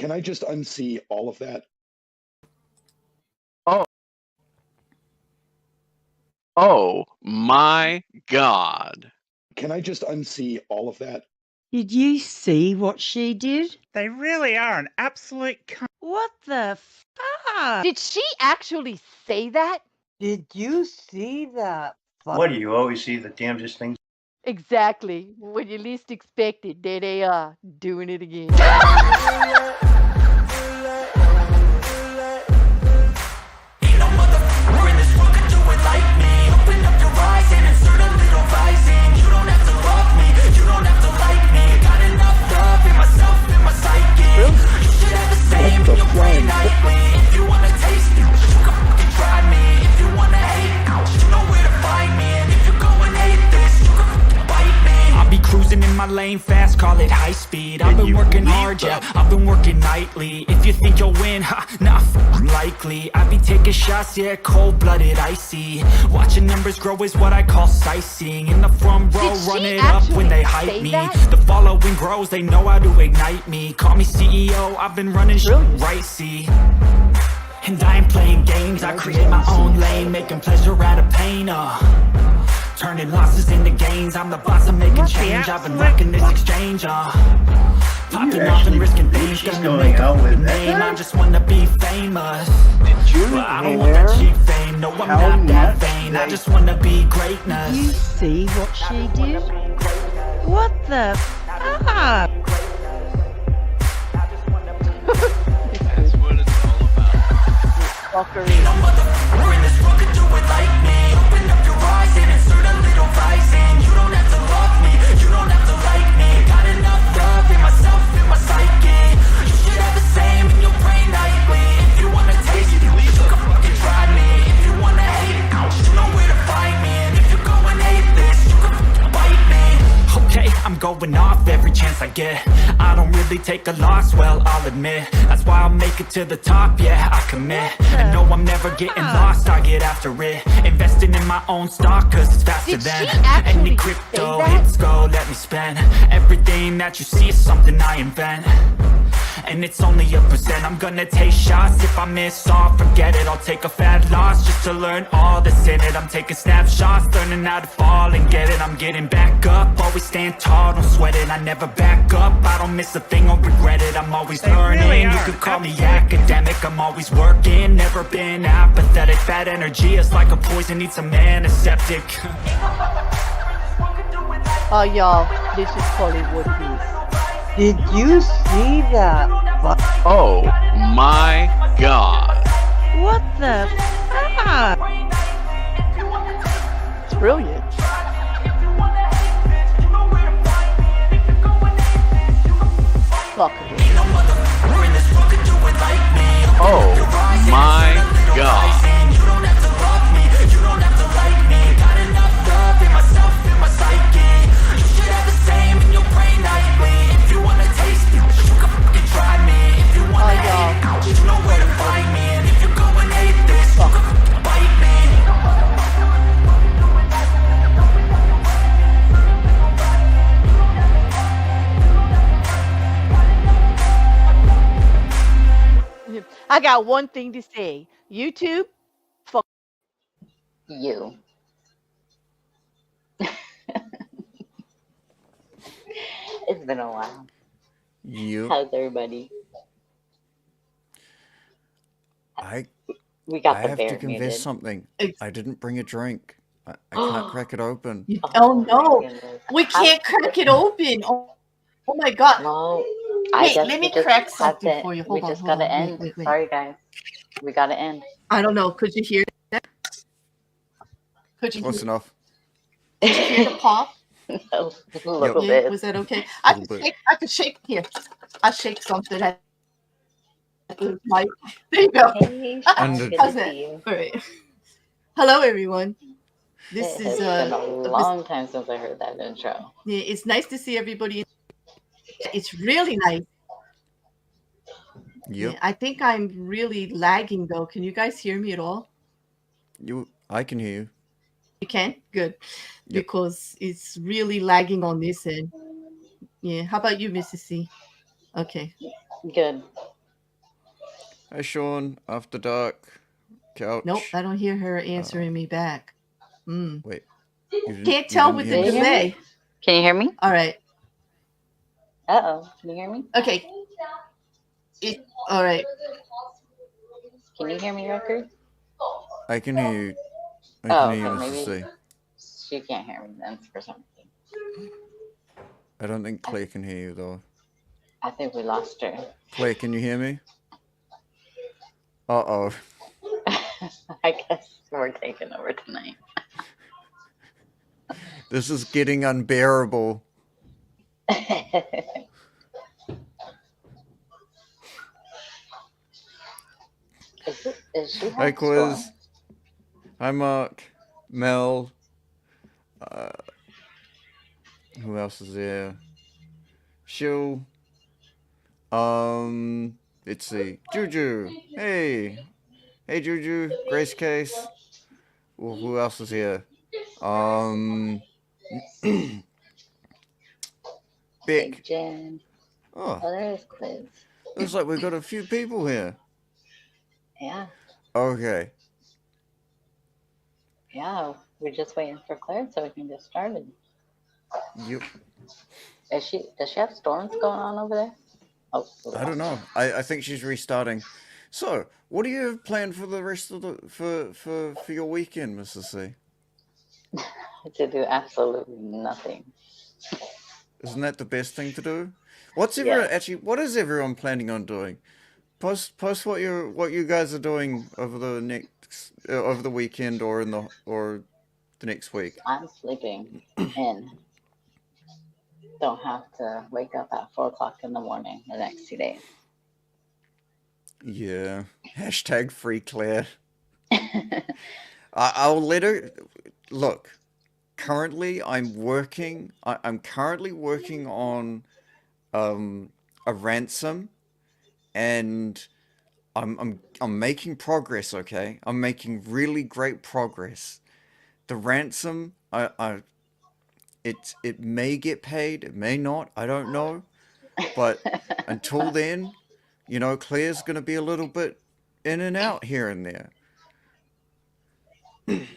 Can I just unsee all of that? Oh my God. Can I just unsee all of that? Did you see what she did? They really are an absolute cunt. What the fuck? Did she actually say that? Did you see that? What do you always see the damnedest things? Exactly. When you least expect it, there they are, doing it again. Cruising in my lane fast, call it high speed. I've been working hard, yeah, I've been working nightly. If you think you'll win, ha, not likely. I be taking shots, yeah, cold-blooded, icy. Watching numbers grow is what I call sightseeing. In the front row, run it up when they hype me. The following grows, they know how to ignite me. Call me CEO, I've been running shit right, see. And I ain't playing games, I create my own lane, making pleasure out of pain, turning losses into gains, I'm the boss, I'm making change. I've been rocking this exchange, popping off and risking things, gonna make a name. I just wanna be famous, but I don't want that cheap fame. No, I'm not that vain, I just wanna be greatness. You see what she did? What the fuck? That's what it's all about. Fuckery. We're in this world, could do it like me. Open up your eyes and insert a little rising. You don't have to love me, you don't have to like me. Got enough love in myself, in my psyche. You should have the same in your brain nightly. If you wanna taste it, you can fucking try me. If you wanna hate, you know where to find me. And if you go and hate this, you can bite me. Okay, I'm going off every chance I get. I don't really take a loss, well, I'll admit. That's why I'll make it to the top, yeah, I commit. And no, I'm never getting lost, I get after it. Investing in my own stock, cause it's faster than any crypto hits go, let me spend. Everything that you see is something I invent. And it's only a percent. I'm gonna take shots. If I miss all, forget it. I'll take a fat loss just to learn all that's in it. I'm taking snapshots, learning how to fall and get it. I'm getting back up, always stand tall, don't sweat it. I never back up, I don't miss a thing or regret it. I'm always learning, you could call me academic. I'm always working, never been apathetic. Bad energy is like a poison, needs some antiseptic. Oh, y'all, this is Hollywood Beast. Did you see that? Oh my God. What the fuck? It's brilliant. Fuckery. Oh my God. I got one thing to say. YouTube, fuck you. It's been a while. You. How's everybody? I We got I the have bear to confess muted. something. I didn't bring a drink. I can't crack it open. Oh no, goodness. we can't crack it open. Oh my god. Well, Wait, let me crack something have to, for you. we Hold on, just hold gotta on. end. Wait. Sorry, guys. We gotta end. I don't know. Could you hear that? Could you Close enough. hear the pop? A little Yeah, bit. was that okay? I Little could bit. shake here. I'll shake something at the mic. There you go. Hey, And Sean, good How's to that? see you. All right. Hello, everyone. This It is has been a long time since I heard that intro. yeah, it's nice to see everybody. It's really nice. Yep. Yeah, I think I'm really lagging though. Can you guys hear me at all? I can hear you. You can? Good. Yep. Because it's really lagging on this end. Yeah. How about you, Mrs. C? Okay. Good. Hey, Sean. After dark. Couch. Nope, I don't hear her answering me back. Wait. Can't tell with the hear me? delay. Can you hear me? All right. Uh-oh. Can you hear me? Okay. All right. Can you hear me, Rekker? I can hear you. I Oh, can hear you, okay, Mrs. maybe C. she can't hear me then for some reason. I don't think Claire can hear you, though. I think we lost her. Claire, can you hear me? Uh-oh. I guess we're taking over tonight. This is getting unbearable. Is she Hi, Quiz. Hi, Mark. Mel. Who else is there? Shill. Let's see. Juju. Hey. Hey, Juju. Grace Case. Well, who else is here? Big Beck. Jen. Oh, there's Quiz. looks like we've got a few people here. Yeah. Okay. Yeah. We're just waiting for Claire so we can get started. Yep. Does she have storms going on over there? Oh, I don't know. I think she's restarting. So, what do you have planned for the rest of the for your weekend, Mrs. C? To do absolutely nothing. Isn't that the best thing to do? What's everyone actually? What is everyone planning on doing? Post what you guys are doing over the weekend or the next week. I'm sleeping in. Don't have to wake up at 4 o'clock in the morning the next 2 days. Yeah. Hashtag free Claire. I'll let her look. Currently, I'm currently working on a ransom, and I'm making progress. Okay, I'm making really great progress. The ransom, it may get paid, it may not. I don't know, but until then, you know, Claire's gonna be a little bit in and out here and there. We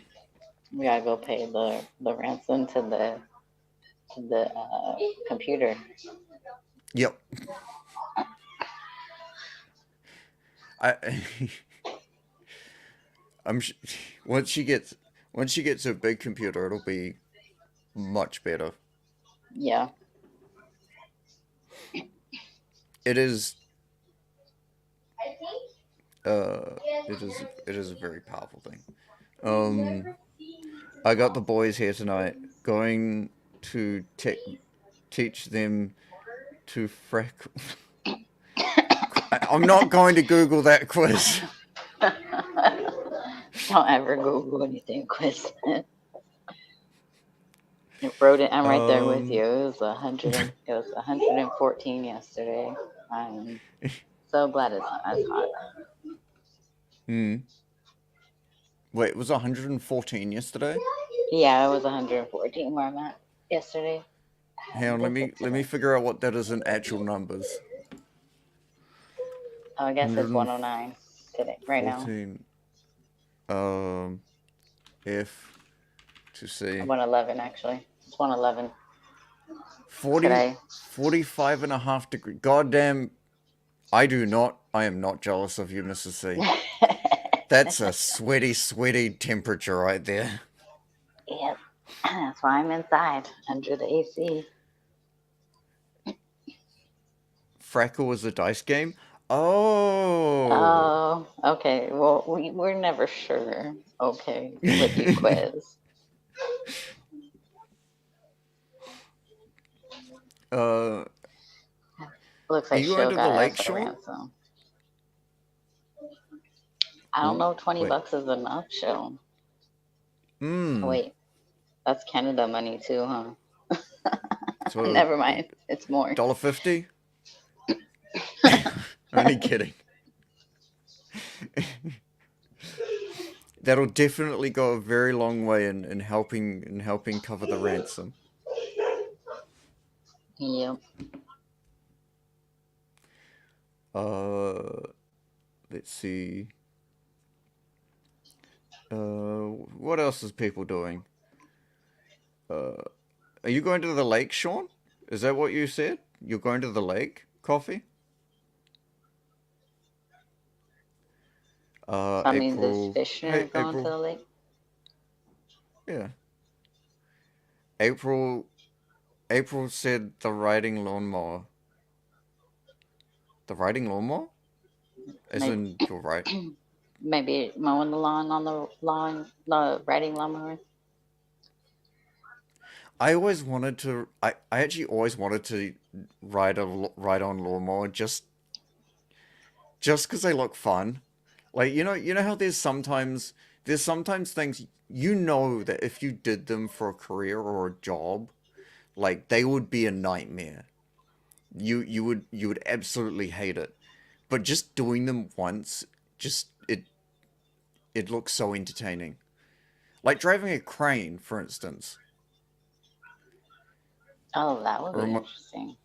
gotta go pay the ransom to the computer. Yep. Once she gets a big computer, it'll be much better. Yeah. It is. It is a very powerful thing. I got the boys here tonight, going to teach them to freck. I'm not going to Google that quiz. Don't ever Google anything, Quiz. You wrote it. I'm right there with you. It was 114 yesterday. I'm so glad it's not as hot. Wait, it was 114 yesterday? Yeah, it was 114 where I'm at yesterday. Hang on, let me figure out what that is in actual numbers. Oh, I guess it's 109 today, right now. F to C. 111 actually. It's 111. 45 and a half degrees. Goddamn. I am not jealous of you, Mrs. C. That's a sweaty, sweaty temperature right there. Yep. That's why I'm inside, under the AC. Frackle was a dice game? Oh. Oh, okay. Well, we're never sure. Okay, with you, Quiz. Looks like you going to the lake shore? Ransom. I don't know. 20 bucks is enough, show. Wait, that's Canada money too, huh? So never mind. It's more. $1.50? Only kidding. That'll definitely go a very long way in helping cover the ransom. Yep. Let's see. What else is people doing? Are you going to the lake, Sean? Is that what you said? You're going to the lake? Coffee? I mean, this April. fishing Hey, going to April. the lake. Yeah. April said the riding lawnmower. The riding lawnmower? As Maybe, in, you're right. maybe mowing the lawn on the lawn, the riding lawnmower. I actually always wanted to ride on lawnmower just because they look fun. Like, you know how there's sometimes things you know that if you did them for a career or a job, like they would be a nightmare. You would absolutely hate it. But just doing them once, just it looks so entertaining. Like driving a crane, for instance. Oh, that would be interesting.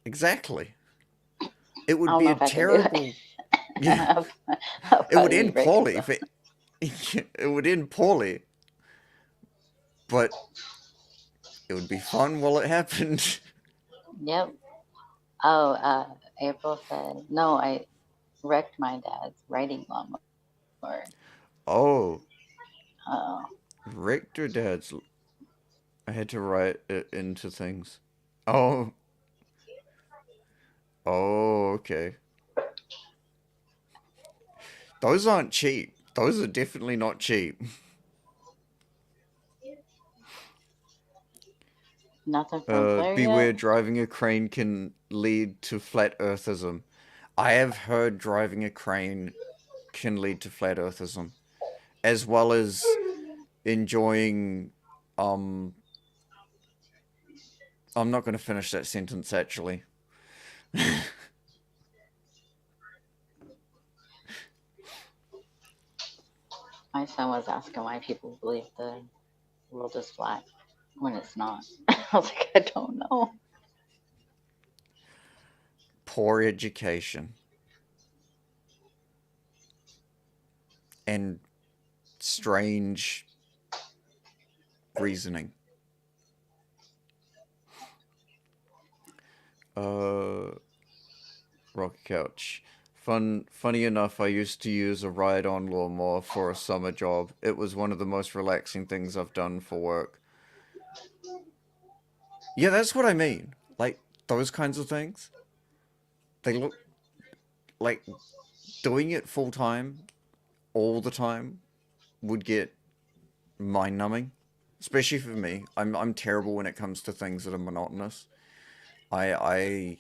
Exactly. It would I don't be know a if I can do terrible. it. Yeah. I'll It would probably end break poorly myself. if it would end poorly. But it would be fun while it happened. Yep. Oh, April said, no, I wrecked my dad's riding lawnmower. Oh, Oh, wrecked your dad's. I had to write it into things. Oh. Oh, okay. Those aren't cheap. Those are definitely not cheap. nothing from Claire Beware, yet? driving a crane can lead to flat earthism. I have heard driving a crane can lead to flat earthism, as well as enjoying. I'm not going to finish that sentence actually. My son was asking why people believe the world is flat when it's not. I was like, I don't know. Poor education. And strange reasoning. Rock couch. Funny enough, I used to use a ride-on lawnmower for a summer job. It was one of the most relaxing things I've done for work. Yeah, that's what I mean. Like, those kinds of things. They look like doing it full-time, all the time, would get mind-numbing. Especially for me. I'm terrible when it comes to things that are monotonous. I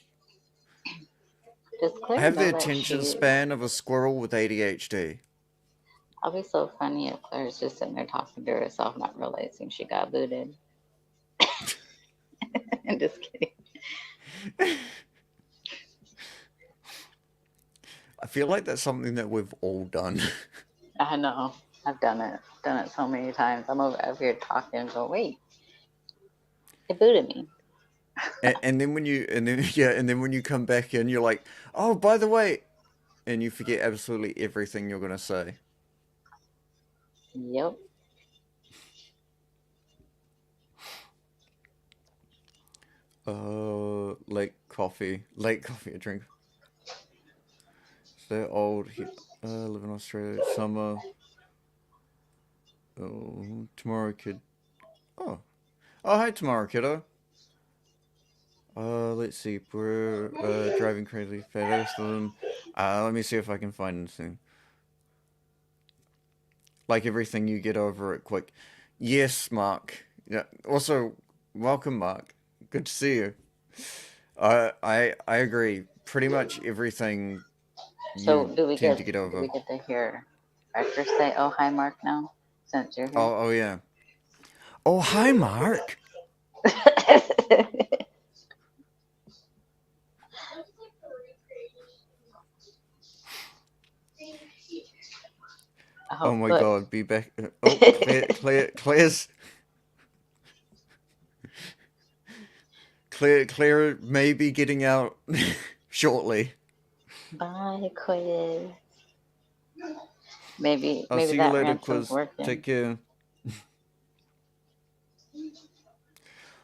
Does I Claire have know the that attention she? span of a squirrel with ADHD. I'll be so funny if Claire's just sitting there talking to herself, not realizing she got booted. I'm just kidding. I feel like that's something that we've all done. I know. I've done it. Done it so many times. I'm over here talking and go, wait, it booted me. and then when you come back in, you're like, oh, by the way, and you forget absolutely everything you're gonna say. Yep. Late coffee, a drink. They're old. Live in Australia. Summer. Oh, tomorrow, kid. Oh, hi, tomorrow, kiddo. Let's see. We're driving crazy fast. Let me see if I can find anything. Like everything, you get over it quick. Yes, Mark. Yeah. Also, welcome, Mark. Good to see you. I agree. Pretty much everything. So do we tend get to get over. Do we get to hear Rekker say, "Oh, hi, Mark"? Now, since you're here. Oh yeah. Oh, hi, Mark. Oh my God, be back. Oh, Claire may be getting out shortly. Bye, Quiz. Maybe I'll see you that later, ransom's Quiz. working. Take care.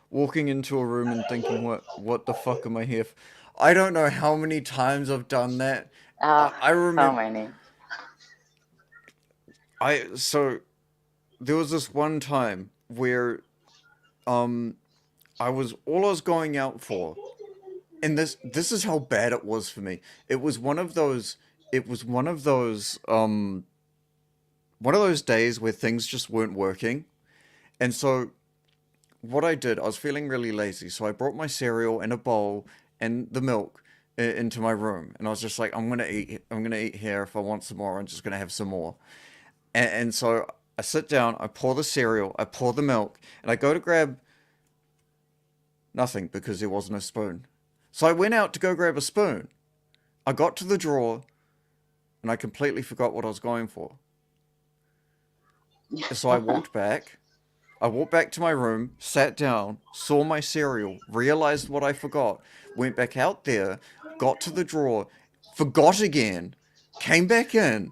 Walking into a room and thinking, what the fuck am I here for? I don't know how many times I've done that. I remember. So many. So there was this one time where all I was going out for, and this is how bad it was for me. It was one of those days where things just weren't working. And so what I did, I was feeling really lazy, so I brought my cereal and a bowl and the milk into my room, and I was just like, I'm gonna eat here. If I want some more, I'm just gonna have some more. And so I sit down, I pour the cereal, I pour the milk, and I go to grab nothing because there wasn't a spoon. So I went out to go grab a spoon. I got to the drawer, and I completely forgot what I was going for. So I walked back. I walked back to my room, sat down, saw my cereal, realized what I forgot, went back out there, got to the drawer, forgot again, came back in.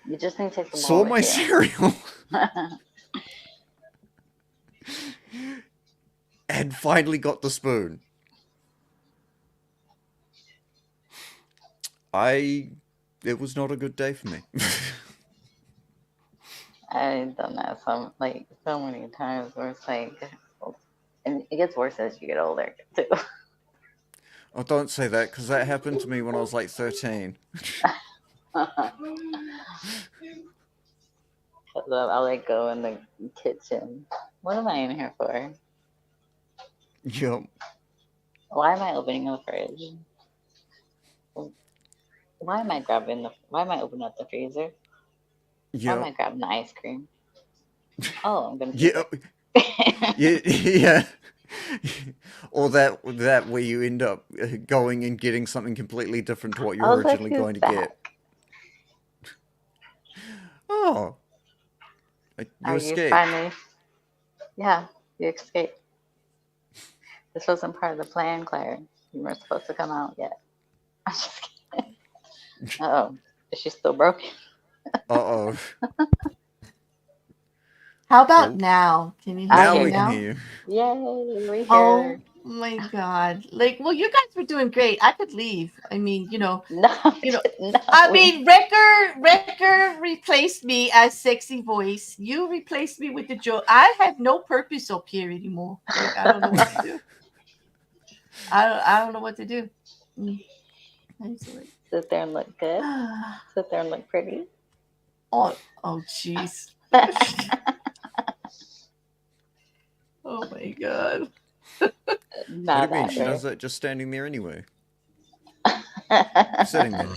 You just need to take the saw my cereal. And finally got the spoon. It was not a good day for me. I've done that so many times where it's like, and it gets worse as you get older too. Oh, don't say that, because that happened to me when I was like 13. I'll like go in the kitchen. What am I in here for? Yep. Why am I opening the fridge? Why am I opening up the freezer? Why am I grabbing the ice cream? Oh, I'm gonna. Yeah. Or that where you end up going and getting something completely different to what you were originally going to get. Oh. You escaped. Finally? Yeah, you escaped. This wasn't part of the plan, Claire. You weren't supposed to come out yet. I'm just kidding. Uh-oh. Is she still broken? Uh-oh. How about now? Can you hear now me we now? can hear you. Yay, we hear. Oh my God. Well, you guys were doing great. I could leave. I mean, No, I mean, Rekker replaced me as sexy voice. You replaced me with the joke. I have no purpose up here anymore. Like, I don't know what to do. I don't know what to do. Sit there and look good. Sit there and look pretty. Oh, jeez. Oh my God. What do you mean? She does that just standing there anyway. Sitting there.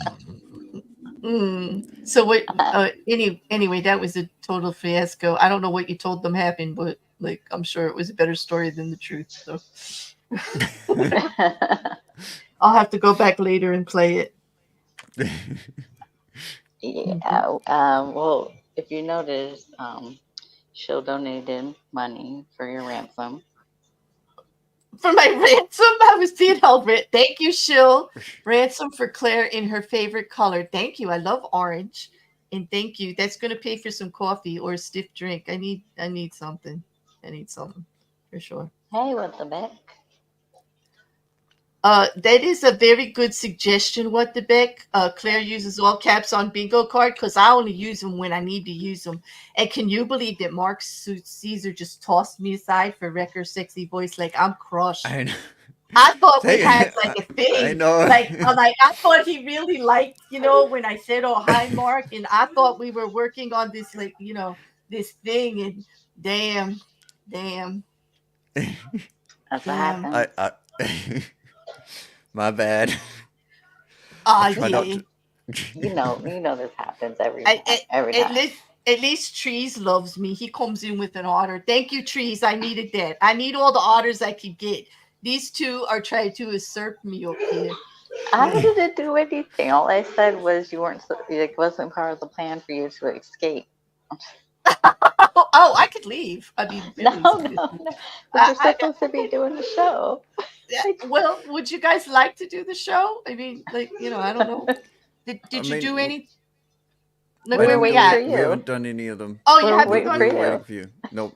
So what? Anyway, that was a total fiasco. I don't know what you told them happened, but like, I'm sure it was a better story than the truth. So I'll have to go back later and play it. Yeah. Well, if you notice, Shill donated money for your ransom. For my ransom, I was being held. Thank you, Shill. Ransom for Claire in her favorite color. Thank you. I love orange, and thank you. That's going to pay for some coffee or a stiff drink. I need something. I need something for sure. Hey, what the heck? That is a very good suggestion, what the Beck. Claire uses all caps on bingo card because I only use them when I need to use them. And can you believe that Mark Caesar just tossed me aside for Rekker's sexy voice? Like, I'm crushed. I know. I thought we had like a thing. I know. Like, I thought he really liked, when I said, "Oh, hi, Mark," and I thought we were working on this, like, this thing. And damn. That's what happened. My bad. Yeah. You know this happens every time. At least Trees loves me. He comes in with an order. Thank you, Trees. I needed that. I need all the orders I could get. These two are trying to usurp me up here. I didn't do anything. All I said was it wasn't part of the plan for you to escape. Oh, I could leave. I mean, no. But you're supposed to be doing the show. Well, would you guys like to do the show? I mean, like, I don't know. Did you do any? Look We where were we waiting for at. you. We haven't done any of them. Oh, you We're haven't waiting gone. for We you. were waiting for you. Nope.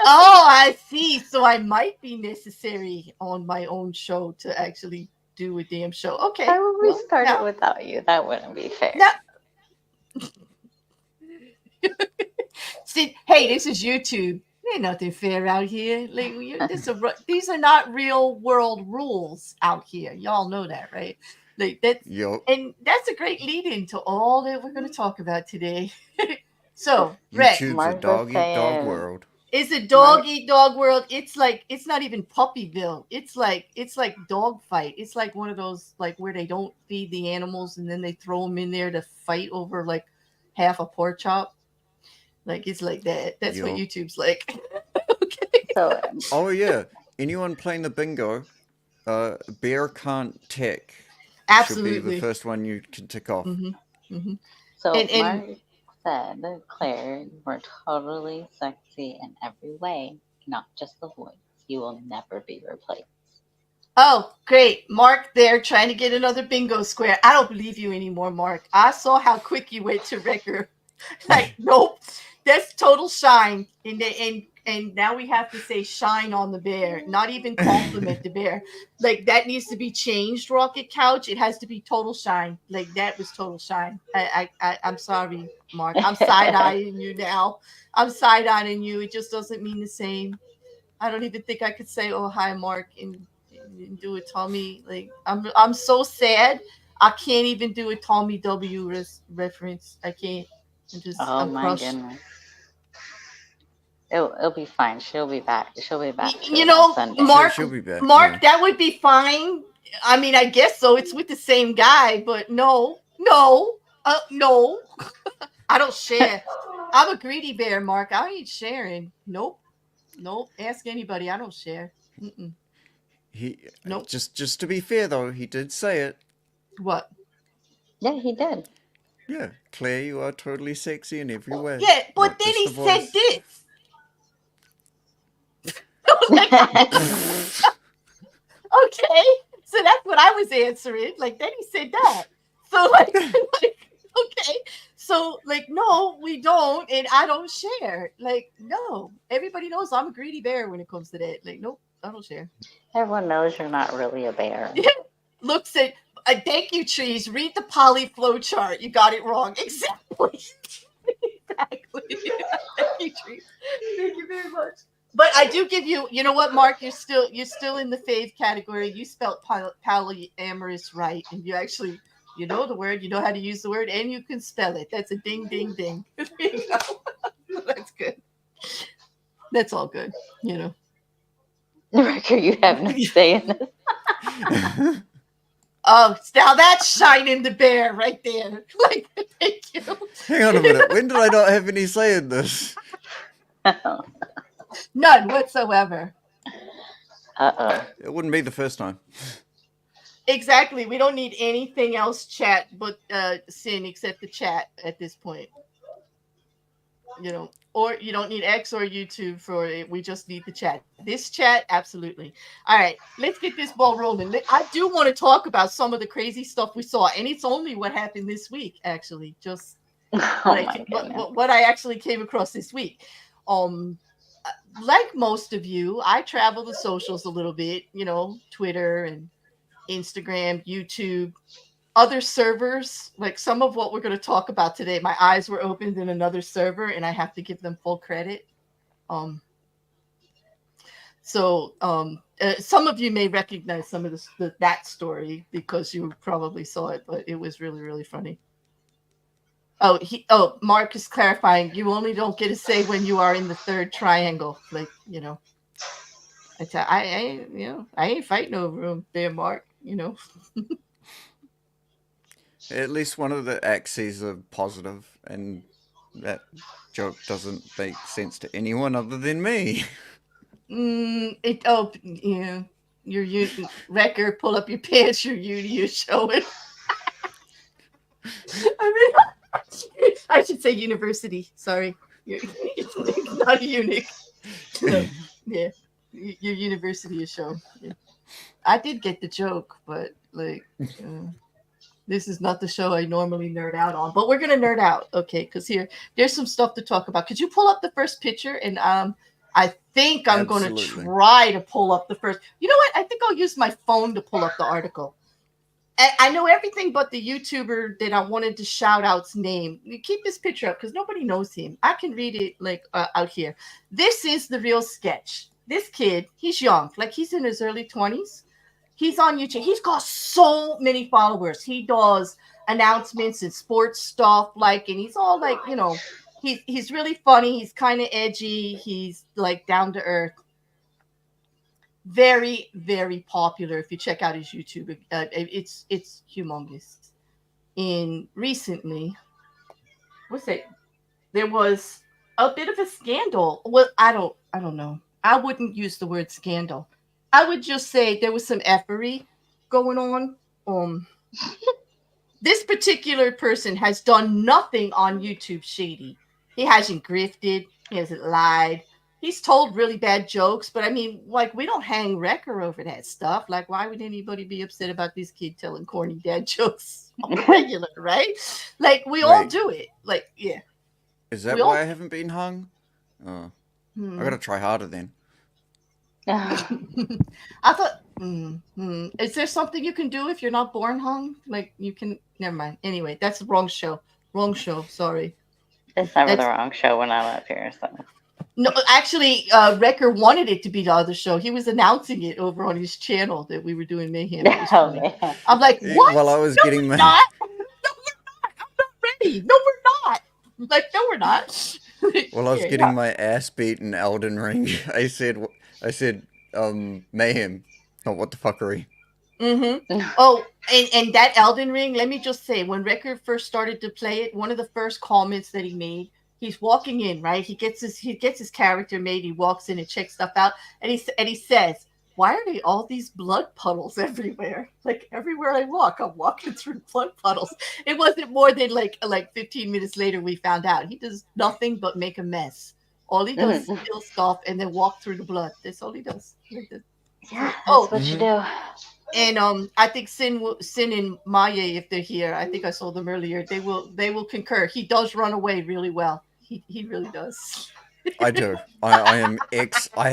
Oh, I see. So I might be necessary on my own show to actually do a damn show. Okay. Why would we well, start now- it without you? That wouldn't be fair. now- See, hey, this is YouTube. Ain't nothing fair out here. Like, these are not real world rules out here. Y'all know that, right? Like that's Yup. and that's a great lead into all that we're going to talk about today. So, Reck, YouTube's a Mark dog was eat dog saying- world. it's a dog eat dog world. It's like it's not even Puppyville. It's like dog fight. It's like one of those like where they don't feed the animals and then they throw them in there to fight over like half a pork chop. Like it's like that. That's what Yup. YouTube's like. Okay. So Oh yeah. Anyone playing the bingo, bear can't tick. Should be the Absolutely. first one you can tick off. So And- Mark said, Claire, you were totally sexy in every way, not just the voice. You will never be replaced. Oh, great. Mark there trying to get another bingo square. I don't believe you anymore, Mark. I saw how quick you went to Rekker. Like, nope. That's total shine. And now we have to say shine on the bear, not even compliment the bear. Like that needs to be changed, Rocket Couch. It has to be total shine. Like that was total shine. I'm sorry, Mark. I'm side-eyeing you now. I'm side-eyeing you. It just doesn't mean the same. I don't even think I could say, oh, hi, Mark, and do a Tommy. Like I'm so sad. I can't even do a Tommy W reference. I can't. Oh I'm my crushed. goodness. It'll be fine. She'll be back. She'll be back. to You it know, on Sunday. Mark, She'll be back. Mark, yeah. that would be fine. I mean, I guess so. It's with the same guy, but no. I don't share. I'm a greedy bear, Mark. I ain't sharing. Nope. Ask anybody. I don't share. Mm-mm. He Nope. just to be fair though, he did say it. What? Yeah, he did. Yeah, Claire, you are totally sexy in every way. Yeah, but not then just he the said voice. this. Okay, so that's what I was answering. Like then he said that. So like okay, so like no, we don't, and I don't share. Like no, everybody knows I'm a greedy bear when it comes to that. Like nope, I don't share. Everyone knows you're not really a bear. Looks at thank you, trees. Read the poly flow chart. You got it wrong. Exactly. Exactly. Thank you, trees. Thank you very much. But I do give you, you know what, Mark? You're still in the fave category. You spelled polyamorous right, and you actually, you know the word, you know how to use the word, and you can spell it. That's a ding, ding, ding. There you go. That's good. That's all good, you know. Rekker, you have no say in this. Oh, now that's shining the bear right there. Like, thank you. Hang on a minute. When did I not have any say in this? None whatsoever. Uh-oh. It wouldn't be the first time. Exactly. We don't need anything else chat but sin except the chat at this point. You know, or you don't need X or YouTube for it. We just need the chat. This chat, absolutely. All right, let's get this ball rolling. I do want to talk about some of the crazy stuff we saw, and it's only what happened this week, actually. Just what I actually came across this week. Like most of you, I travel the socials a little bit, you know, Twitter and Instagram, YouTube, other servers. Like some of what we're going to talk about today, my eyes were opened in another server and I have to give them full credit. Some of you may recognize some of that story because you probably saw it, but it was really, really funny. Mark is clarifying. You only don't get a say when you are in the third triangle. Like, you know, I ain't fighting over him there, Mark, you know. At least one of the axes are positive, and that joke doesn't make sense to anyone other than me. Yeah. Your Rekker, pull up your pants. You're showing. I mean, I should say university. Sorry, you're not a eunuch. So, yeah, your university is shown. Yeah. I did get the joke, but like, This is not the show I normally nerd out on, but we're gonna nerd out, okay? Because there's some stuff to talk about. Could you pull up the first picture? And I think I'm gonna Absolutely. try to pull up the first. You know what? I think I'll use my phone to pull up the article. I know everything but the YouTuber that I wanted to shout out's name. You keep this picture up because nobody knows him. I can read it like out here. This is the real sketch. This kid, he's young, like he's in his early 20s. He's on YouTube. He's got so many followers. He does announcements and sports stuff, like, and he's all like, you know, he's really funny. He's kind of edgy. He's like down to earth. Very, very popular. If you check out his YouTube, it's humongous. And recently, what's it? There was a bit of a scandal. Well, I don't know. I wouldn't use the word scandal. I would just say there was some effery going on. This particular person has done nothing on YouTube shady. He hasn't grifted. He hasn't lied. He's told really bad jokes, but I mean, like, we don't hang Rekker over that stuff. Like, why would anybody be upset about this kid telling corny dad jokes on the regular, right? Like, we all do it. Like, yeah. Is that why I haven't been hung? Oh, I gotta try harder then. I thought, is there something you can do if you're not born hung? Like, you can, never mind. Anyway, that's the wrong show. Wrong show, sorry. It's never the wrong show when I'm up here, so. No, actually, Rekker wanted it to be the other show. He was announcing it over on his channel that we were doing Mayhem. I'm like, what? While I was getting we're not. No, we're not. I'm not ready. No, we're not. Like, no, we're not. While I was getting my ass beat in Elden Ring, I said, Mayhem, not what the fuckery. Oh, and that Elden Ring, let me just say, when Rekker first started to play it, one of the first comments that he made, he's walking in, right? He gets his character made. He walks in and checks stuff out, and he says, "Why are there all these blood puddles everywhere? Like, everywhere I walk, I'm walking through blood puddles." It wasn't more than like 15 minutes later we found out he does nothing but make a mess. All he does is steal stuff and then walk through the blood. That's all he does. Yeah, that's what you do. And I think Sin and Maya, if they're here, I think I saw them earlier. They will concur. He does run away really well. He really does. I do. I am I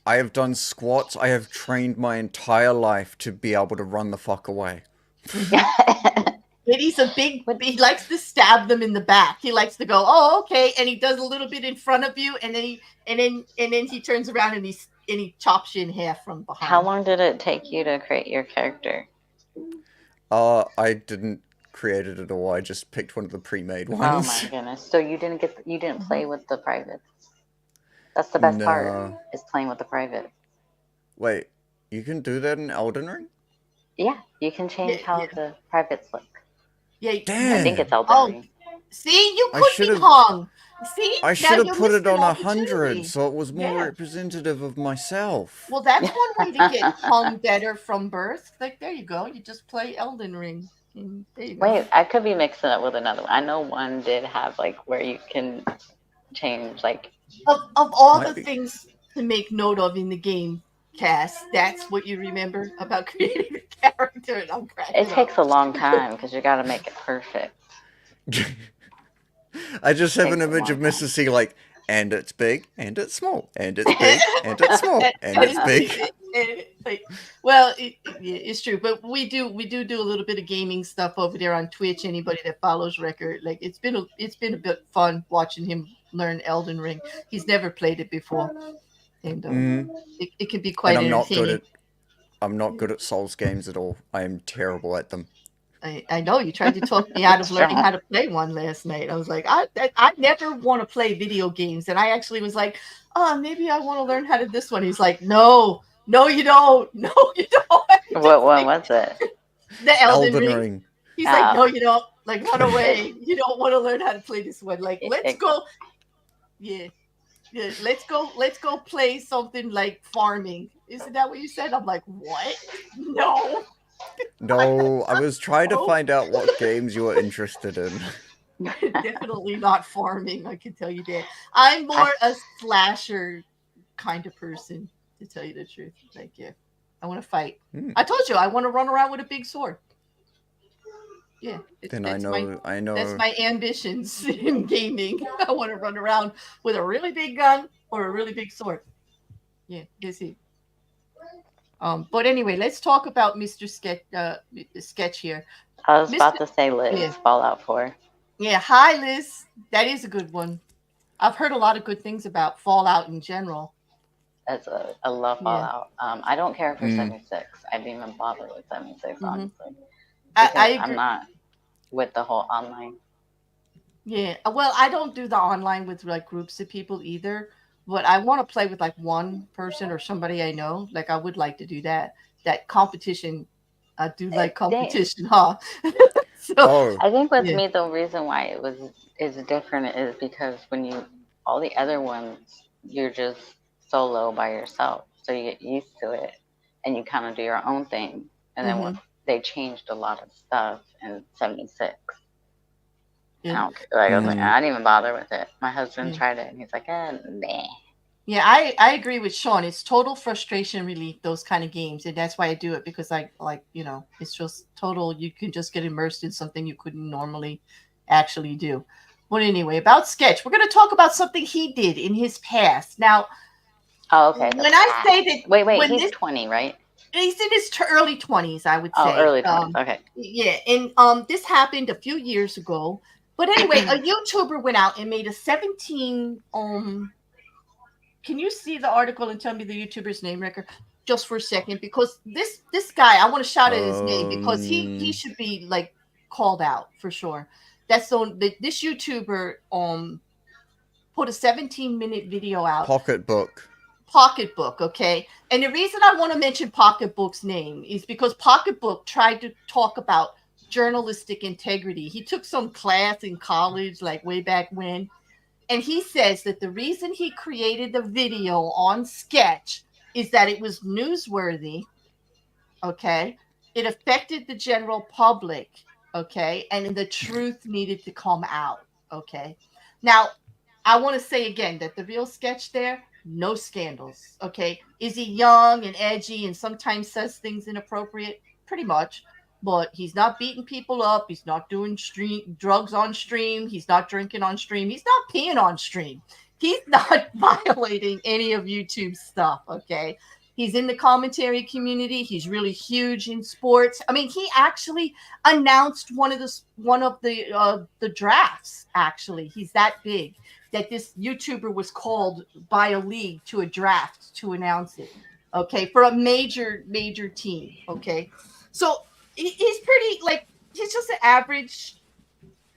have done squats. I have trained my entire life to be able to run the fuck away. And he's he likes to stab them in the back. He likes to go, "Oh, okay," and he does a little bit in front of you, and then he turns around and he chops you in half from behind. How long did it take you to create your character? I didn't create it at all. I just picked one of the pre-made ones. Oh my goodness! So you didn't play with the privates. That's the best part, is playing with the private. Wait, you can do that in Elden Ring? Yeah, you can change how the privates look. Yeah, damn. I think it's Elden Ring. See, you could be hung. See, I should have put it on 100, so it was more representative of myself. Well, that's one way to get hung better from birth. Like, there you go. You just play Elden Ring. And there you go. Wait, I could be mixing it with another one. I know one did have like where you can change like. Of all the things to make note of in the game, Cass, that's what you remember about creating a character. And I'm cracking It takes a long time because you got to make it perfect. I just have an image of Mrs. C like, and it's big, and it's small, and it's big, and it's small, and it's big. Well, it's true, but we do a little bit of gaming stuff over there on Twitch. Anybody that follows Rekker, like, it's been a bit fun watching him learn Elden Ring. He's never played it before, and it can be quite entertaining. I'm not good at Souls games at all. I am terrible at them. I know you tried to talk me out of learning how to play one last night. I was like, I never want to play video games, and I actually was like, oh, maybe I want to learn how to this one. He's like, no, you don't. No, you don't. What one was it? The Elden Ring. He's like, no, you don't. Like, run away. You don't want to learn how to play this one. Like, let's go. Yeah, let's go play something like farming. Isn't that what you said? I'm like, what? No. No, I was trying to find out what games you were interested in. Definitely not farming, I can tell you that. I'm more a slasher kind of person, to tell you the truth. Thank you. I want to fight. Hmm. I told you I want to run around with a big sword. Yeah. Then I know. That's my ambitions in gaming. I want to run around with a really big gun or a really big sword. Yeah, this is. But anyway, let's talk about Mr. Sketch here. I was about to say Liz, Yeah. Fallout 4. Yeah, hi Liz. That is a good one. I've heard a lot of good things about Fallout in general. I love Fallout. I don't care for 76. I didn't even bother with 76, honestly. I agree. I'm not with the whole online. Yeah, well, I don't do the online with like groups of people either, but I want to play with like one person or somebody I know. Like I would like to do that. That competition, I do like competition, huh? So I think with me, the reason why is different is because when all the other ones, you're just solo by yourself, so you get used to it, and you kind of do your own thing. And then when they changed a lot of stuff in 76. Yeah. I was like, I didn't even bother with it. My husband tried it, and he's like, nah. Yeah, I agree with Sean. It's total frustration relief, those kind of games. And that's why I do it, because it's just total, you can just get immersed in something you couldn't normally actually do. But anyway, about Sketch, we're going to talk about something he did in his past. Now, okay. When I say that... Wait, he's 20, right? He's in his early 20s, I would say. Oh, early 20s, okay. Yeah, and this happened a few years ago. But anyway, a YouTuber went out and made a 17... Can you see the article and tell me the YouTuber's name, Rekker? Just for a second, because this guy, I want to shout out his name because he should be like called out for sure. That's this YouTuber put a 17-minute video out. Pocketbook, okay. And the reason I want to mention Pocketbook's name is because Pocketbook tried to talk about journalistic integrity. He took some class in college, like way back when. And he says that the reason he created the video on Sketch is that it was newsworthy, okay? It affected the general public, okay? And the truth needed to come out, okay? Now, I want to say again that the real Sketch there, no scandals, okay? Is he young and edgy and sometimes says things inappropriate? Pretty much. But he's not beating people up. He's not doing drugs on stream. He's not drinking on stream. He's not peeing on stream. He's not violating any of YouTube's stuff, okay? He's in the commentary community. He's really huge in sports. I mean, he actually announced one of the drafts, actually. He's that big that this YouTuber was called by a league to a draft to announce it, okay, for a major team, okay? So he's pretty, like, he's just an average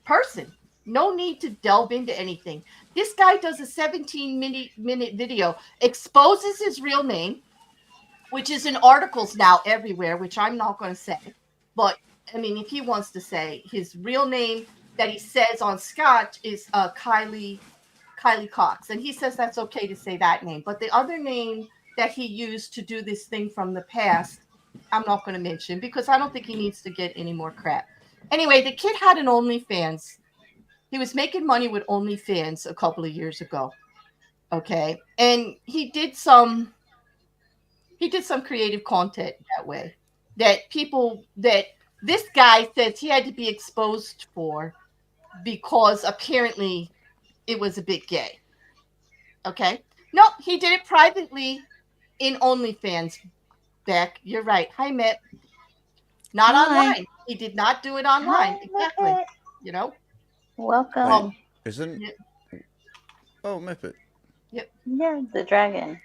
person. No need to delve into anything. This guy does a 17-minute video, exposes his real name, which is in articles now everywhere, which I'm not going to say. But, I mean, if he wants to say his real name that he says on Scotch is Kylie Cox. And he says that's okay to say that name. But the other name that he used to do this thing from the past, I'm not going to mention because I don't think he needs to get any more crap. Anyway, the kid had an OnlyFans. He was making money with OnlyFans a couple of years ago. Okay. And he did some creative content that way that this guy says he had to be exposed for because apparently it was a bit gay. Okay. No, he did it privately in OnlyFans. Beck, you're right. Hi, Mip. Not online. He did not do it online. Hi, exactly. Mippet. You know? Welcome. Wait, isn't... Yep. Oh, Mippet. Yep. Yeah, the dragon.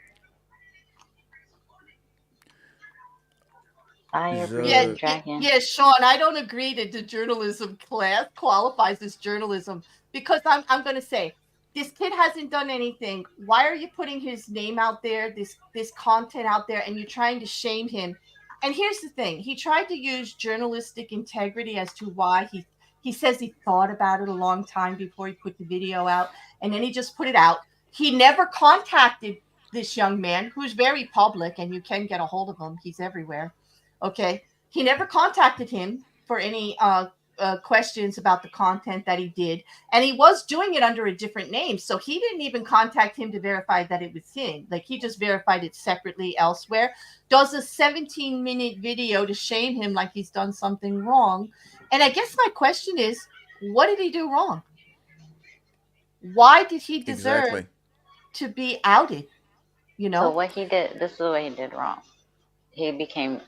Dragon. Yeah, Sean, I don't agree that the journalism class qualifies as journalism because I'm going to say, this kid hasn't done anything. Why are you putting his name out there, this content out there, and you're trying to shame him? And here's the thing. He tried to use journalistic integrity as to why he says he thought about it a long time before he put the video out, and then he just put it out. He never contacted this young man, who's very public, and you can get a hold of him. He's everywhere. Okay. He never contacted him for any questions about the content that he did, and he was doing it under a different name, so he didn't even contact him to verify that it was him. Like, he just verified it separately elsewhere. Does a 17-minute video to shame him like he's done something wrong. And I guess my question is, what did he do wrong? Why did he deserve to be outed? You know? So what he did, this is what he did wrong. He became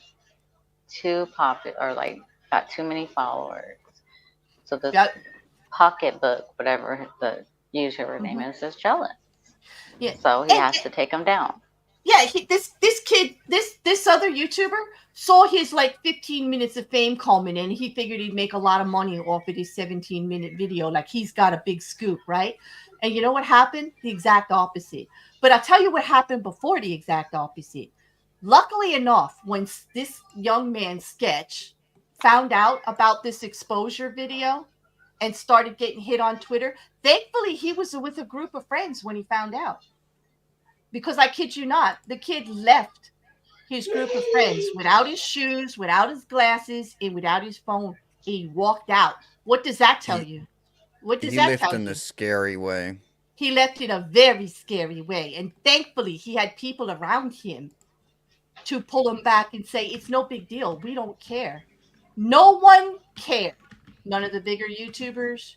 too popular, or like got too many followers. So the pocketbook, whatever the YouTuber name is jealous. Yeah. So he has to take him down. Yeah, this kid, this other YouTuber saw his like 15 minutes of fame coming in. He figured he'd make a lot of money off of his 17-minute video. Like, he's got a big scoop, right? And you know what happened? The exact opposite. But I'll tell you what happened before the exact opposite. Luckily enough, when this young man, Sketch, found out about this exposure video and started getting hit on Twitter, thankfully he was with a group of friends when he found out. Because I kid you not, the kid left his group of friends without his shoes, without his glasses, and without his phone. He walked out. What does that tell you? What does that tell you? He left in a scary way. He left in a very scary way. And thankfully, he had people around him to pull him back and say, it's no big deal. We don't care. No one cared. None of the bigger YouTubers.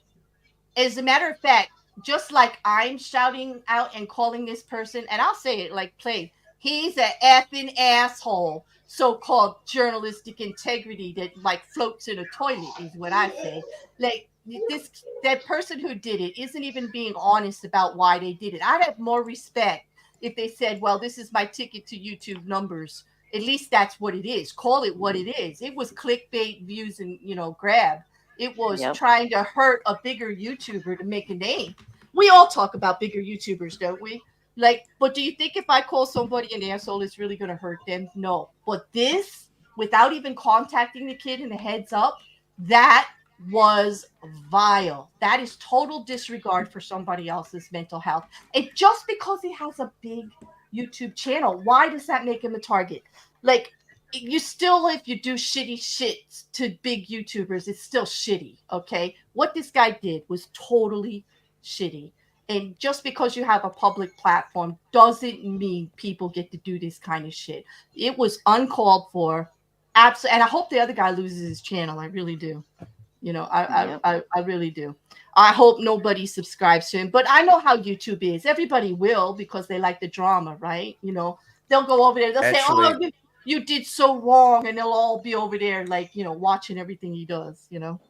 As a matter of fact, just like I'm shouting out and calling this person, and I'll say it like plain, he's an effing asshole. So-called journalistic integrity that like floats in a toilet is what I say. Like, that person who did it isn't even being honest about why they did it. I'd have more respect if they said, well, this is my ticket to YouTube numbers. At least that's what it is. Call it what it is. It was clickbait, views, and, grab. It was trying to hurt a bigger YouTuber to make a name. We all talk about bigger YouTubers, don't we? Like, but do you think if I call somebody an asshole, it's really going to hurt them? No. But this, without even contacting the kid in the heads up, that was vile. That is total disregard for somebody else's mental health. And just because he has a big YouTube channel, why does that make him a target? Like, you still, if you do shitty shit to big YouTubers, it's still shitty, okay? What this guy did was totally shitty. And just because you have a public platform doesn't mean people get to do this kind of shit. It was uncalled for. Absolutely. And I hope the other guy loses his channel. I really do. I really do. I hope nobody subscribes to him. But I know how YouTube is. Everybody will, because they like the drama, right? They'll go over there. They'll say, oh, you did so wrong. And they'll all be over there, like, watching everything he does,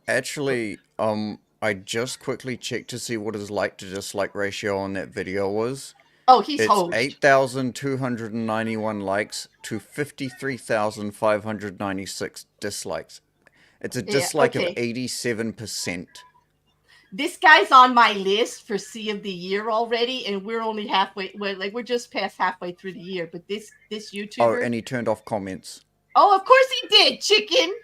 Actually, I just quickly checked to see what his like to dislike ratio on that video was. Oh, he's It's host. 8,291 likes to 53,596 dislikes. It's a dislike of 87%. This guy's on my list for C of the Year already, and we're only halfway. We're just past halfway through the year. But this YouTuber. Oh, and he turned off comments. Oh, of course he did, chicken.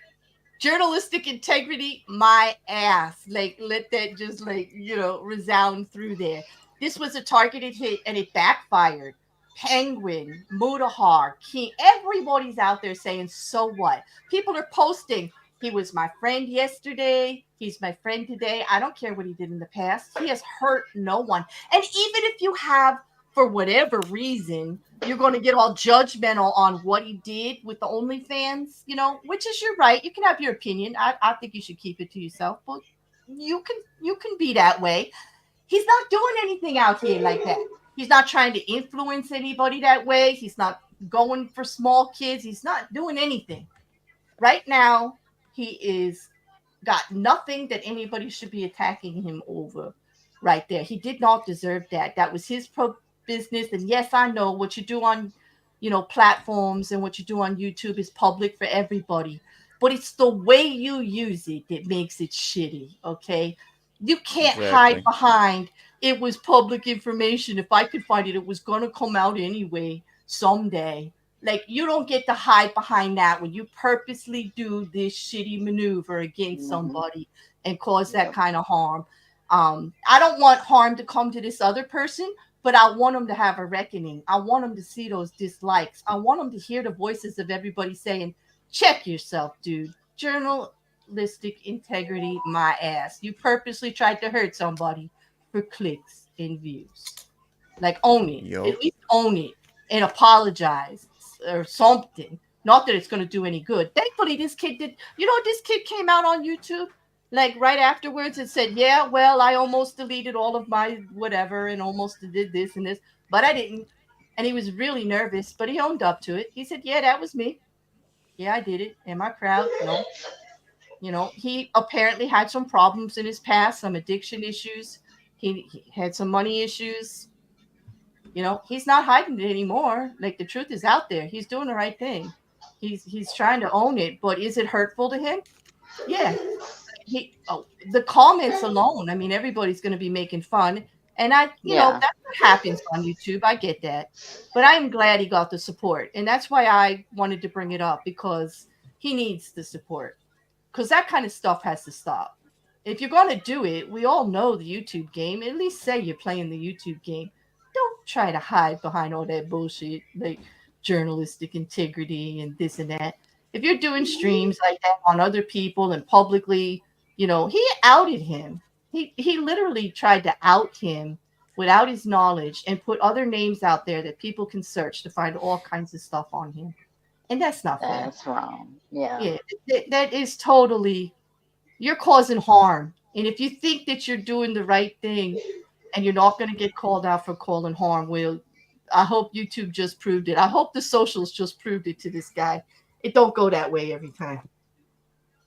Journalistic integrity, my ass. Like, let that just resound through there. This was a targeted hit, and it backfired. Penguin, Mudahar, King, everybody's out there saying, so what? People are posting, he was my friend yesterday, he's my friend today. I don't care what he did in the past. He has hurt no one. And even if you have, for whatever reason, you're going to get all judgmental on what he did with the OnlyFans, which is your right. You can have your opinion. I think you should keep it to yourself, but you can be that way. He's not doing anything out here like that. He's not trying to influence anybody that way. He's not going for small kids. He's not doing anything. Right now, he is got nothing that anybody should be attacking him over right there. He did not deserve that. That was his business. And yes, I know what you do on, platforms and what you do on YouTube is public for everybody. But it's the way you use it that makes it shitty, okay? You can't hide behind, it was public information. If I could find it, it was going to come out anyway someday. Like, you don't get to hide behind that when you purposely do this shitty maneuver against somebody and cause that kind of harm. I don't want harm to come to this other person, but I want them to have a reckoning. I want them to see those dislikes. I want them to hear the voices of everybody saying, check yourself, dude. journalistic integrity, my ass. You purposely tried to hurt somebody for clicks and views. Like, own it. Yup. At least own it and apologize or something. Not that it's going to do any good. Thankfully, this kid did. You know, this kid came out on YouTube like right afterwards and said, yeah, well, I almost deleted all of my whatever and almost did this and this, but I didn't. And he was really nervous, but he owned up to it. He said, yeah, that was me. Yeah, I did it. Am I proud? No. You know, he apparently had some problems in his past, some addiction issues. He had some money issues. You know, he's not hiding it anymore. Like, the truth is out there. He's doing the right thing. He's trying to own it, but is it hurtful to him? Yeah. The comments alone, I mean, everybody's going to be making fun. And you know, that's what happens on YouTube. I get that. But I'm glad he got the support. And that's why I wanted to bring it up, because he needs the support. Because that kind of stuff has to stop. If you're going to do it, we all know the YouTube game. At least say you're playing the YouTube game. Don't try to hide behind all that bullshit, like journalistic integrity and this and that. If you're doing streams like that on other people and publicly, you know, he outed him. He literally tried to out him without his knowledge and put other names out there that people can search to find all kinds of stuff on him. And that's not fair. That's wrong. Yeah. Yeah, that is totally, you're causing harm. And if you think that you're doing the right thing and you're not going to get called out for causing harm, well, I hope YouTube just proved it. I hope the socials just proved it to this guy. It don't go that way every time.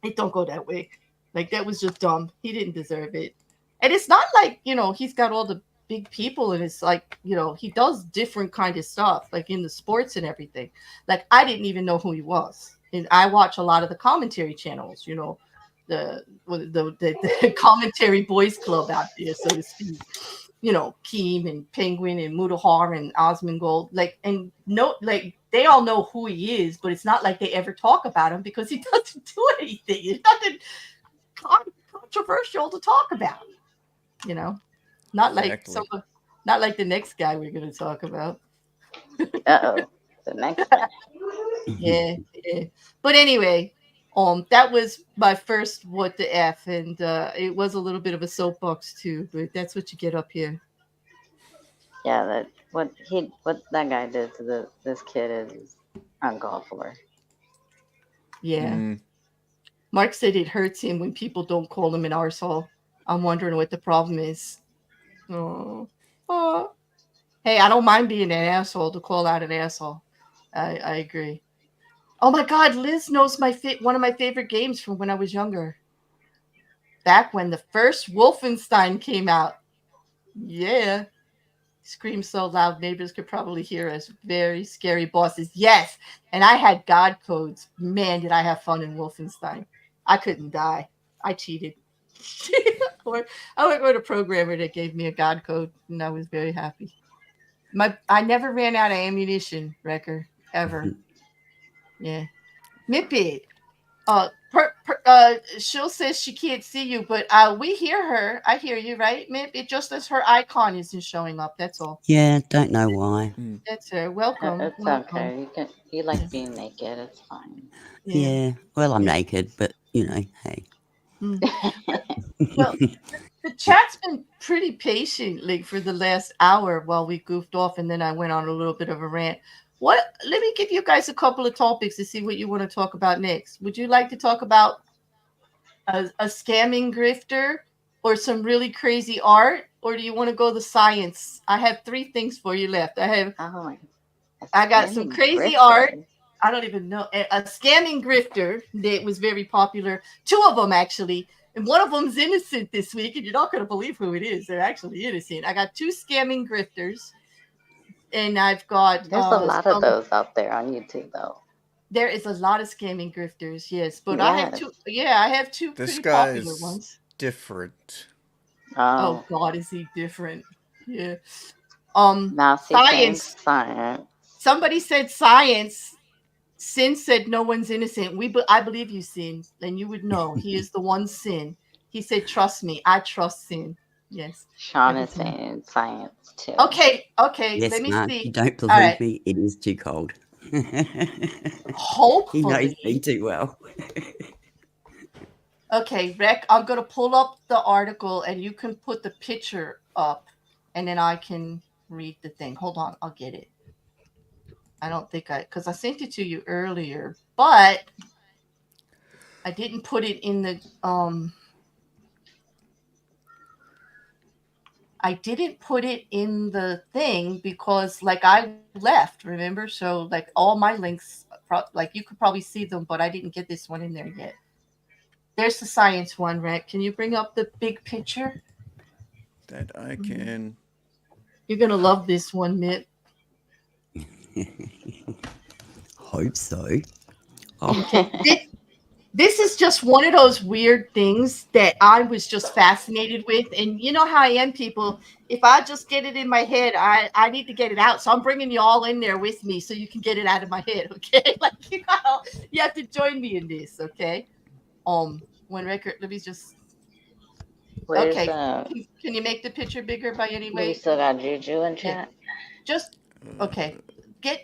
It don't go that way. Like, that was just dumb. He didn't deserve it. And it's not like, you know, he's got all the big people and it's like, you know, he does different kind of stuff, like in the sports and everything. Like, I didn't even know who he was. And I watch a lot of the commentary channels, you know, the commentary boys club out there, so to speak. You know, Keem and Penguin and Mudahar and Osmongold. Like, and no, like, they all know who he is, but it's not like they ever talk about him because he doesn't do anything. It's nothing controversial to talk about, you know. Not like Exactly. not like the next guy we're going to talk about. The next guy. Yeah. But anyway, that was my first what the F, and it was a little bit of a soapbox too, but that's what you get up here. Yeah, what that guy did to this kid is uncalled for. Yeah. Mark said it hurts him when people don't call him an arsehole. I'm wondering what the problem is. Oh. Hey, I don't mind being an asshole to call out an asshole. I agree. Oh my God, Liz knows one of my favorite games from when I was younger. Back when the first Wolfenstein came out. Yeah. Screamed so loud neighbors could probably hear us. Very scary bosses. Yes. And I had God codes. Man, did I have fun in Wolfenstein. I couldn't die. I cheated. I went with a programmer that gave me a God code, and I was very happy. I never ran out of ammunition, Rekker, ever. Yeah. Mippy. She'll says she can't see you, but we hear her. I hear you, right, Mip? It just as her icon isn't showing up. That's all. Yeah, don't know why. That's her. Welcome. It's okay. You like being naked. It's fine. Yeah. Well, I'm naked, but you know, hey. Well, the chat's been pretty patient, like, for the last hour while we goofed off, and then I went on a little bit of a rant. Let me give you guys a couple of topics to see what you want to talk about next. Would you like to talk about a scamming grifter or some really crazy art, or do you want to go the science? I have 3 things for you left. I got some crazy art. I don't even know. A scamming grifter that was very popular. 2 of them, actually. And one of them's innocent this week, and you're not going to believe who it is. They're actually innocent. I got 2 scamming grifters. And I've got... There's a lot of those out there on YouTube, though. There is a lot of scamming grifters, yes. But I have 2... Yeah, I have 2 This pretty guy popular is ones. different. Oh, God, is he different? Yeah. Science. Somebody said science. Sin said no one's innocent. I believe you, Sin, and you would know. He is the one Sin. He said, trust me. I trust Sin. Yes. Sean is saying science, too. Okay. Yes, Let me Mark, see. you don't believe me. It is too cold. Hopefully. He knows me too well. Okay, Rek, I'm going to pull up the article and you can put the picture up and then I can read the thing. Hold on, I'll get it. I don't think because I sent it to you earlier, but I didn't put it in the, I didn't put it in the thing because like I left, remember? So like all my links, like you could probably see them, but I didn't get this one in there yet. There's the science one, Rek. Can you bring up the big picture? That I can. You're going to love this one, Mitt. Hope so. Okay. This is just one of those weird things that I was just fascinated with. And you know how I am, people. If I just get it in my head, I need to get it out. So I'm bringing you all in there with me so you can get it out of my head, okay? Like, you know, you have to join me in this, okay? When Rekker, let me just... Where's, okay, can you make the picture bigger by any way? We still got Juju in chat? Just, okay.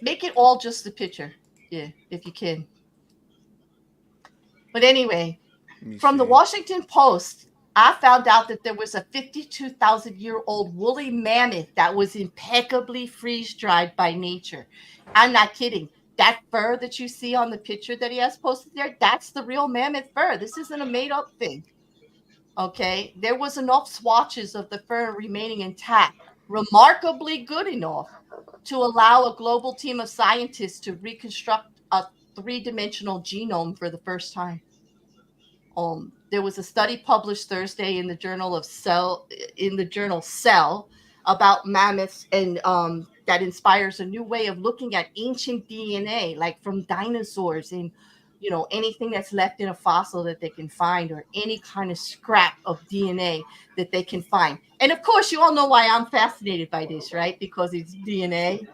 Make it all just the picture. Yeah, if you can. But anyway, from the Washington Post, I found out that there was a 52,000-year-old woolly mammoth that was impeccably freeze-dried by nature. I'm not kidding. That fur that you see on the picture that he has posted there, that's the real mammoth fur. This isn't a made-up thing. Okay? There was enough swatches of the fur remaining intact, remarkably good enough to allow a global team of scientists to reconstruct a three-dimensional genome for the first time. There was a study published Thursday in the journal Cell about mammoths, and that inspires a new way of looking at ancient DNA, like from dinosaurs and anything that's left in a fossil that they can find, or any kind of scrap of DNA that they can find. And of course, you all know why I'm fascinated by this, right? Because it's DNA,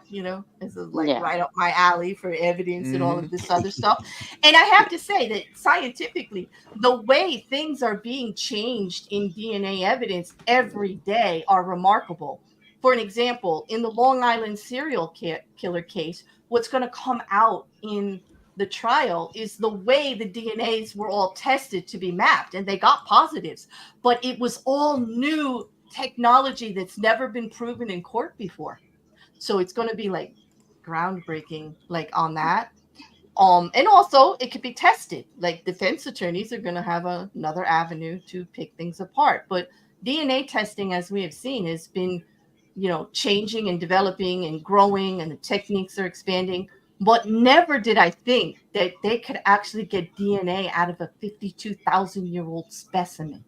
it's right up my alley for evidence and all of this other stuff. And I have to say that scientifically, the way things are being changed in DNA evidence every day are remarkable. For an example, in the Long Island serial killer case, what's going to come out in the trial is the way the DNAs were all tested to be mapped, and they got positives, but it was all new technology that's never been proven in court before. So it's going to be like groundbreaking, like on that. And also it could be tested. Like defense attorneys are going to have another avenue to pick things apart. But DNA testing, as we have seen, has been, changing and developing and growing, and the techniques are expanding. But never did I think that they could actually get DNA out of a 52,000-year-old specimen.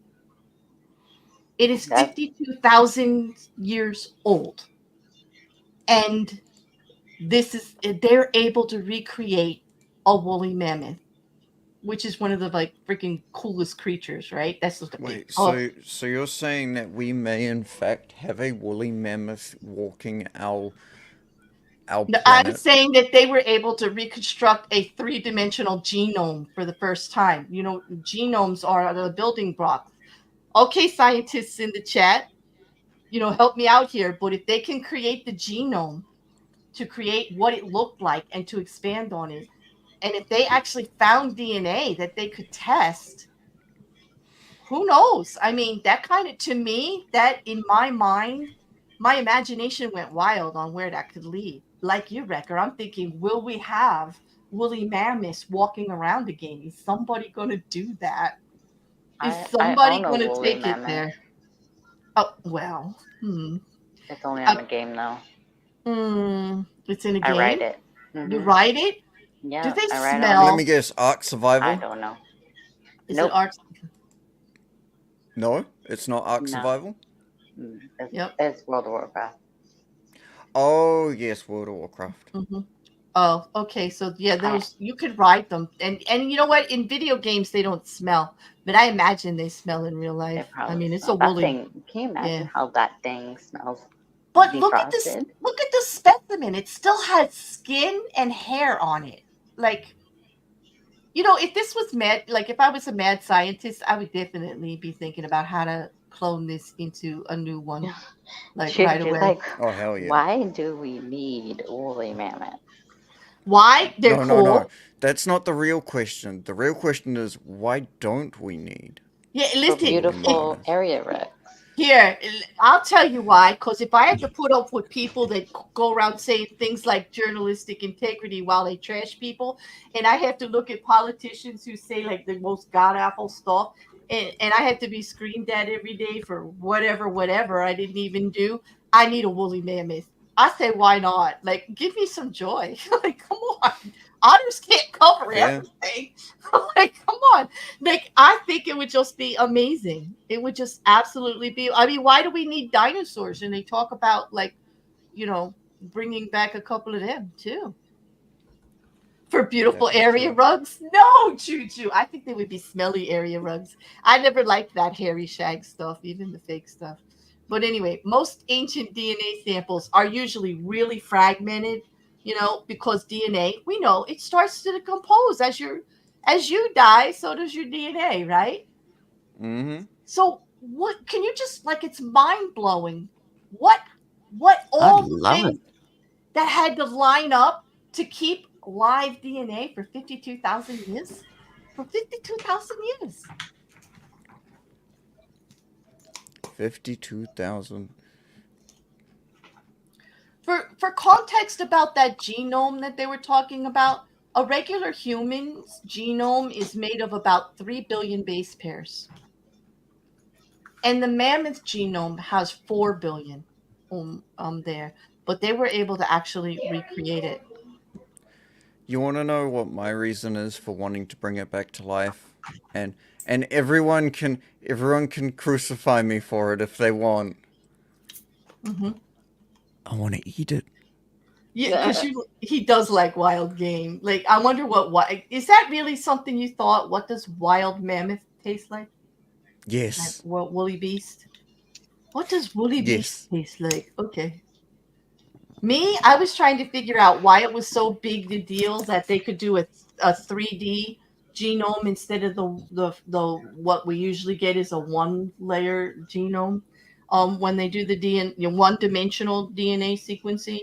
It is 52,000 years old. And they're able to recreate a woolly mammoth, which is one of the freaking coolest creatures, right? That's what Wait, so you're saying that we may in fact have a woolly mammoth walking our planet? I'm saying that they were able to reconstruct a three-dimensional genome for the first time. Genomes are the building blocks. Okay, scientists in the chat, help me out here. But if they can create the genome to create what it looked like and to expand on it, and if they actually found DNA that they could test, who knows? I mean, that kind of, to me, that in my mind, my imagination went wild on where that could lead. Like you, Rekker, I'm thinking, will we have woolly mammoths walking around again? Is somebody going to do that? Is somebody going to take it there? Oh, well. It's only on the game, though. It's in a game? I ride it. You ride it? Yeah, do they I smell? Let me guess, Ark Survival? I don't know. Is it Ark? No, it's not Ark Survival? It's World of Warcraft. Oh, yes, World of Warcraft. Oh, okay. So, yeah, those you could ride them. And you know what? In video games, they don't smell. But I imagine they smell in real life. I mean, it's a woolly... Can you imagine how that thing smells? But look at this! Look at the specimen. It still has skin and hair on it. Like, if this was if I was a mad scientist, I would definitely be thinking about how to clone this into a new one, right away. Oh, hell yeah! Why do we need woolly mammoth? Why? They're No, cool. that's not the real question. The real question is, why don't we need Yeah, For listen. beautiful area wrecks. Here, I'll tell you why. Because if I have to put up with people that go around saying things like journalistic integrity while they trash people, and I have to look at politicians who say like the most god-awful stuff, and I have to be screamed at every day for whatever I didn't even do, I need a woolly mammoth. I say, why not? Like, give me some joy. Like, come on. Otters can't cover everything. Like, come on. Like, I think it would just be amazing. It would just absolutely be. I mean, why do we need dinosaurs? And they talk about, like, bringing back a couple of them, too. For beautiful area rugs? No, Juju. I think they would be smelly area rugs. I never liked that hairy shag stuff, even the fake stuff. But anyway, most ancient DNA samples are usually really fragmented, because DNA, we know it starts to decompose as you die, so does your DNA, right? Mm-hmm. So what can you just it's mind blowing. What all the things that had to line up to keep live DNA for 52,000 years? For 52,000 years. 52,000. For context about that genome that they were talking about, a regular human's genome is made of about 3 billion base pairs. And the mammoth genome has 4 billion there. But they were able to actually recreate it. You want to know what my reason is for wanting to bring it back to life? And everyone can crucify me for it if they want. Mm-hmm. I want to eat it. Yeah, because he does like wild game. Like, I wonder is that really something you thought? What does wild mammoth taste like? Yes. Like, woolly beast? What does woolly beast taste like? Okay. Me, I was trying to figure out why it was so big the deal that they could do a 3D genome instead of the what we usually get is a one-layer genome. When they do the DNA, one-dimensional DNA sequencing,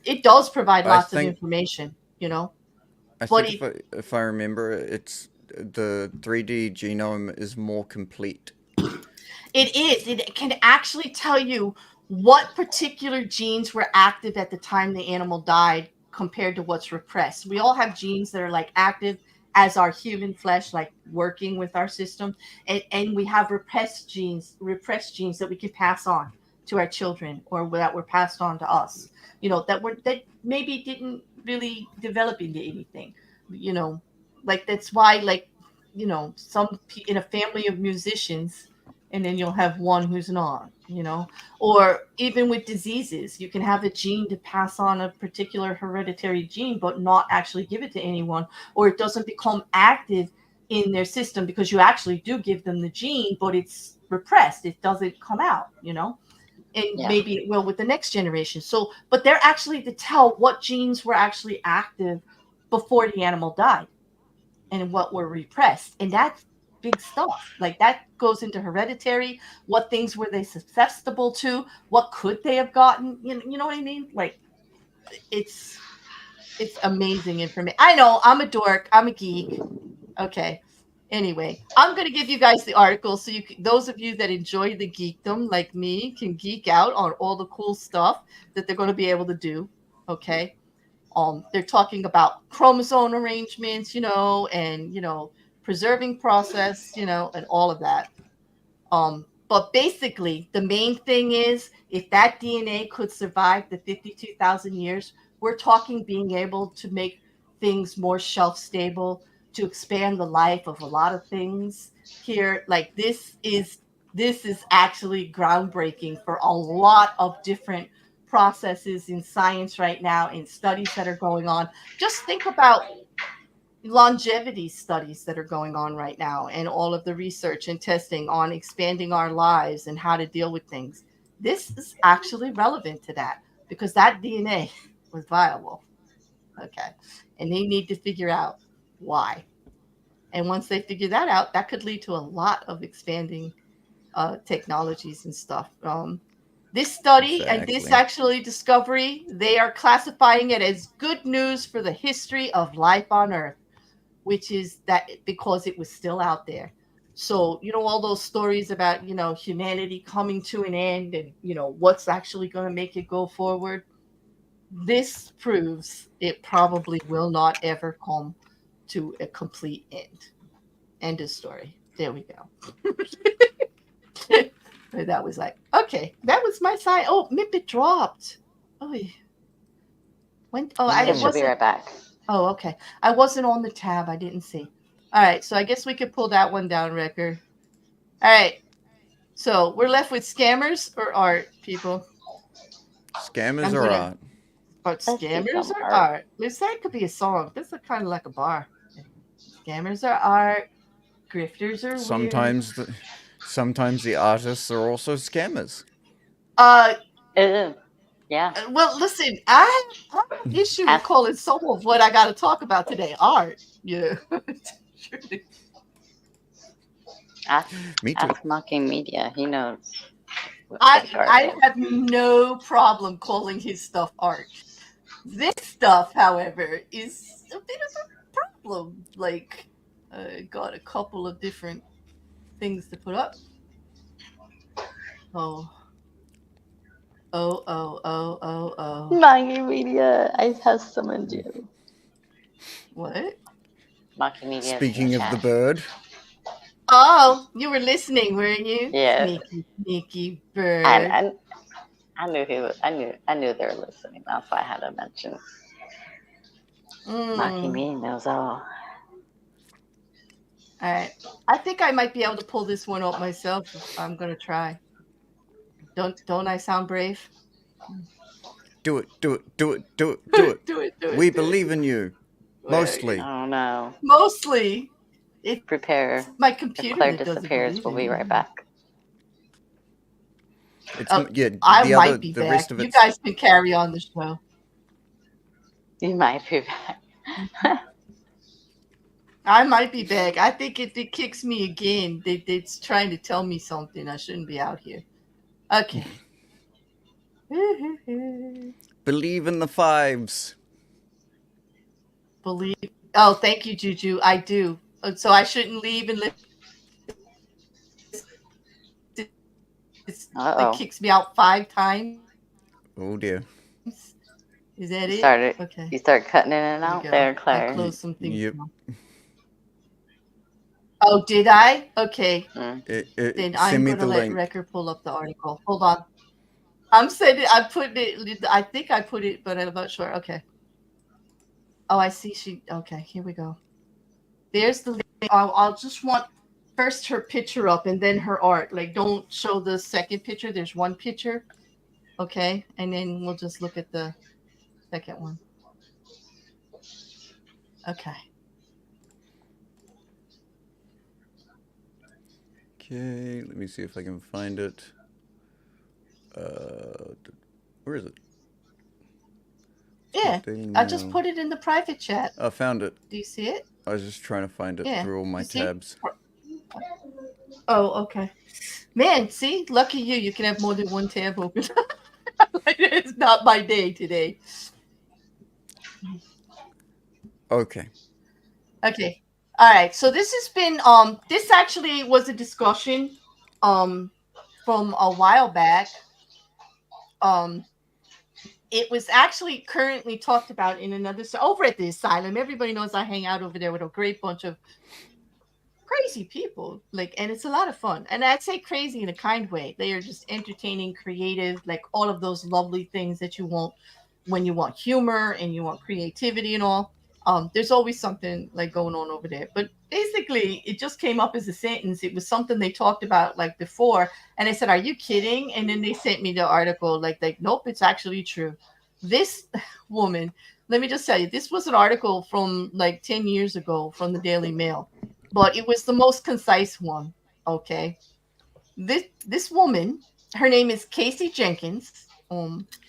it does provide lots of information, I think if I remember, it's the 3D genome is more complete. It is. It can actually tell you what particular genes were active at the time the animal died compared to what's repressed. We all have genes that are active as our human flesh, working with our system. And we have repressed genes that we can pass on to our children or that were passed on to us, that maybe didn't really develop into anything, that's why, some in a family of musicians, and then you'll have one who's not, or even with diseases, you can have a gene to pass on a particular hereditary gene, but not actually give it to anyone, or it doesn't become active in their system because you actually do give them the gene, but it's repressed. It doesn't come out, and maybe it will with the next generation. So, but they're actually to tell what genes were actually active before the animal died and what were repressed. And that's big stuff. That goes into hereditary. What things were they susceptible to? What could they have gotten? You know what I mean? It's amazing information. I know I'm a dork. I'm a geek. Okay. Anyway, I'm going to give you guys the article so those of you that enjoy the geekdom like me can geek out on all the cool stuff that they're going to be able to do. Okay. They're talking about chromosome arrangements, and, preserving process, and all of that. But basically, the main thing is if that DNA could survive the 52,000 years, we're talking being able to make things more shelf stable, to expand the life of a lot of things here. This is actually groundbreaking for a lot of different processes in science right now, in studies that are going on. Just think about longevity studies that are going on right now, and all of the research and testing on expanding our lives and how to deal with things. This is actually relevant to that because that DNA was viable. Okay. And they need to figure out why. And once they figure that out, that could lead to a lot of expanding technologies and stuff. This study and this Exactly. actually discovery, they are classifying it as good news for the history of life on Earth, which is that because it was still out there. So, all those stories about, humanity coming to an end and, what's actually going to make it go forward. This proves it probably will not ever come to a complete end. End of story. There we go. That was like, okay, that was my sign. Oh, Mippet dropped. Oh, when? Oh, I It should be wasn't. right back. Oh, okay. I wasn't on the tab. I didn't see. All right, so I guess we could pull that one down, Rekker. All right. So we're left with scammers or art, people. Scammers or art? But Let's do scammers some or art. art? That could be a song. This is kind of like a bar. Scammers are art. Grifters are weird. Sometimes the artists are also scammers. Yeah. Well, listen, I have an issue with calling some of what I got to talk about today art. Yeah. Me too. Ask Mocking Media. He knows. I have no problem calling his stuff art. This stuff, however, is a bit of a problem. Like, got a couple of different things to put up. Oh. Mocking Media. I have summoned you. What? Mocking Media. Speaking of the bird. Oh, you were listening, weren't you? Yeah. Sneaky bird. I knew he was. I knew they were listening. That's why I had to mention. Mocking Media knows all. All right. I think I might be able to pull this one up myself. I'm gonna try. Don't I sound brave? Do it. do it. We believe in you. Mostly. Oh no. Mostly. Prepare. My computer. If Claire disappears, we'll be right back. I might be back. Rest of you guys can carry on the show. You might be back. I might be back. I think if it kicks me again, it's trying to tell me something. I shouldn't be out here. Okay. Believe in the fives. Believe. Oh, thank you, Juju. I do. So I shouldn't leave and it kicks me out 5 times. Oh dear. Is that it? Okay. You start cutting in and out there, Claire. I'll close some things. Yep. Oh, did I? Okay. Then I'm going to let Rekker pull up the article. Hold on. I'm saying I put it. I think I put it, but I'm not sure. Okay. Oh, I see. Okay, here we go. There's the link. I'll just want first her picture up and then her art. Like, don't show the second picture. There's one picture. Okay. And then we'll just look at the second one. Okay. Okay, let me see if I can find it. Where is it? Yeah, I just put it in the private chat. I found it. Do you see it? I was just trying to find it through all my tabs. Oh, okay. Man, see? Lucky you. You can have more than one tab open. It's not my day today. Okay. Okay. All right. So this has been this actually was a discussion from a while back. It was actually currently talked about in another over at the asylum. Everybody knows I hang out over there with a great bunch of crazy people. And it's a lot of fun. And I'd say crazy in a kind way. They are just entertaining, creative, like all of those lovely things that you want when you want humor and you want creativity and all. There's always something like going on over there. But basically, it just came up as a sentence. It was something they talked about like before. And I said, are you kidding? And then they sent me the article like nope, it's actually true. This woman, let me just tell you, this was an article from like 10 years ago from the Daily Mail. But it was the most concise one. Okay. This woman, her name is Casey Jenkins.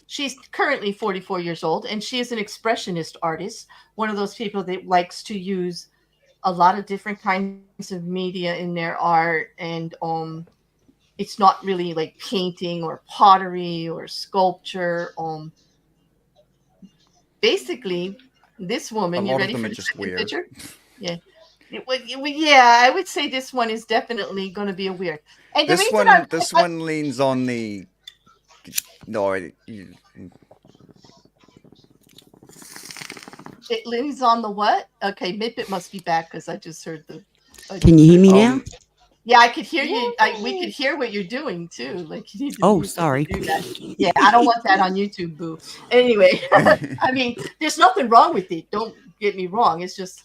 She's currently 44 years old, and she is an expressionist artist, one of those people that likes to use a lot of different kinds of media in their art. And It's not really like painting or pottery or sculpture. Basically, this woman. A You lot of ready them for are the just second weird. picture? Yeah. Yeah, I would say this one is definitely going to be a weird. And the This reason one leans on the. No, it leans on the what? Okay, Mippet must be back because I just heard the. Can you hear me now? Yeah, I could hear you. We could hear what you're doing too. Like you need to. Oh, sorry. Do that. Yeah, I don't want that on YouTube, boo. Anyway, I mean, there's nothing wrong with it. Don't get me wrong. It's just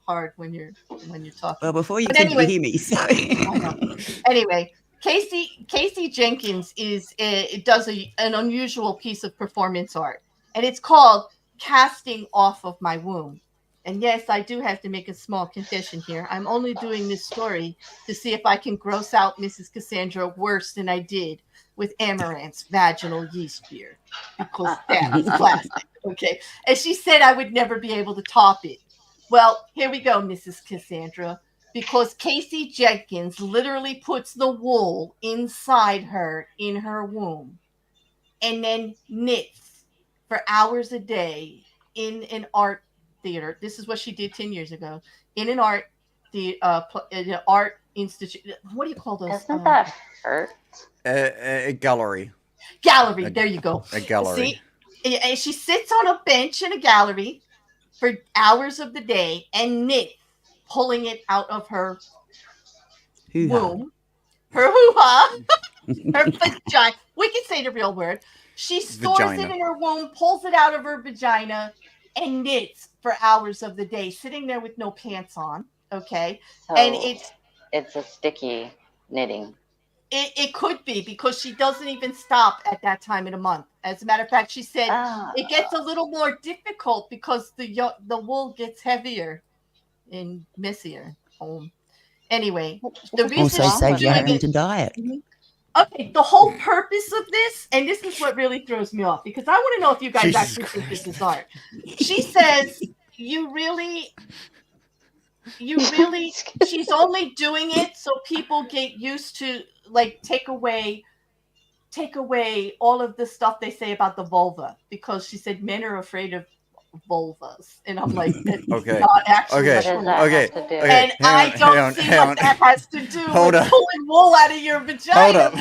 hard when you're talking. Well, before you But could anyway, hear me, so. I know. Anyway, Casey Jenkins does an unusual piece of performance art, and it's called "Casting Off of My Womb." And yes, I do have to make a small confession here. I'm only doing this story to see if I can gross out Mrs. Cassandra worse than I did with Amaranth's vaginal yeast beer, because that's classic. Okay, and she said I would never be able to top it. Well, here we go, Mrs. Cassandra. Because Casey Jenkins literally puts the wool inside her in her womb and then knits for hours a day in an art theater. This is what she did 10 years ago in an art institute. What do you call those? Isn't that hurt? A gallery. Gallery. There you go. A gallery. See? And she sits on a bench in a gallery for hours of the day and knits, pulling it out of her womb, her hoo-ha, her vagina. We can say the real word. She stores it in her womb, pulls it out of her vagina, and knits for hours of the day, sitting there with no pants on. Okay, so and it's a sticky knitting. It could be, because she doesn't even stop at that time of the month. As a matter of fact, she said it gets a little more difficult because the wool gets heavier and messier. Anyway, the reason Also saves you having to diet. Okay, the whole purpose of this, and this is what really throws me off, because I want to know if you guys actually think this is art. She says, you really, she's only doing it so people get used to, like, take away all of the stuff they say about the vulva, because she said men are afraid of vulvas, and I'm like, okay, not actually. Okay. And I don't see what that has to do with pulling wool out of your vagina.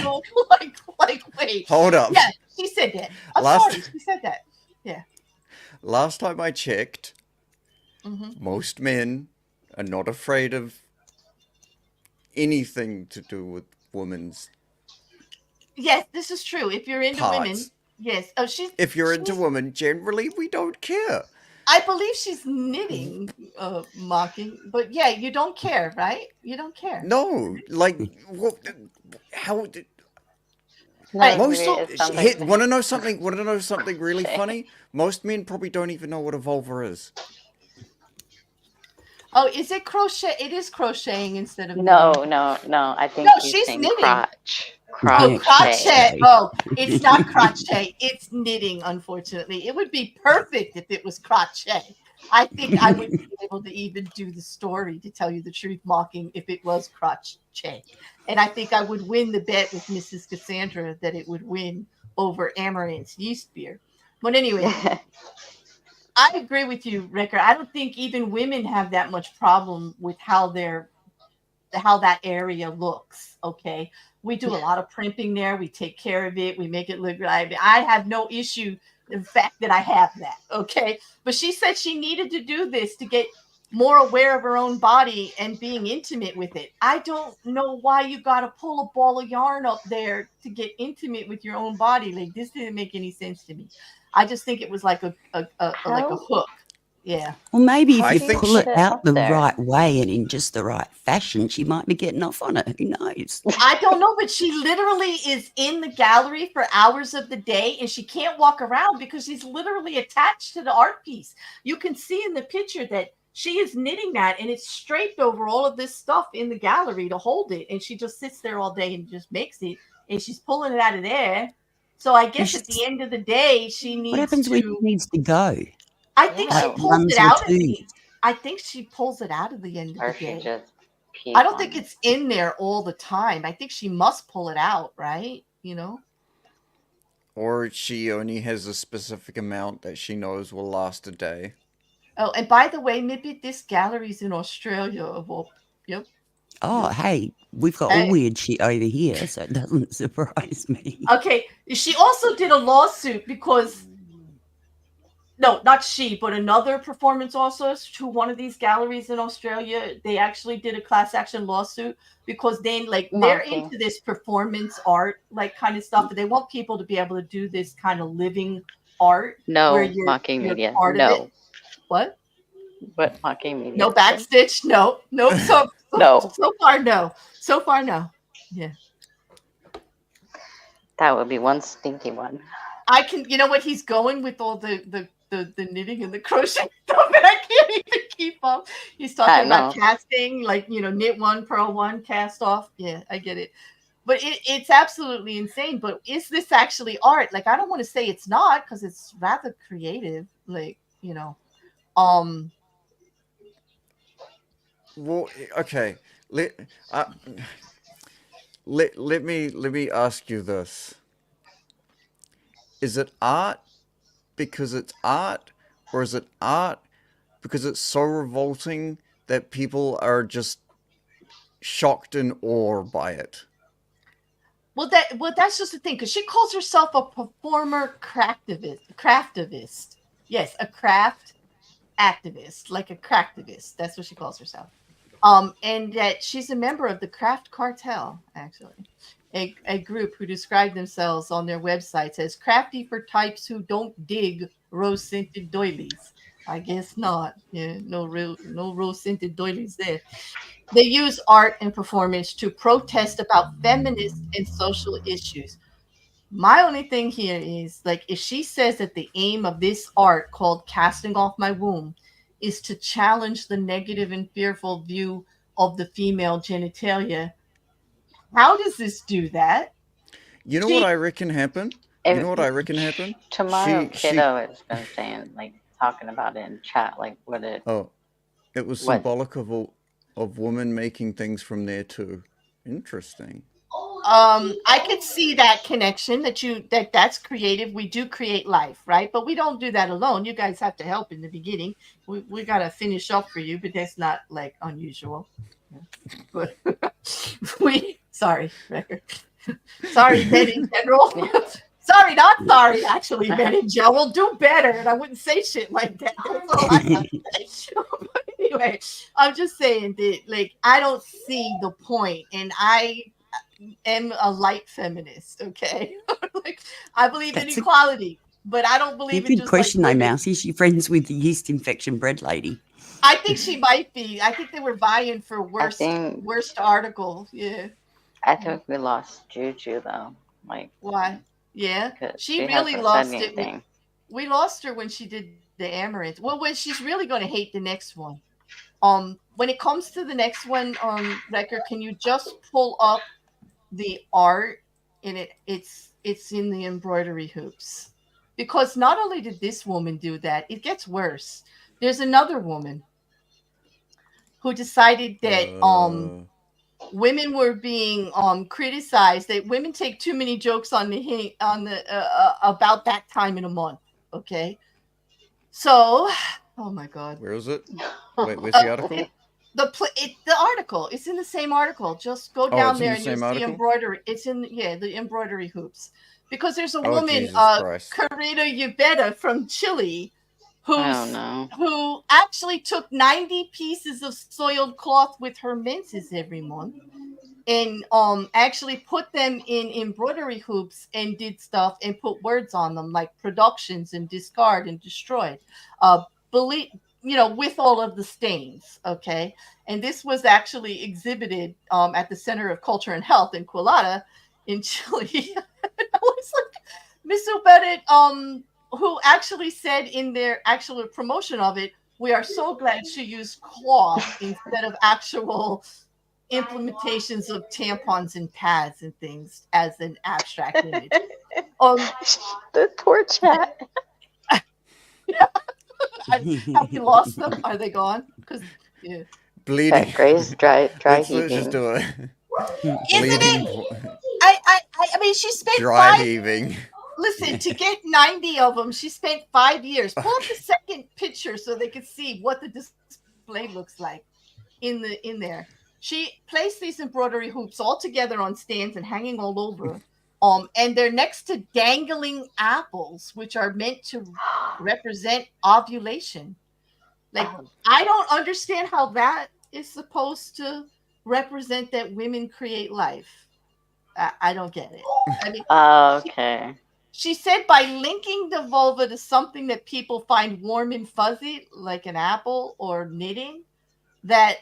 Like, wait. Hold up. Yeah, she said that. I'm sorry, she said that. Yeah. Last time I checked, most men are not afraid of anything to do with women's. Yes, this is true. If you're into women. Yes. Oh, if you're into women, generally we don't care. I believe she's knitting, mocking, but yeah, you don't care, right? You don't care. No, like how? Right. Want to know something? Want to know something really funny? Most men probably don't even know what a vulva is. Oh, is it crochet? It is crocheting instead of No. I think she's knitting. Crotch. Oh, crochet. Oh, it's not crochet. It's knitting, unfortunately. It would be perfect if it was crochet. I think I would be able to even do the story, to tell you the truth, mocking, if it was crochet. And I think I would win the bet with Mrs. Cassandra that it would win over Amaranth's yeast beer. But anyway, I agree with you, Rekker. I don't think even women have that much problem with how that area looks. Okay. We do a lot of primping there. We take care of it. We make it look right. I have no issue in the fact that I have that. Okay. But she said she needed to do this to get more aware of her own body and being intimate with it. I don't know why you got to pull a ball of yarn up there to get intimate with your own body. Like, this didn't make any sense to me. I just think it was like a hook. Yeah. Well, maybe if you pull it out the right way and in just the right fashion, she might be getting off on it. Who knows? I don't know, but she literally is in the gallery for hours of the day, and she can't walk around because she's literally attached to the art piece. You can see in the picture that she is knitting that, and it's draped over all of this stuff in the gallery to hold it, and she just sits there all day and just makes it, and she's pulling it out of there. So I guess at the end of the day, she needs to... What happens when she needs to go? I think she pulls it out. I think she pulls it out of the end of the day. Keep I don't think on. it's in there all the time. I think she must pull it out, right? You know? Or she only has a specific amount that she knows will last a day. Oh, and by the way, maybe this gallery's in Australia. Well, yep. Oh, hey, we've got all weird shit over here, so it doesn't surprise me. Okay, she also did a lawsuit because, no, not she, but another performance artist to one of these galleries in Australia. They actually did a class action lawsuit because they're Mocking. into this performance art, like kind of stuff. And they want people to be able to do this kind of living art. No where you're mocking media. part of No. it. What? What mocking media? No backstitch. No. So No. So far, no. So far, no. Yeah. That would be one stinky one. I can. You know what? He's going with all the knitting and the crochet stuff, and I can't even keep up. He's talking about casting, like, knit one, purl one, cast off. Yeah, I get it. But it's absolutely insane. But is this actually art? Like, I don't want to say it's not because it's rather creative. Like, Well, okay. Let me ask you this: is it art because it's art, or is it art because it's so revolting that people are just shocked and awed by it? Well, that's just the thing, because she calls herself a performer craftivist. Yes, a craft activist, like a craftivist. That's what she calls herself. And that she's a member of the Craft Cartel, actually, a group who describe themselves on their website as crafty for types who don't dig rose-scented doilies. I guess not. Yeah, no rose-scented doilies there. They use art and performance to protest about feminist and social issues. My only thing here is, like, if she says that the aim of this art called Casting Off My Womb is to challenge the negative and fearful view of the female genitalia, how does this do that? You know what I reckon happened? Tomorrow, Kiddo has been saying, like, talking about it in chat, like, what it... Oh, it was symbolic of women making things from there too. Interesting. I could see that connection that's creative. We do create life, right? But we don't do that alone. You guys have to help in the beginning. We got to finish up for you, but that's not, like, unusual. But sorry, Rekker. Sorry, men in general. Sorry, not sorry, actually, men in general. We'll do better, and I wouldn't say shit like that. That's all I have to say. But anyway, I'm just saying that, like, I don't see the point, and I am a light feminist, okay? Like, I believe in equality, but I don't believe in just question, like, though, Mouse. Is she friends with the yeast infection bread lady? I think she might be. I think they were vying for worst article. Yeah. I think we lost Juju, though. Like, why? Yeah, she really lost it. We lost her when she did the Amaranth. Well, when she's really going to hate the next one. When it comes to the next one, Rekker, can you just pull up the art? And it's in the embroidery hoops, because not only did this woman do that, it gets worse. There's another woman who decided that women were being criticized, that women take too many jokes on the about that time in a month. Okay, so oh my god, where is it? Wait, where's the article? The article. It's in the same article. Just go down there and you see embroidery. It's in the embroidery hoops, because there's a woman, Carita Ubeda from Chile, who actually took 90 pieces of soiled cloth with her menses every month and actually put them in embroidery hoops and did stuff and put words on them like productions and discard and destroyed. With all of the stains, okay? And this was actually exhibited at the Center of Culture and Health in Quillada in Chile. I was like, Miss Ubeda, who actually said in their actual promotion of it, we are so glad she used cloth instead of actual implementations of tampons and pads and things as an abstract image. The poor chat. Have you lost them? Are they gone? Because bleeding. Gray's dry Let's heaving. just do it. Isn't Bleeding. it? I mean, she spent Dry heaving. Listen, to get 90 of them, she spent 5 years. Pull up the second picture so they can see what the display looks like in there. She placed these embroidery hoops all together on stands and hanging all over. And they're next to dangling apples, which are meant to represent ovulation. Like, I don't understand how that is supposed to represent that women create life. I don't get it. I mean, okay. She said by linking the vulva to something that people find warm and fuzzy, like an apple or knitting, that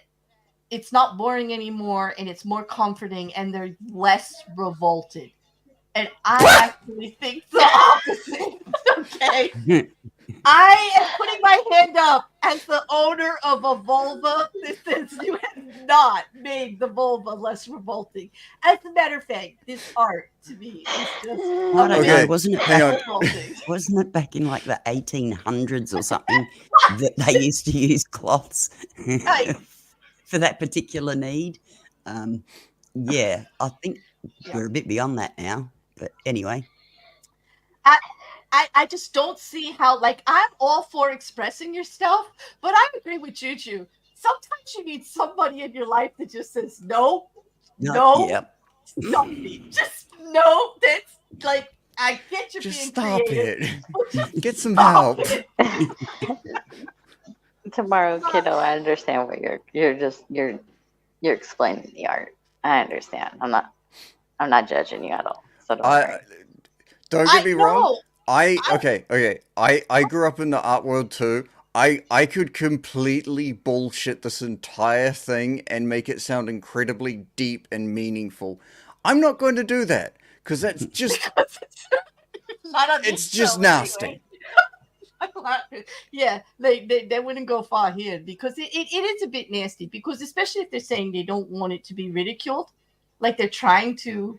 it's not boring anymore and it's more comforting and they're less revolted. And I actually think the opposite. Okay. I am putting my hand up as the owner of a vulva. Since you have not made the vulva less revolting. As a matter of fact, this art to me is just I don't know. Wasn't it back in like the 1800s or something that they used to use cloths for that particular need? Yeah, I think we're a bit beyond that now. But anyway. I just don't see how, like, I'm all for expressing yourself, but I agree with Juju. Sometimes you need somebody in your life that just says, no, Yep. stop it. Just no, that's like, I get you Just being stop creative. it. Get some help. Tomorrow, kiddo, I understand what you're explaining the art. I understand. I'm not judging you at all. So don't get me wrong. I grew up in the art world too. I could completely bullshit this entire thing and make it sound incredibly deep and meaningful. I'm not going to do that because that's just it's just nasty. Yeah, they wouldn't go far here because it is a bit nasty, because especially if they're saying they don't want it to be ridiculed, like they're trying to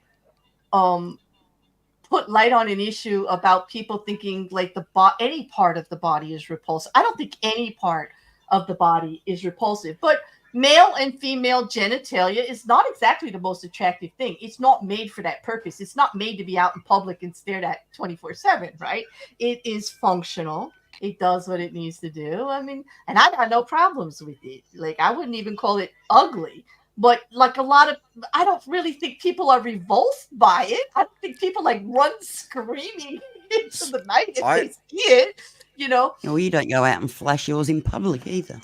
put light on an issue about people thinking like any part of the body is repulsive. I don't think any part of the body is repulsive, but male and female genitalia is not exactly the most attractive thing. It's not made for that purpose. It's not made to be out in public and stared at 24/7, right? It is functional. It does what it needs to do. I mean, and I got no problems with it. Like, I wouldn't even call it ugly. But like I don't really think people are revulsed by it. I don't think people like run screaming into the night if they see it, you know. Well, you don't go out and flash yours in public either.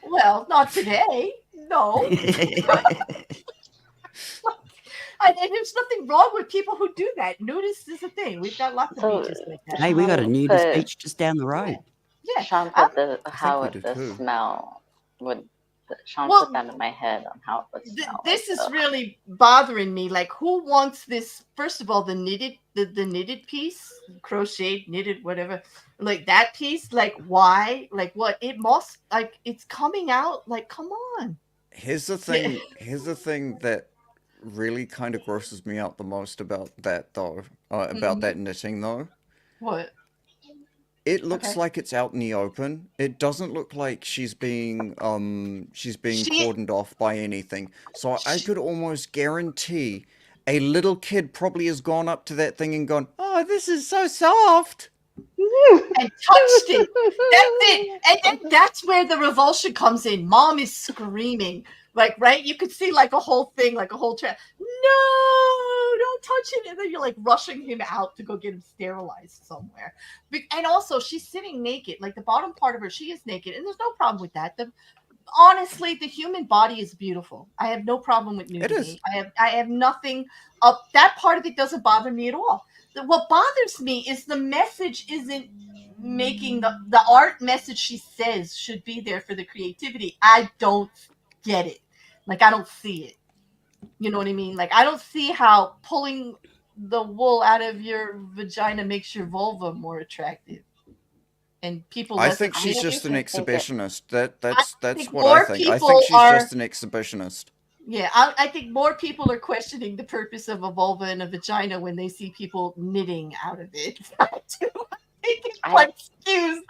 Well, not today. No. And there's nothing wrong with people who do that. Nudist is a thing. We've got lots of beaches like that. Hey, we got a nudist beach just down the road. Yeah. Sean put how would the smell would. Sean put that in my head on how it would smell. This is really bothering me. Like, who wants this? First of all, the knitted piece, crocheted, knitted, whatever. Like that piece. Like, why? Like, what? It must. Like, it's coming out. Like, come on. Here's the thing. Here's the thing that really kind of grosses me out the most about that, though. About that knitting, though. What? It looks like it's out in the open. It doesn't look like she's being cordoned off by anything. So I could almost guarantee a little kid probably has gone up to that thing and gone, "Oh, this is so soft," and touched it. That's it. And then that's where the revulsion comes in. Mom is screaming. Like, right? You could see like a whole thing, like a whole trap. No, don't touch it. And then you're like rushing him out to go get him sterilized somewhere. And also, she's sitting naked. Like, the bottom part of her, she is naked. And there's no problem with that. Honestly, the human body is beautiful. I have no problem with nudity. It is. I have nothing. That part of it doesn't bother me at all. What bothers me is the message isn't making the art message she says should be there for the creativity. I don't get it. Like, I don't see it. You know what I mean? Like, I don't see how pulling the wool out of your vagina makes your vulva more attractive. And people, I think she's just an exhibitionist. That's what I think. I think she's just an exhibitionist. Yeah, I think more people are questioning the purpose of a vulva and a vagina when they see people knitting out of it. I I can't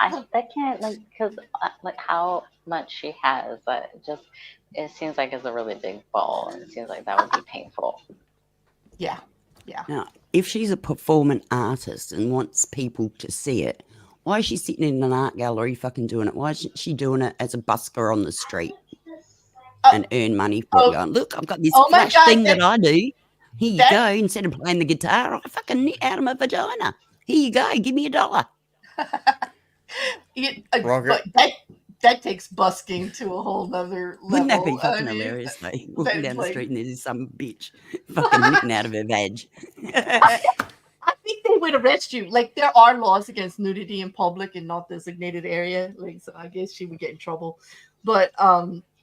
because like how much she has, it seems like it's a really big ball, and it seems like that would be painful. Yeah. Now, if she's a performing artist and wants people to see it, why is she sitting in an art gallery fucking doing it? Why isn't she doing it as a busker on the street and earn money for it? Going, look, I've got this flash thing that I do. Here you go. Instead of playing the guitar, I fucking knit out of my vagina. Here you go. Give me $1. But that takes busking to a whole nother level. Wouldn't that be fucking hilarious, though? Walking down the street and there's some bitch fucking knitting out of her vag. I think they would arrest you. Like, there are laws against nudity in public and not designated area. Like, so I guess she would get in trouble. But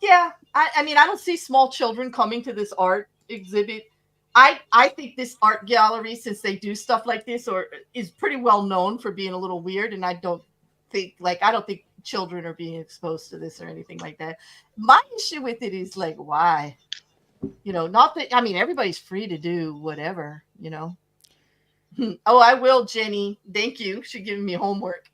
yeah, I mean, I don't see small children coming to this art exhibit. I think this art gallery, since they do stuff like this, is pretty well known for being a little weird, and I don't think children are being exposed to this or anything like that. My issue with it is like, why? Not that, I mean, everybody's free to do whatever, Oh, I will, Jenny. Thank you. She's giving me homework.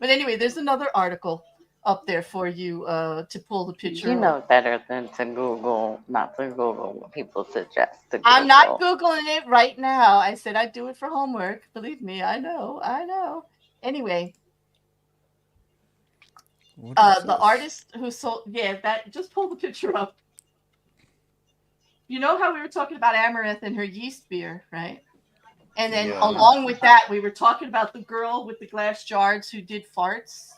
But anyway, there's another article up there for you to pull the picture. You know better than to Google, not to Google what people suggest to Google. I'm not Googling it right now. I said I'd do it for homework. Believe me, I know. Anyway, the artist who sold, just pull the picture up. You know how we were talking about Amaranth and her yeast beer, right? And then along with that, we were talking about the girl with the glass jars who did farts,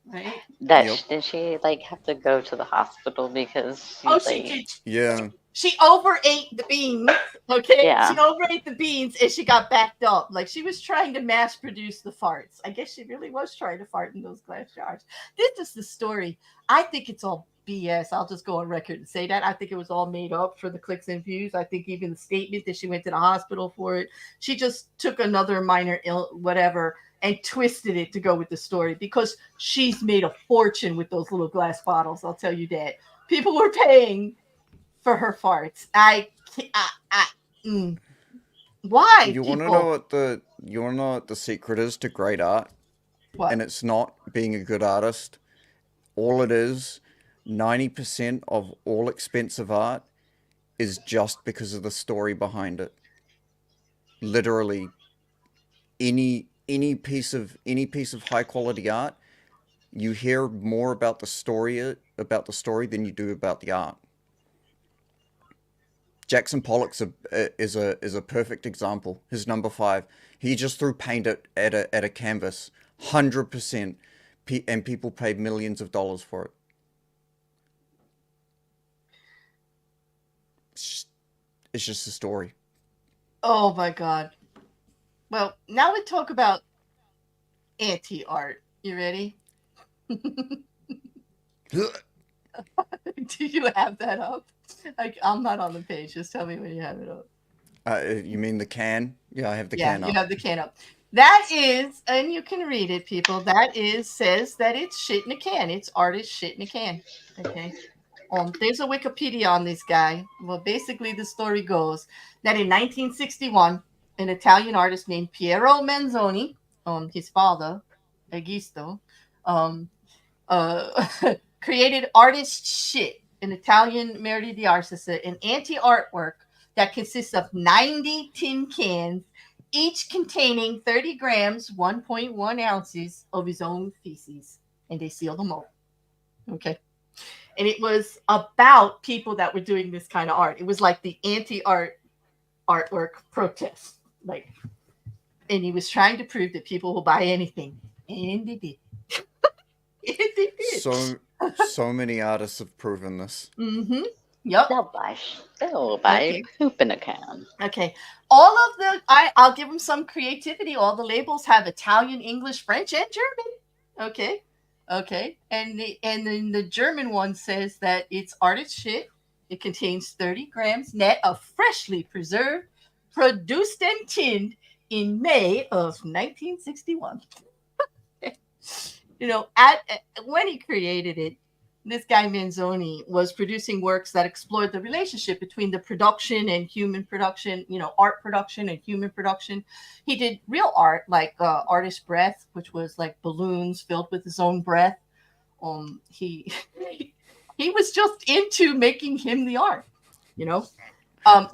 right? Did she have to go to the hospital because she did. Yeah. She overate the beans. Okay. Yeah. She overate the beans and she got backed up. Like, she was trying to mass produce the farts. I guess she really was trying to fart in those glass jars. This is the story. I think it's all BS. I'll just go on record and say that. I think it was all made up for the clicks and views. I think even the statement that she went to the hospital for it, she just took another minor whatever and twisted it to go with the story, because she's made a fortune with those little glass bottles. I'll tell you that. People were paying for her farts. Why? You want to know what the secret is to great art? What? And it's not being a good artist. All it is, 90% of all expensive art is just because of the story behind it. Literally, any piece of high quality art, you hear more about the story than you do about the art. Jackson Pollock's is a perfect example. His number 5, he just threw paint at a canvas, 100%, and people paid millions of dollars for it. It's just a story. Oh my God. Well, now we talk about anti-art. You ready? Do you have that up? I'm not on the page. Just tell me when you have it up. You mean the can? Yeah, I have the can up. You have the can up. That is, and you can read it, people. That says that it's shit in a can. It's artist shit in a can. Okay. There's a Wikipedia on this guy. Well, basically, the story goes that in 1961, an Italian artist named Piero Manzoni, his father, Egisto, created Artist Shit, an Italian Meriti di Artista, an anti-artwork that consists of 90 tin cans, each containing 30 grams, 1.1 ounces of his own feces. And they sealed them all. Okay. And it was about people that were doing this kind of art. It was like the artwork protest. And he was trying to prove that people will buy anything. And they did. And they did. So many artists have proven this. Mm-hmm. Yep. They'll buy poop in a can. Okay. All of I'll give them some creativity. All the labels have Italian, English, French, and German. Okay. And then the German one says that it's artist shit. It contains 30 grams net of freshly preserved, produced and tinned in May of 1961. When he created it, this guy Manzoni was producing works that explored the relationship between the production and human production, art production and human production. He did real art, like Artist Breath, which was like balloons filled with his own breath. He was just into making him the art,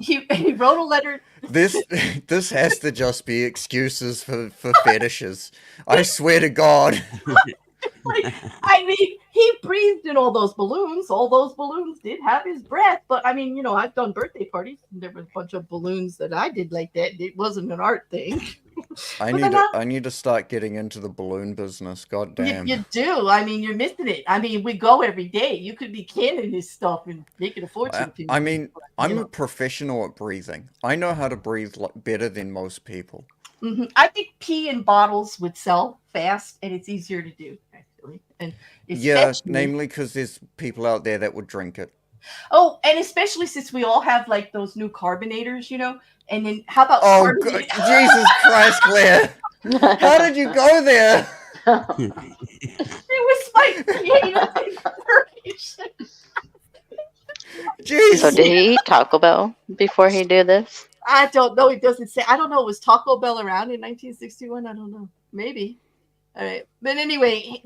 He wrote a letter. This has to just be excuses for fetishes. I swear to God. He breathed in all those balloons. All those balloons did have his breath. But I've done birthday parties. And there was a bunch of balloons that I did like that. It wasn't an art thing. I need to start getting into the balloon business. God damn. You do. You're missing it. We go every day. You could be canning this stuff and making a fortune. I'm a professional at breathing. I know how to breathe better than most people. Mm-hmm. I think pee in bottles would sell fast, and it's easier to do, actually. And namely because there's people out there that would drink it. Oh, and especially since we all have like those new carbonators, And then how about Jesus Christ, Claire! How did you go there? It was my creative inspiration. Jeez. So did he eat Taco Bell before he did this? I don't know. It doesn't say. I don't know. Was Taco Bell around in 1961? I don't know. Maybe. All right. But anyway,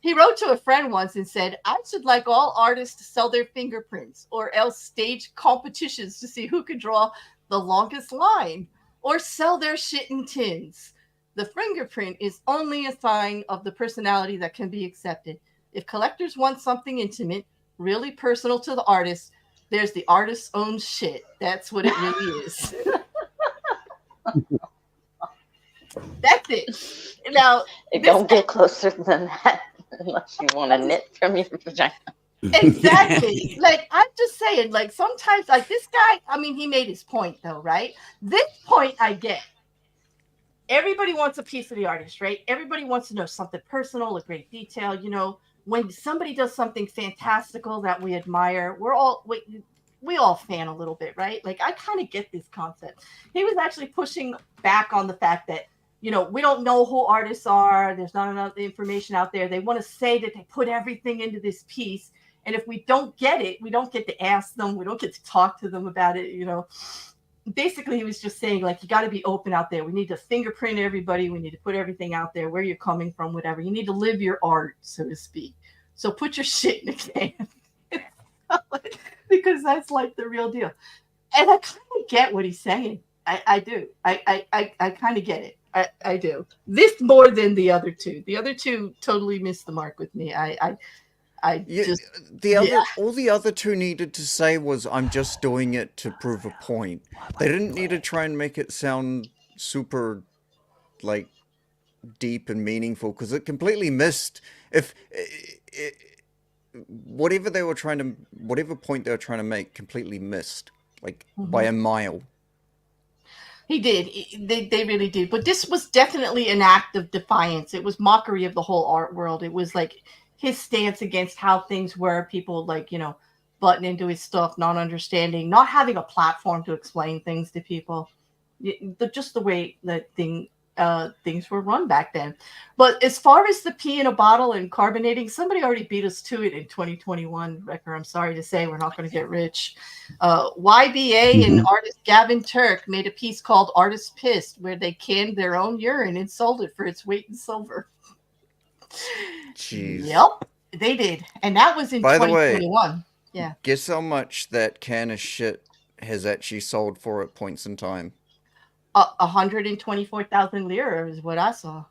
he wrote to a friend once and said, I should like all artists to sell their fingerprints or else stage competitions to see who could draw the longest line or sell their shit in tins. The fingerprint is only a sign of the personality that can be accepted. If collectors want something intimate, really personal to the artist, there's the artist's own shit. That's what it really is. That's it. Now, it don't get closer than that unless you want to knit from your vagina. Exactly. I'm just saying, sometimes, this guy, he made his point though, right? This point I get. Everybody wants a piece of the artist, right? Everybody wants to know something personal, a great detail. When somebody does something fantastical that we admire, we all fan a little bit, right? I kind of get this concept. He was actually pushing back on the fact that, we don't know who artists are. There's not enough information out there. They want to say that they put everything into this piece. And if we don't get it, we don't get to ask them. We don't get to talk to them about it, Basically, he was just saying, you got to be open out there. We need to fingerprint everybody. We need to put everything out there, where you're coming from, whatever. You need to live your art, so to speak. So put your shit in a can. Because that's the real deal. And I kind of get what he's saying. I do. I kind of get it. I do. This more than the other two. The other two totally missed the mark with me. All the other two needed to say was, I'm just doing it to prove a point. They didn't need to try and make it sound super, deep and meaningful, because it completely missed. Whatever point they were trying to make completely missed, by a mile. He did. They really did. But this was definitely an act of defiance. It was mockery of the whole art world. It was his stance against how things were. People butting into his stuff, not understanding, not having a platform to explain things to people. Just the way that things were run back then. But as far as the pee in a bottle and carbonating, somebody already beat us to it in 2021. Rekker, I'm sorry to say, we're not going to get rich. YBA and artist Gavin Turk made a piece called Artist Pissed, where they canned their own urine and sold it for its weight in silver. Jeez. Yep, they did. And that was in 2021. Yeah. Guess how much that can of shit has actually sold for at points in time? 124,000 lira is what I saw.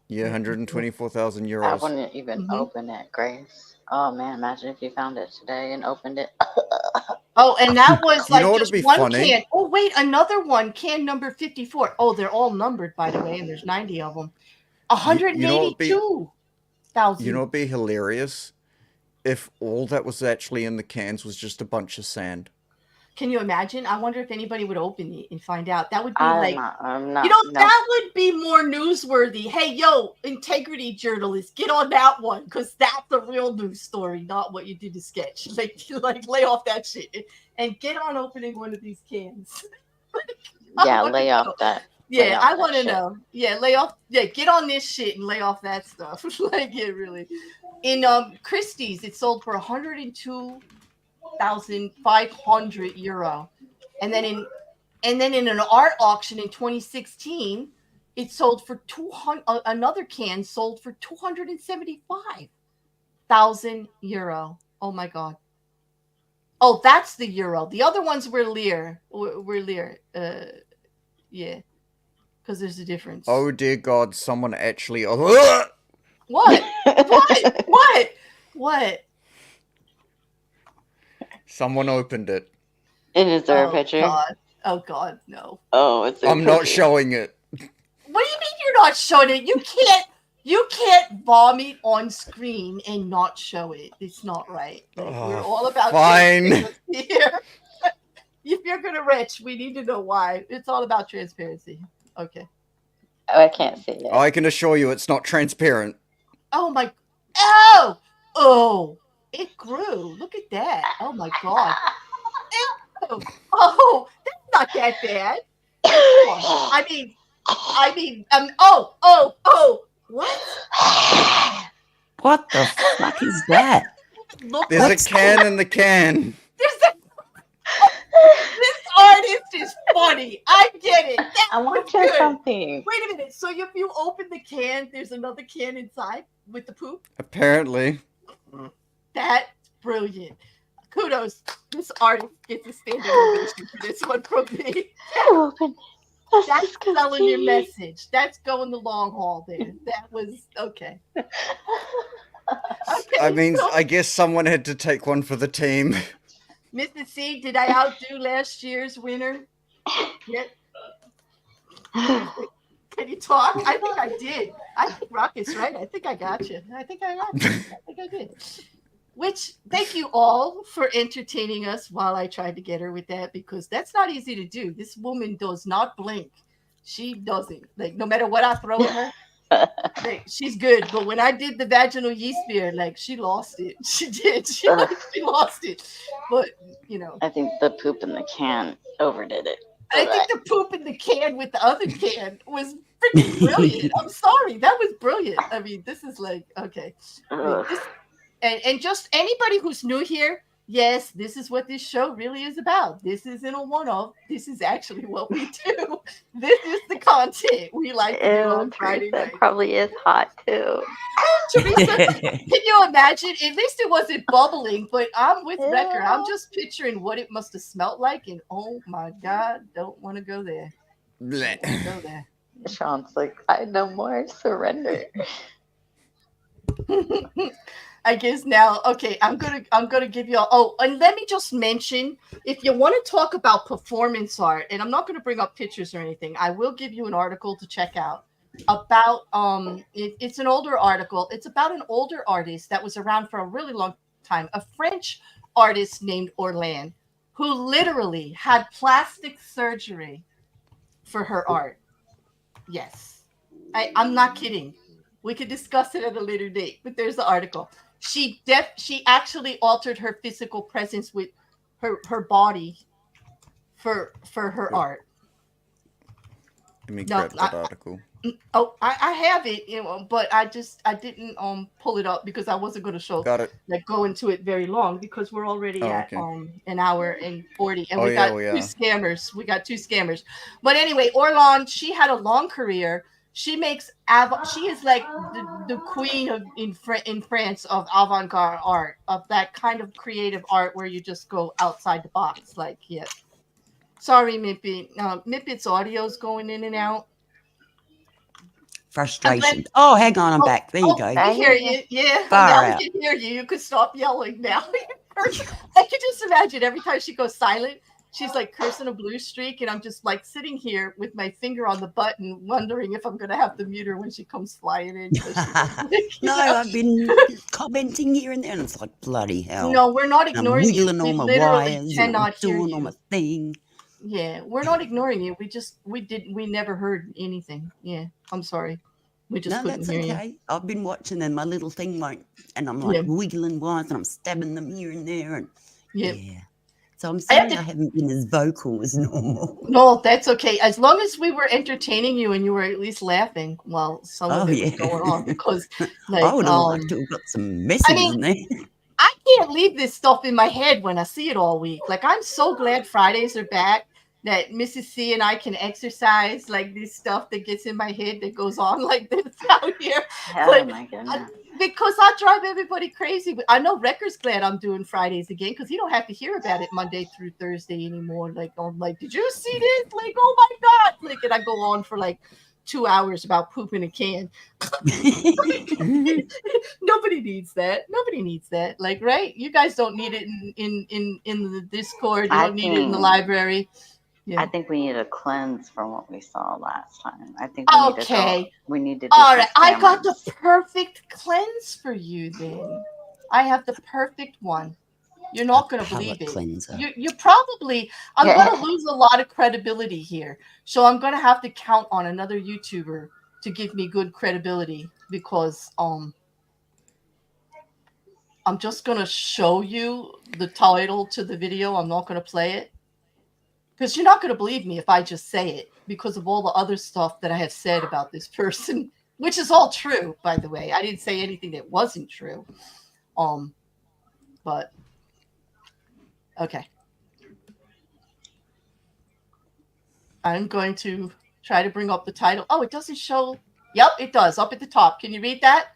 Yeah, 124,000 euros. I wouldn't even open it, Grace. Oh man, imagine if you found it today and opened it. Oh, and that was just one funny? can. Oh wait, another one, can number 54. Oh, they're all numbered, by the way, and there's 90 of them. 182,000. You know what'd be hilarious? If all that was actually in the cans was just a bunch of sand. Can you imagine? I wonder if anybody would open it and find out. That would be no. That would be more newsworthy. Hey, yo, integrity journalists, get on that one, because that's a real news story, not what you did to sketch. Lay off that shit and get on opening one of these cans. Yeah, lay off that. Yeah, I want to know. Yeah, lay off. Yeah, get on this shit and lay off that stuff. Like, yeah, really. In Christie's, it sold for 102,500 euro, and then in an art auction in 2016, it sold for 200. Another can sold for 275,000 euro. Oh my god. Oh, that's the euro. The other ones were lire. Yeah. Because there's a difference. Oh dear God! Someone actually. What? What? Someone opened it. Is there a picture? God. Oh God, no. Oh, it's. I'm not showing it. What do you mean you're not showing it? You can't vomit on screen and not show it. It's not right. Like, we're all about fine. Here. If you're gonna rich, we need to know why. It's all about transparency. Okay. Oh, I can't see it. I can assure you it's not transparent. Oh my. Oh! It grew. Look at that. Oh my God. Oh, that's not that bad. I mean, what? What the fuck is that? There's a can in the can. This artist is funny. I get it. I want to try something. Wait a minute. So if you open the can, there's another can inside with the poop? Apparently. That's brilliant. Kudos. This artist gets a standing ovation for this one from me. That's selling your message. That's going the long haul there. That was okay. I mean, I guess someone had to take one for the team. Mr. C, did I outdo last year's winner? Yep. Can you talk? I think I did. I think Rocket's right. I think I got you. I think I did. Which, thank you all for entertaining us while I tried to get her with that, because that's not easy to do. This woman does not blink. She doesn't. Like, no matter what I throw at her, like, she's good. But when I did the vaginal yeast beer, like, she lost it. She did. She lost it. But, you know. I think the poop in the can overdid it. I think the poop in the can with the other can was freaking brilliant. I'm sorry. That was brilliant. I mean, this is like, okay. And just anybody who's new here, yes, this is what this show really is about. This isn't a one-off. This is actually what we do. This is the content we like to do on Friday night. Probably is hot too. Teresa, can you imagine? At least it wasn't bubbling, but I'm with Rekker. I'm just picturing what it must have smelled like, and oh my God, don't want to go there. Don't wanna go there. Sean's like, I no more surrender. I guess now, okay, I'm gonna give you all. Oh, and let me just mention, if you want to talk about performance art, and I'm not gonna bring up pictures or anything, I will give you an article to check out about it's an older article. It's about an older artist that was around for a really long time, a French artist named Orlan, who literally had plastic surgery for her art. Yes, I'm not kidding. We could discuss it at a later date, but there's the article. She actually altered her physical presence with her body for her art. Let me grab that article. I have it, you know, but I didn't pull it up because I wasn't going to show. Got it. Like go into it very long because we're already at an hour and 40, and we got two scammers. We got two scammers, but anyway, Orlan, she had a long career. She makes she is like the queen of in France of avant-garde art, of that kind of creative art where you just go outside the box. Like, yeah. Sorry, Mippy. Mippy's audio's going in and out. Frustration. Oh, hang on, I'm back. There you go. I hear you. Yeah. Now we can hear you. You could stop yelling now. I can just imagine every time she goes silent, she's like cursing a blue streak, and I'm just like sitting here with my finger on the button, wondering if I'm gonna have to mute her when she comes flying in. No, I've been commenting here and there, and it's like bloody hell. No, we're not ignoring you. I'm wiggling all my wires, and I'm doing all my thing. Yeah, we're not ignoring you. We never heard anything. Yeah, I'm sorry. We just couldn't hear you. I've been watching, and my little thing won't, and I'm like wiggling wires, and I'm stabbing them here and there, and yeah. So I'm I have sorry I haven't been as vocal as normal. No, that's okay. As long as we were entertaining you and you were at least laughing while some of it was going on, because like I would have liked to have got some messages I mean, in there. I can't leave this stuff in my head when I see it all week. Like, I'm so glad Fridays are back, that Mrs. C and I can exercise like this stuff that gets in my head that goes on like this out here. Oh my goodness. Because I drive everybody crazy. I know Rekker's glad I'm doing Fridays again, because he don't have to hear about it Monday through Thursday anymore. Like, I'm like, did you see this? Like, oh my God. Like, and I go on for like 2 hours about pooping a can. Nobody needs that. Nobody needs that. Like, right? You guys don't need it in the Discord. You don't need it in the library. Yeah. I think we need a cleanse from what we saw last time. I think we need to do all right. I got the perfect cleanse for you then. I have the perfect one. You're not going to believe it. You probably, I'm going to lose a lot of credibility here. So I'm going to have to count on another YouTuber to give me good credibility, because I'm just going to show you the title to the video. I'm not going to play it, because you're not going to believe me if I just say it, because of all the other stuff that I have said about this person, which is all true, by the way. I didn't say anything that wasn't true. But okay. I'm going to try to bring up the title. Oh, it doesn't show. Yep, it does. Up at the top. Can you read that?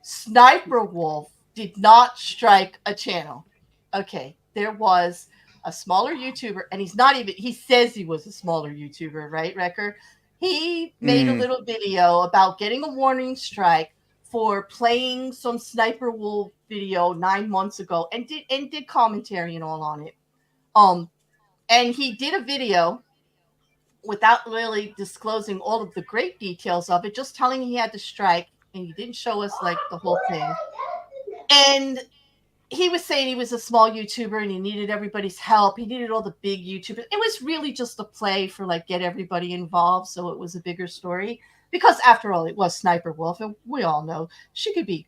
Sniperwolf did not strike a channel. Okay. There was a smaller YouTuber, and he says he was a smaller YouTuber, right, Rekker? He made a little video about getting a warning strike for playing some Sniperwolf video 9 months ago, and did commentary and all on it. And he did a video without really disclosing all of the great details of it, just telling he had to strike, and he didn't show us like the whole thing. And he was saying he was a small YouTuber and he needed everybody's help. He needed all the big YouTubers. It was really just a play for like get everybody involved, so it was a bigger story. Because after all, it was Sniperwolf, and we all know she could be,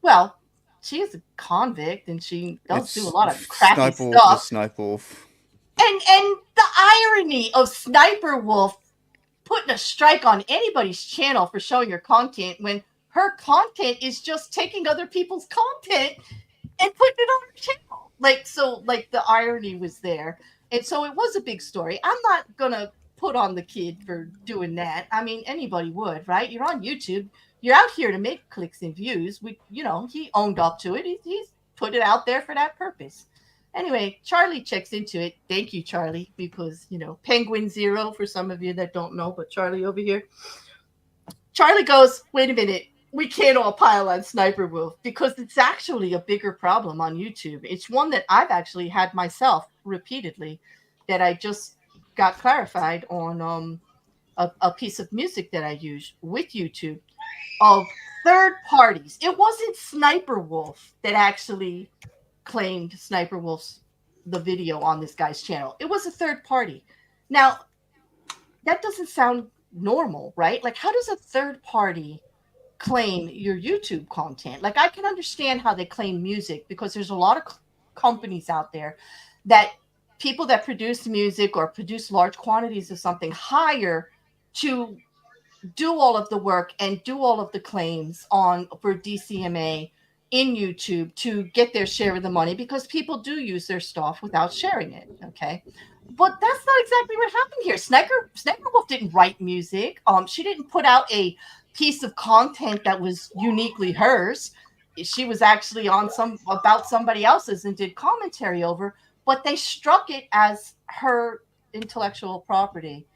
well, she is a convict and she does do a lot of crappy stuff. Sniperwolf. And the irony of Sniperwolf putting a strike on anybody's channel for showing her content, when her content is just taking other people's content and putting it on her channel. Like the irony was there. And so it was a big story. I'm not going to put on the kid for doing that. I mean, anybody would, right? You're on YouTube. You're out here to make clicks and views. He owned up to it. He's put it out there for that purpose. Anyway, Charlie checks into it. Thank you, Charlie, because, Penguin Zero, for some of you that don't know, but Charlie over here. Charlie goes, wait a minute. We can't all pile on Sniperwolf, because it's actually a bigger problem on YouTube. It's one that I've actually had myself repeatedly, that I just got clarified on a piece of music that I use with YouTube of third parties. It wasn't Sniperwolf that actually claimed Sniperwolf's the video on this guy's channel. It was a third party. Now, that doesn't sound normal, right? Like, how does a third party claim your YouTube content? Like, I can understand how they claim music, because there's a lot of companies out there that people that produce music or produce large quantities of something hire to do all of the work and do all of the claims for DCMA in YouTube to get their share of the money, because people do use their stuff without sharing it. Okay. But that's not exactly what happened here. Sniperwolf didn't write music. She didn't put out a piece of content that was uniquely hers. She was actually on about somebody else's and did commentary over, but they struck it as her intellectual property.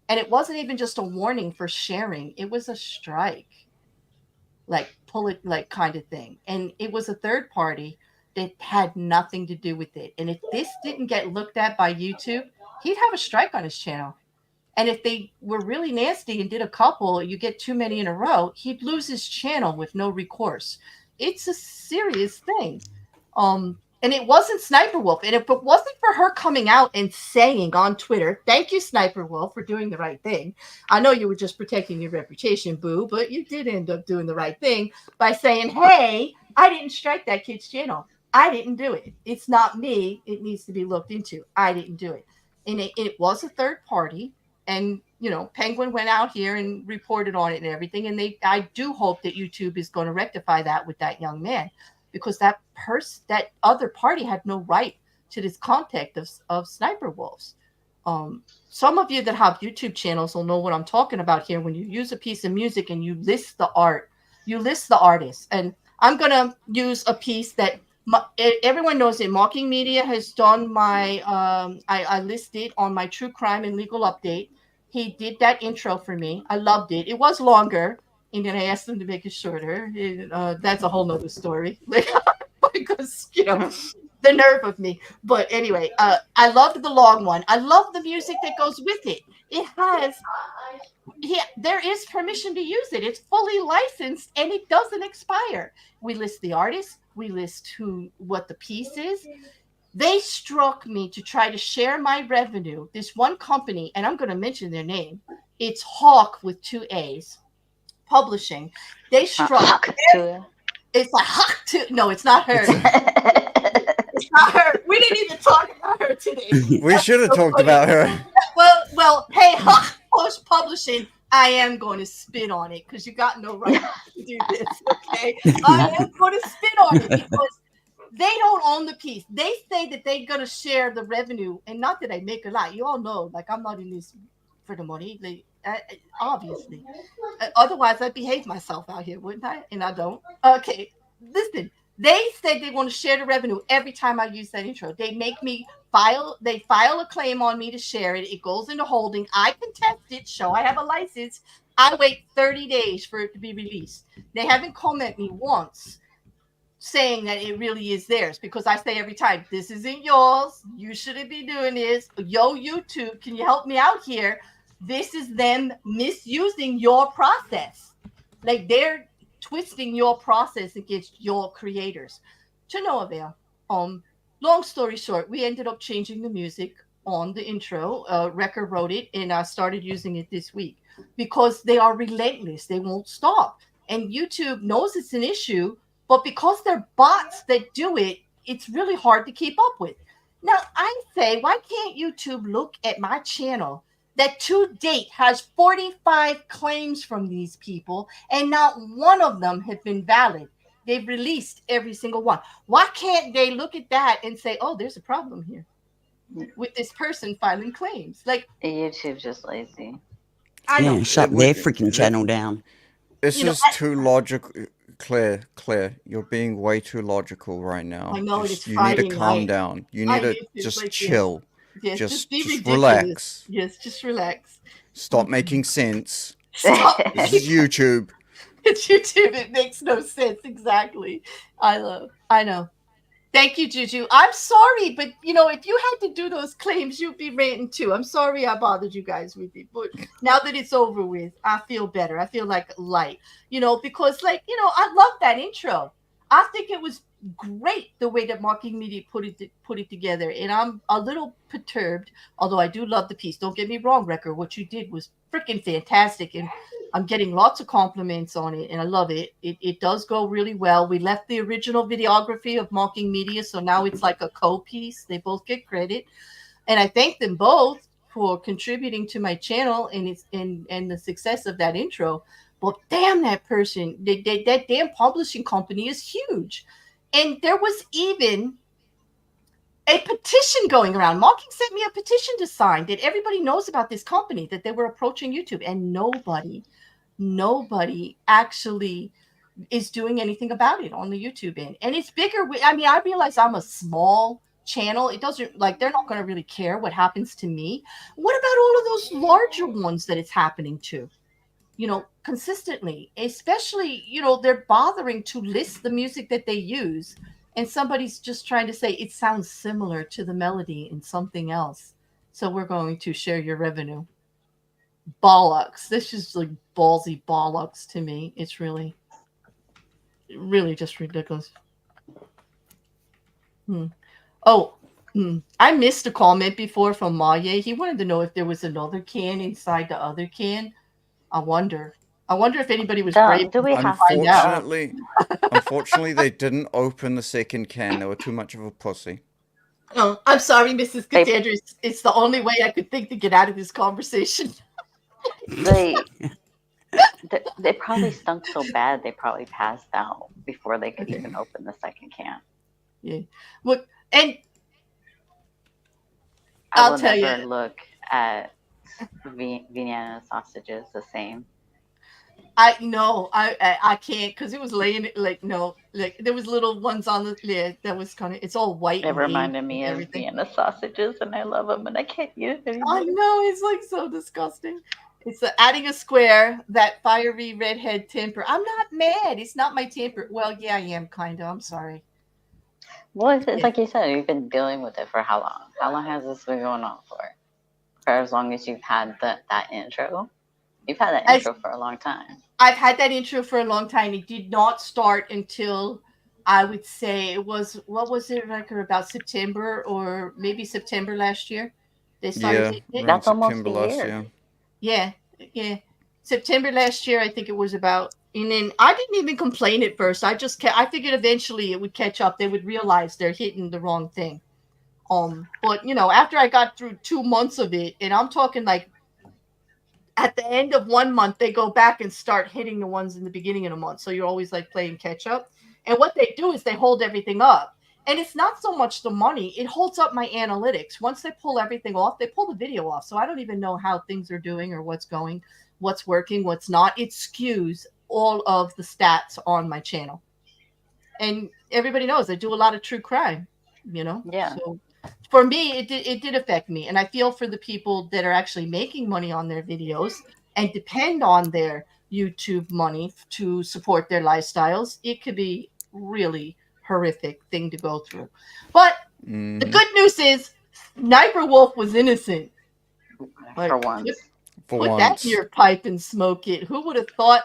And it wasn't even just a warning for sharing. It was a strike. Like, pull it, like, kind of thing. And it was a third party that had nothing to do with it. And if this didn't get looked at by YouTube, he'd have a strike on his channel. And if they were really nasty and did a couple, you get too many in a row, he'd lose his channel with no recourse. It's a serious thing. And it wasn't Sniperwolf. And if it wasn't for her coming out and saying on Twitter, thank you, Sniperwolf, for doing the right thing. I know you were just protecting your reputation, boo, but you did end up doing the right thing by saying, hey, I didn't strike that kid's channel. I didn't do it. It's not me. It needs to be looked into. I didn't do it. And it was a third party. And, you know, Penguin went out here and reported on it and everything. And I do hope that YouTube is going to rectify that with that young man, because that other party had no right to this contact of sniper wolves. Some of you that have YouTube channels will know what I'm talking about here. When you use a piece of music and you list the art, you list the artist. And I'm going to use a piece that everyone knows it. Mocking Media has done my, I listed on my True Crime and Legal Update. He did that intro for me. I loved it. It was longer, and then I asked him to make it shorter. That's a whole nother story. Because, you know, the nerve of me. But anyway, I loved the long one. I love the music that goes with it. It has, there is permission to use it. It's fully licensed, and it doesn't expire. We list the artist. We list what the piece is. They struck me to try to share my revenue. This one company, and I'm going to mention their name. It's Hawk with 2 A's. Publishing. They struck. It's like Hawk. No, it's not her. It's not her. We didn't even talk about her today. We should have talked about her. Well, hey, Hawk Publishing. I am going to spit on it because you got no right to do this, okay? I am going to spit on it because they don't own the piece. They say that they're going to share the revenue, and not that I make a lot. You all know, like, I'm not in this for the money, obviously. Otherwise, I'd behave myself out here, wouldn't I? And I don't. Okay, listen. They said they want to share the revenue every time I use that intro. They make me file a claim on me to share it. It goes into holding. I contest it, show I have a license. I wait 30 days for it to be released. They haven't commented me once saying that it really is theirs, because I say every time, this isn't yours. You shouldn't be doing this. Yo, YouTube, can you help me out here? This is them misusing your process. Like, they're twisting your process against your creators. To no avail. Long story short, we ended up changing the music on the intro. Rekker wrote it, and I started using it this week because they are relentless. They won't stop. And YouTube knows it's an issue, but because they're bots that do it, it's really hard to keep up with. Now, I say, why can't YouTube look at my channel that to date has 45 claims from these people, and not one of them have been valid? They've released every single one. Why can't they look at that and say, oh, there's a problem here with this person filing claims? Like, YouTube's just lazy. I know. Yeah, shut their freaking channel down. This is too logical. Claire, you're being way too logical right now. I know, it's you need to Friday calm night. down. You need to just like, chill. Yes, just be ridiculous. relax. Yes, just relax. Stop making sense. Stop. This is YouTube. It's YouTube. It makes no sense. Exactly. I know. Thank you, Juju. I'm sorry, but you know, if you had to do those claims, you'd be ranting too. I'm sorry I bothered you guys with it, but now that it's over with, I feel better. I feel like light, you know, because, like, you know, I love that intro. I think it was great the way that Mocking Media put it together, and I'm a little perturbed, although I do love the piece. Don't get me wrong, Rekker. What you did was freaking fantastic, and I'm getting lots of compliments on it, and I love it. It does go really well. We left the original videography of Mocking Media, so now it's like a co-piece. They both get credit, and I thank them both for contributing to my channel and the success of that intro. But damn, that person, that damn publishing company is huge. And there was even a petition going around. Mocking sent me a petition to sign that everybody knows about this company, that they were approaching YouTube, and nobody actually is doing anything about it on the YouTube end. And it's bigger. I mean, I realize I'm a small channel. It doesn't, like, they're not going to really care what happens to me. What about all of those larger ones that it's happening to? You know, consistently, especially, you know, they're bothering to list the music that they use, and somebody's just trying to say it sounds similar to the melody in something else, so we're going to share your revenue. Bollocks. This is like ballsy bollocks to me. It's really just ridiculous. I missed a comment before from Maye. He wanted to know if there was another can inside the other can. I wonder. I wonder if anybody was brave. Do we have to find out? Unfortunately, they didn't open the second can. They were too much of a pussy. Oh, I'm sorry, Mrs. Cassandra. It's the only way I could think to get out of this conversation. They probably stunk so bad they probably passed out before they could even open the second can. Yeah. Look, and I'll tell you, look at Vienna sausages the same. I can't because it was laying like there was little ones on the lid that was kind of, it's all white. It reminded me of Vienna sausages, and I love them, and I can't use it anymore. I know, it's like so disgusting. It's adding a square, that fiery redhead temper. I'm not mad. It's not my temper. Well, yeah, I am kind of. I'm sorry. Well, it's like you said, you've been dealing with it for how long? How long has this been going on for? For as long as you've had that intro? You've had that intro for a long time. I've had that intro for a long time. It did not start until I would say it was, what was it, Rekker, about September or maybe September last year? They started yeah, that's almost September a last year. Yeah. September last year, I think it was about. And then I didn't even complain at first. I figured eventually it would catch up. They would realize they're hitting the wrong thing. But after I got through 2 months of it, and I'm talking like at the end of 1 month, they go back and start hitting the ones in the beginning of the month. So you're always like playing catch up. And what they do is they hold everything up. And it's not so much the money. It holds up my analytics. Once they pull everything off, they pull the video off. So I don't even know how things are doing or what's going, what's working, what's not. It skews all of the stats on my channel. And everybody knows I do a lot of true crime, Yeah. So for me, it did affect me. And I feel for the people that are actually making money on their videos and depend on their YouTube money to support their lifestyles. It could be really horrific thing to go through. But the good news is Sniperwolf was innocent. For once. Put that in your pipe and smoke it. Who would have thought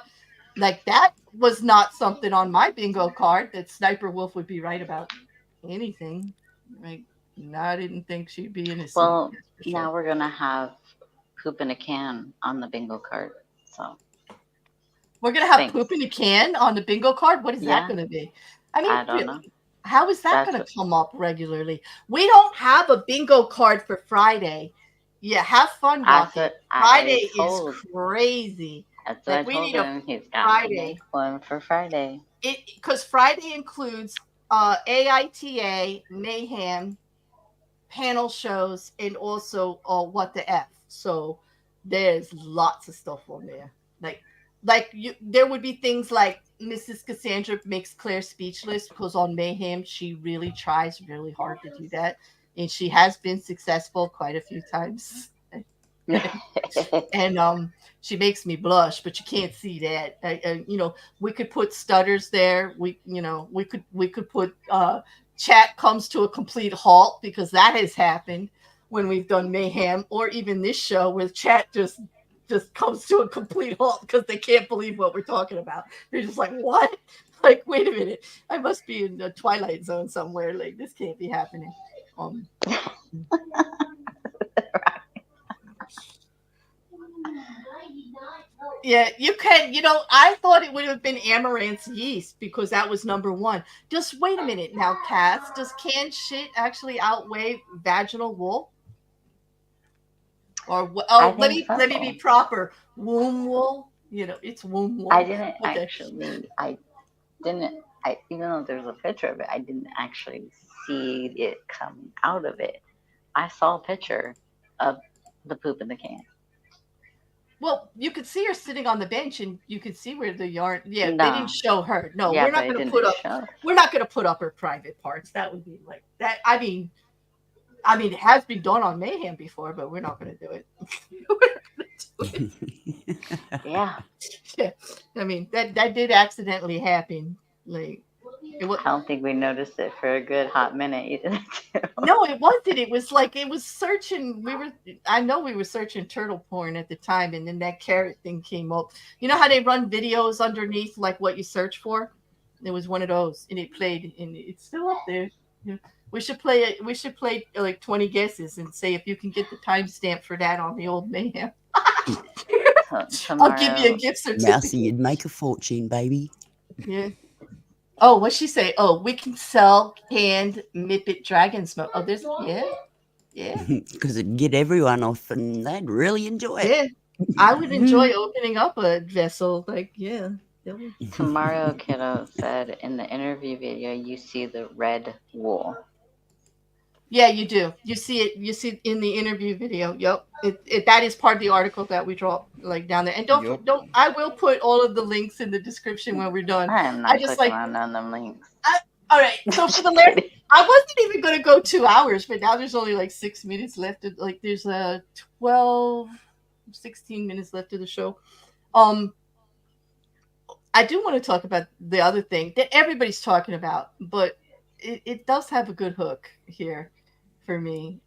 like that was not something on my bingo card that Sniperwolf would be right about anything. Like, no, I didn't think she'd be innocent. Well, now we're going to have poop in a can on the bingo card. So we're going to have poop in a can on the bingo card? What is that going to be? I mean, I don't know. How is that going to come up regularly? We don't have a bingo card for Friday. Yeah, have fun, Rocket. Friday is crazy. That's what I told him. He's got Friday. One for Friday. Because Friday includes AITA, Mayhem, panel shows, and also What the F. So there's lots of stuff on there. There would be things like Mrs. Cassandra makes Claire speechless because on Mayhem she really tries really hard to do that, and she has been successful quite a few times. And she makes me blush, but you can't see that. We could put stutters there. We could put chat comes to a complete halt, because that has happened when we've done Mayhem, or even this show where chat just comes to a complete halt because they can't believe what we're talking about. They're just like, what? Like, wait a minute, I must be in the Twilight Zone somewhere. Like, this can't be happening. Yeah, you can. I thought it would have been Amaranth's yeast because that was number one. Just wait a minute now, Cass. Does canned shit actually outweigh vaginal wool? Or let me be proper. Womb wool. It's womb wool. I didn't even though there's a picture of it, I didn't actually see it coming out of it. I saw a picture of the poop in the can. Well, you could see her sitting on the bench, and you could see where the yarn. Yeah, no. They didn't show her. No, we're not going to put up. We're not going to put up her private parts. That would be like that. I mean, it has been done on Mayhem before, but we're not going to do it. Yeah. I mean, that did accidentally happen. Like, I don't think we noticed it for a good hot minute. No, it wasn't. It was like it was searching. I know we were searching turtle porn at the time, and then that carrot thing came up. You know how they run videos underneath, like what you search for? It was one of those, and it played, and it's still up there. We should play it. We should play like 20 guesses and say if you can get the timestamp for that on the old Mayhem. I'll give you a gift certificate. Mousy, you'd make a fortune, baby. Yeah. Oh, what'd she say? Oh, we can sell canned Mippet dragon smoke. Oh, there's yeah. Because it'd get everyone off and they'd really enjoy it. Yeah. I would enjoy opening up a vessel. Like, yeah. Tomorrow Kiddo said in the interview video you see the red wool. Yeah, you do. You see it. You see it in the interview video. Yep. That is part of the article that we draw like down there. And don't. I will put all of the links in the description when we're done. I'm not just clicking on none of them links. All right. So for the last, I wasn't even going to go 2 hours, but now there's only like 6 minutes left. Like there's 16 minutes left of the show. I do want to talk about the other thing that everybody's talking about, but it does have a good hook here for me.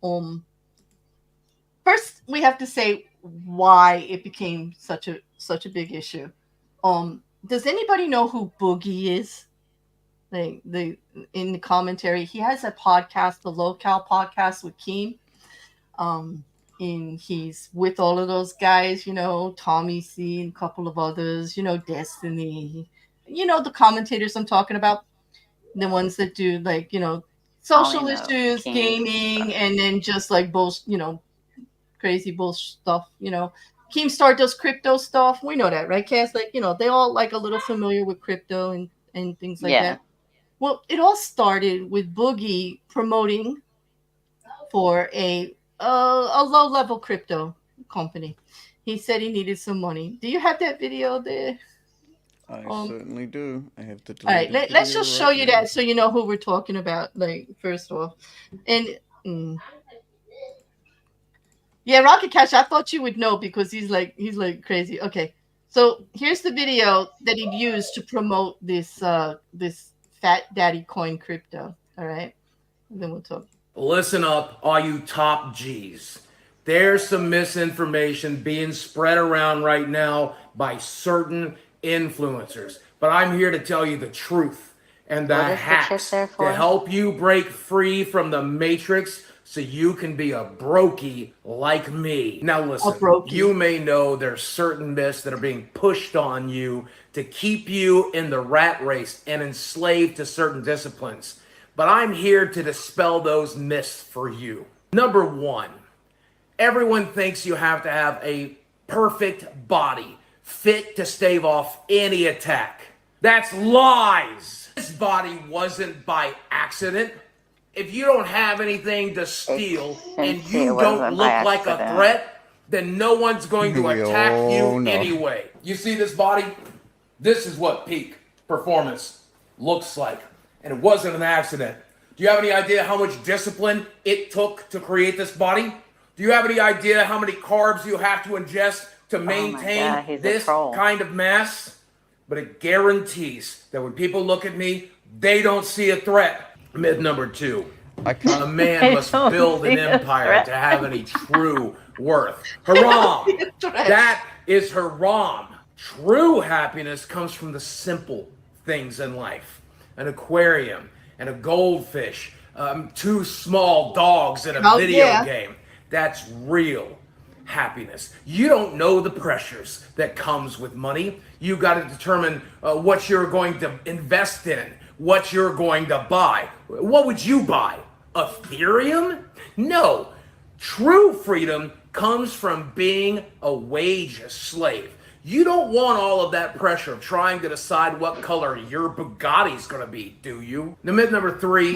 First, we have to say why it became such a big issue. Does anybody know who Boogie is? In the commentary, he has a podcast, the Local Podcast with Keem. And he's with all of those guys, Tommy C and a couple of others, Destiny, the commentators I'm talking about, the ones that do like, social issues, gaming, and then just like crazy bullshit stuff, Keemstar does crypto stuff. We know that, right, Cass? Like, they all like a little familiar with crypto and things like that. Well, it all started with Boogie promoting for a low-level crypto company. He said he needed some money. Do you have that video there? I certainly do. I have to. All right, let's just show you that so you know who we're talking about. Like, first off, and yeah, Rocket Cash. I thought you would know because he's like crazy. Okay, so here's the video that he used to promote this Fat Daddy Coin crypto. All right, and then we'll talk. Listen up, all you top G's. There's some misinformation being spread around right now by certain influencers. But I'm here to tell you the truth and the hacks to help you break free from the matrix so you can be a brokey like me. Now listen, you may know there's certain myths that are being pushed on you to keep you in the rat race and enslaved to certain disciplines. But I'm here to dispel those myths for you. Number one, everyone thinks you have to have a perfect body, fit to stave off any attack. That's lies. This body wasn't by accident. If you don't have anything to steal and you don't look like a threat, then no one's going to attack you anyway. You see this body? This is what peak performance looks like. And it wasn't an accident. Do you have any idea how much discipline it took to create this body? Do you have any idea how many carbs you have to ingest to maintain this kind of mass? But it guarantees that when people look at me, they don't see a threat. Myth number two. A man must build an empire to have any true worth. Haram. That is haram. True happiness comes from the simple things in life. An aquarium and a goldfish, 2 small dogs in a video game. That's real happiness. You don't know the pressures that comes with money. You got to determine what you're going to invest in, what you're going to buy. What would you buy? Ethereum? No. True freedom comes from being a wage slave. You don't want all of that pressure of trying to decide what color your Bugatti's going to be, do you? The myth number 3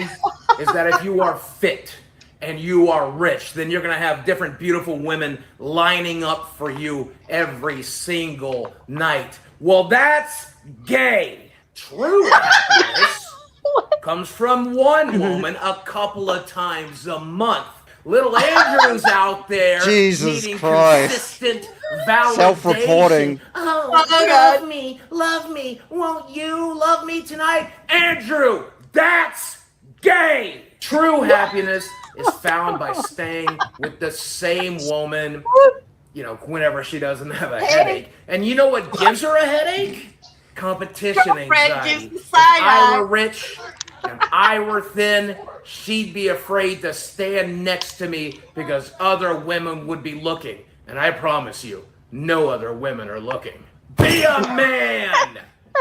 is that if you are fit and you are rich, then you're going to have different beautiful women lining up for you every single night. Well, that's gay. True happiness comes from one woman a couple of times a month. Little Andrew's out there needing consistent validation. Self-reporting. Oh, God. Love me. Won't you love me tonight? Andrew, that's gay. True happiness is found by staying with the same woman, whenever she doesn't have a headache. And you know what gives her a headache? Competition anxiety. If I were rich and I were thin, she'd be afraid to stand next to me because other women would be looking. And I promise you, no other women are looking. Be a man!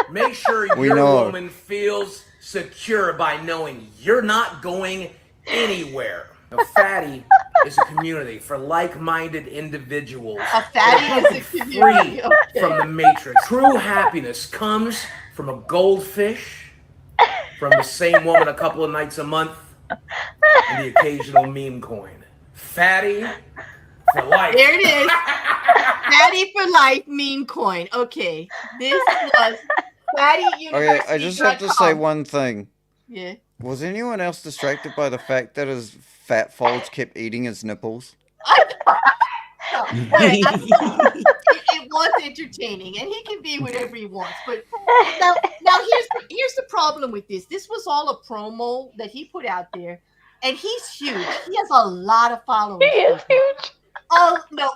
Make sure We your know. woman feels secure by knowing you're not going anywhere. A fatty is a community for like-minded individuals. A fatty is a community. Free Okay. from the matrix. True happiness comes from a goldfish, from the same woman a couple of nights a month, and the occasional meme coin. Fatty for life. There it is. Fatty for life, meme coin. Okay. This was Fatty University. Okay, I just have to say one thing. Yeah. Was anyone else distracted by the fact that his fat folds kept eating his nipples? It was entertaining, and he can be whatever he wants. But now here's the problem with this. This was all a promo that he put out there, and he's huge. He has a lot of followers. He is huge. Oh no.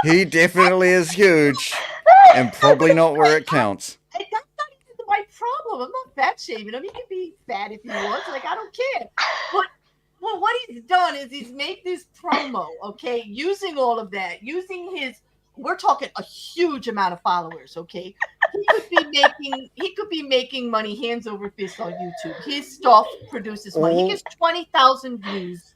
He definitely is huge, and probably not where it counts. And that's not even my problem. I'm not fat shaming him. He can be fat if he wants. Like, I don't care. But well, what he's done is he's made this promo, okay, using all of that, using his. We're talking a huge amount of followers, okay. He could be making money hands over fist on YouTube. His stuff produces money. He gets 20,000 views.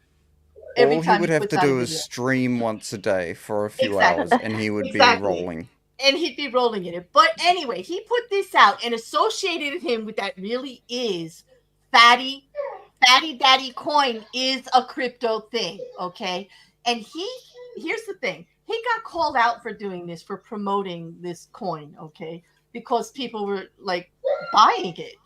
Every All he time would have puts to out a do is video. stream once a day for a few Exactly. hours, and he would Exactly. be rolling. And he'd be rolling in it. But anyway, he put this out and associated him with that really is Fatty Daddy coin is a crypto thing, okay? And here's the thing. He got called out for doing this, for promoting this coin, okay? Because people were like buying it.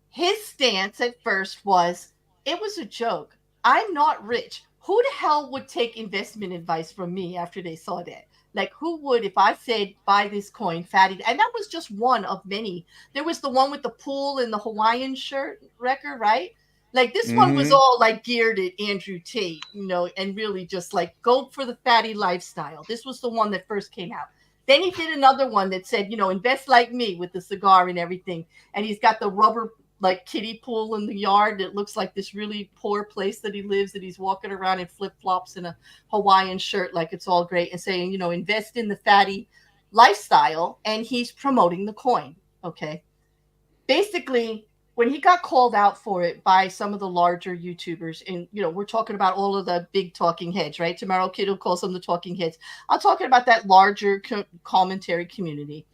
His stance at first was, it was a joke. I'm not rich. Who the hell would take investment advice from me after they saw that? Like, who would, if I said, buy this coin, Fatty? And that was just one of many. There was the one with the pool and the Hawaiian shirt, Rekker, right? Like, this one was all, like, geared at Andrew Tate, you know, and really just, like, go for the fatty lifestyle. This was the one that first came out. Then he did another one that said, you know, invest like me with the cigar and everything. And he's got the rubber, like, kiddie pool in the yard that looks like this really poor place that he lives, that he's walking around in flip-flops and a Hawaiian shirt like it's all great, and saying, you know, invest in the fatty lifestyle. And he's promoting the coin, okay? Basically, when he got called out for it by some of the larger YouTubers, and, you know, we're talking about all of the big talking heads, right? Tomorrow Kiddo calls them the talking heads. I'm talking about that larger commentary community.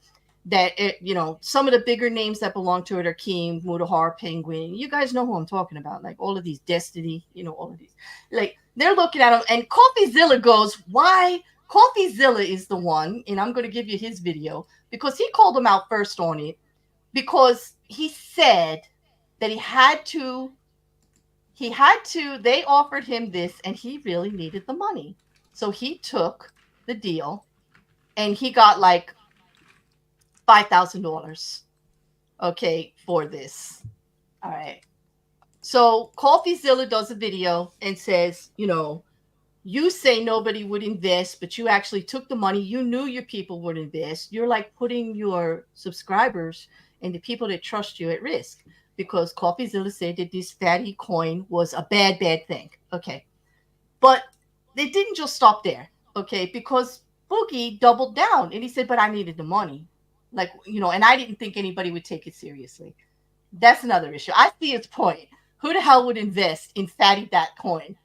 That, you know, some of the bigger names that belong to it are Keem, Mudahar, Penguin. You guys know who I'm talking about. Like, all of these Destiny, you know, all of these. Like, they're looking at him, and CoffeeZilla goes, why? CoffeeZilla is the one, and I'm going to give you his video, because he called him out first on it, because he said that they offered him this, and he really needed the money. So he took the deal, and he got like $5,000, okay, for this. All right. So CoffeeZilla does a video and says, you know, you say nobody would invest, but you actually took the money. You knew your people would invest. You're like putting your subscribers and the people that trust you at risk, because CoffeeZilla said that this fatty coin was a bad thing. Okay. But they didn't just stop there. Okay. Because Boogie doubled down and he said, but I needed the money. Like, you know, and I didn't think anybody would take it seriously. That's another issue. I see his point. Who the hell would invest in fatty that coin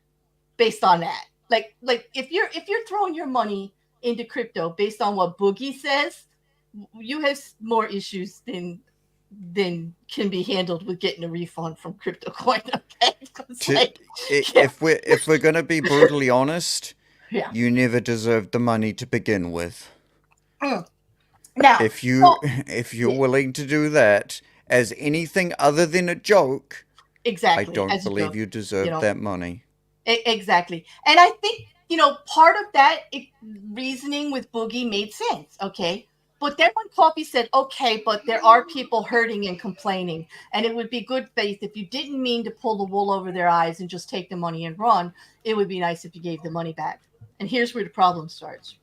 based on that? Like if you're throwing your money into crypto based on what Boogie says, you have more issues than can be handled with getting a refund from crypto coin. Okay, if we're gonna be brutally honest, yeah, you never deserved the money to begin with. Now, if you're willing to do that as anything other than a joke, exactly, I don't believe you deserve that money. Exactly. And I think, you know, part of that reasoning with Boogie made sense, okay? But then when Coffee said, okay, but there are people hurting and complaining, and it would be good faith if you didn't mean to pull the wool over their eyes and just take the money and run, it would be nice if you gave the money back. And here's where the problem starts.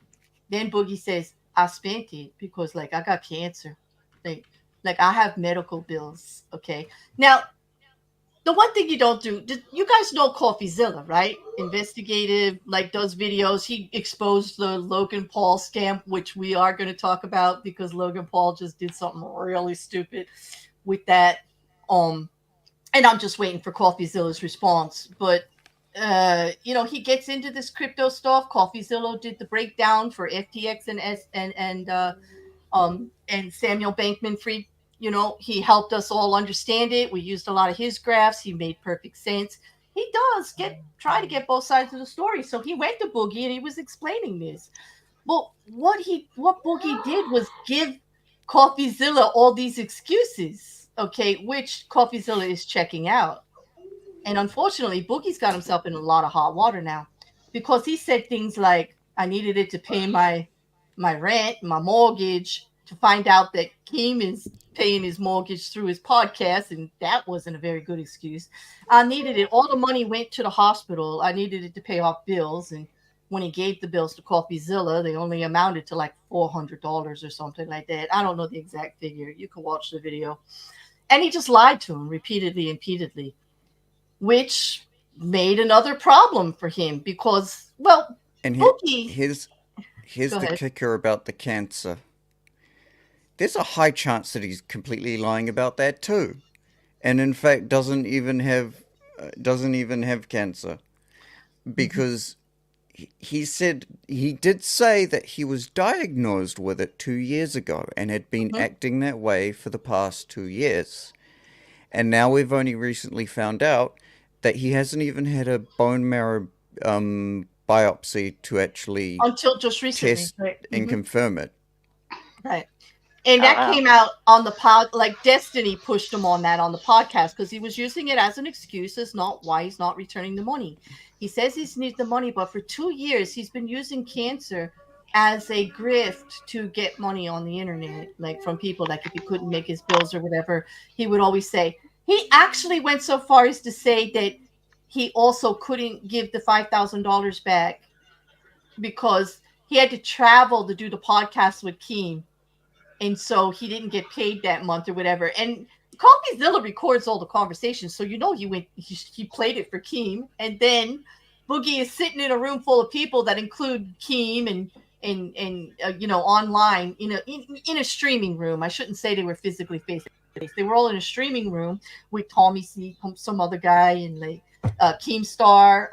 Then Boogie says, I spent it because, like, I got cancer. Like I have medical bills, okay? Now, the one thing you don't do, you guys know CoffeeZilla, right? Investigative, like does videos. He exposed the Logan Paul scam, which we are going to talk about because Logan Paul just did something really stupid with that. And I'm just waiting for CoffeeZilla's response. But he gets into this crypto stuff. CoffeeZilla did the breakdown for FTX and Samuel Bankman-Fried. He helped us all understand it. We used a lot of his graphs. He made perfect sense. He does try to get both sides of the story. So he went to Boogie and he was explaining this. Well, what Boogie did was give CoffeeZilla all these excuses, okay, which CoffeeZilla is checking out. And unfortunately, Boogie's got himself in a lot of hot water now because he said things like, I needed it to pay my rent, my mortgage, to find out that Keem is paying his mortgage through his podcast, and that wasn't a very good excuse. I needed it. All the money went to the hospital. I needed it to pay off bills, and when he gave the bills to CoffeeZilla, they only amounted to like $400 or something like that. I don't know the exact figure. You can watch the video. And he just lied to him repeatedly, which made another problem for him because, well, and Boogie... Here's the kicker about the cancer. There's a high chance that he's completely lying about that too, and in fact doesn't even have cancer, because he did say that he was diagnosed with it 2 years ago and had been acting that way for the past 2 years, and now we've only recently found out that he hasn't even had a bone marrow biopsy to actually until just recently test and confirm it. Right. And that came out on the pod, like Destiny pushed him on that on the podcast because he was using it as an excuse as not why he's not returning the money. He says he needs the money, but for 2 years he's been using cancer as a grift to get money on the internet, like from people, like if he couldn't make his bills or whatever, he would always say. He actually went so far as to say that he also couldn't give the $5,000 back because he had to travel to do the podcast with Keem. And so he didn't get paid that month or whatever. And CoffeeZilla records all the conversations. So, he played it for Keem. And then Boogie is sitting in a room full of people that include Keem and online, in a streaming room. I shouldn't say they were physically face to face. They were all in a streaming room with Tommy C, some other guy, and like Keemstar.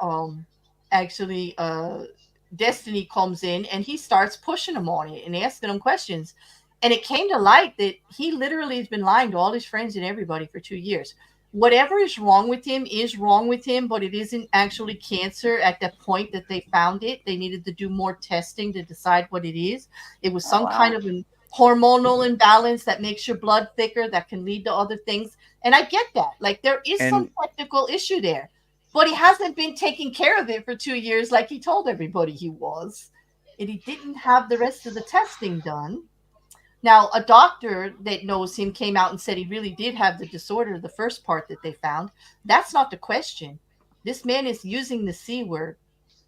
Destiny comes in and he starts pushing him on it and asking him questions. And it came to light that he literally has been lying to all his friends and everybody for 2 years. Whatever is wrong with him is wrong with him, but it isn't actually cancer at the point that they found it. They needed to do more testing to decide what it is. It was some kind of a hormonal imbalance that makes your blood thicker that can lead to other things. And I get that. Like there is some technical issue there, but he hasn't been taking care of it for 2 years like he told everybody he was. And he didn't have the rest of the testing done. Now, a doctor that knows him came out and said he really did have the disorder, the first part that they found. That's not the question. This man is using the C word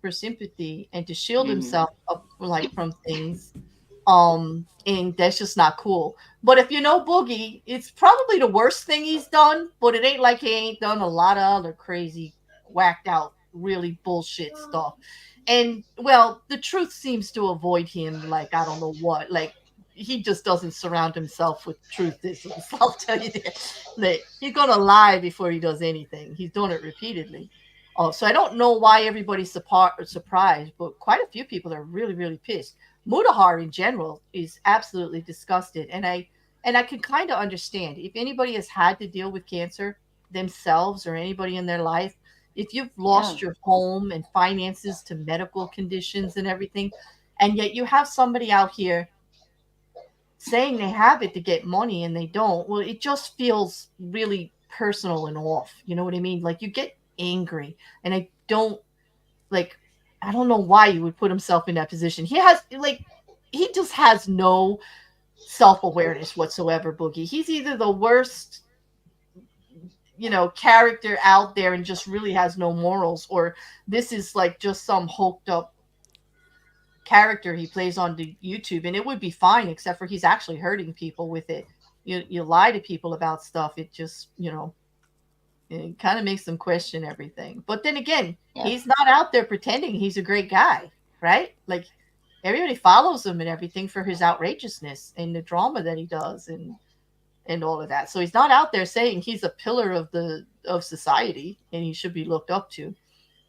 for sympathy and to shield himself up, like from things. And that's just not cool. But if you know Boogie, it's probably the worst thing he's done, but it ain't like he ain't done a lot of other crazy, whacked out, really bullshit stuff. And, well, the truth seems to avoid him like I don't know what. Like, he just doesn't surround himself with truthisms. I'll tell you that he's gonna lie before he does anything. He's done it repeatedly. So I don't know why everybody's surprised, but quite a few people are really, really pissed. Mudahar in general is absolutely disgusted, and I can kind of understand if anybody has had to deal with cancer themselves or anybody in their life. If you've lost your home and finances to medical conditions and everything, and yet you have somebody out here saying they have it to get money and they don't, well, it just feels really personal and off. You know what I mean? Like you get angry, and I don't know why you would put himself in that position. He just has no self-awareness whatsoever, Boogie. He's either the worst, character out there and just really has no morals, or this is like just some hoked up character he plays on the YouTube, and it would be fine except for he's actually hurting people with it. You lie to people about stuff, it just It kind of makes them question everything. But then again, he's not out there pretending he's a great guy, right? Like everybody follows him and everything for his outrageousness and the drama that he does and all of that. So he's not out there saying he's a pillar of society and he should be looked up to.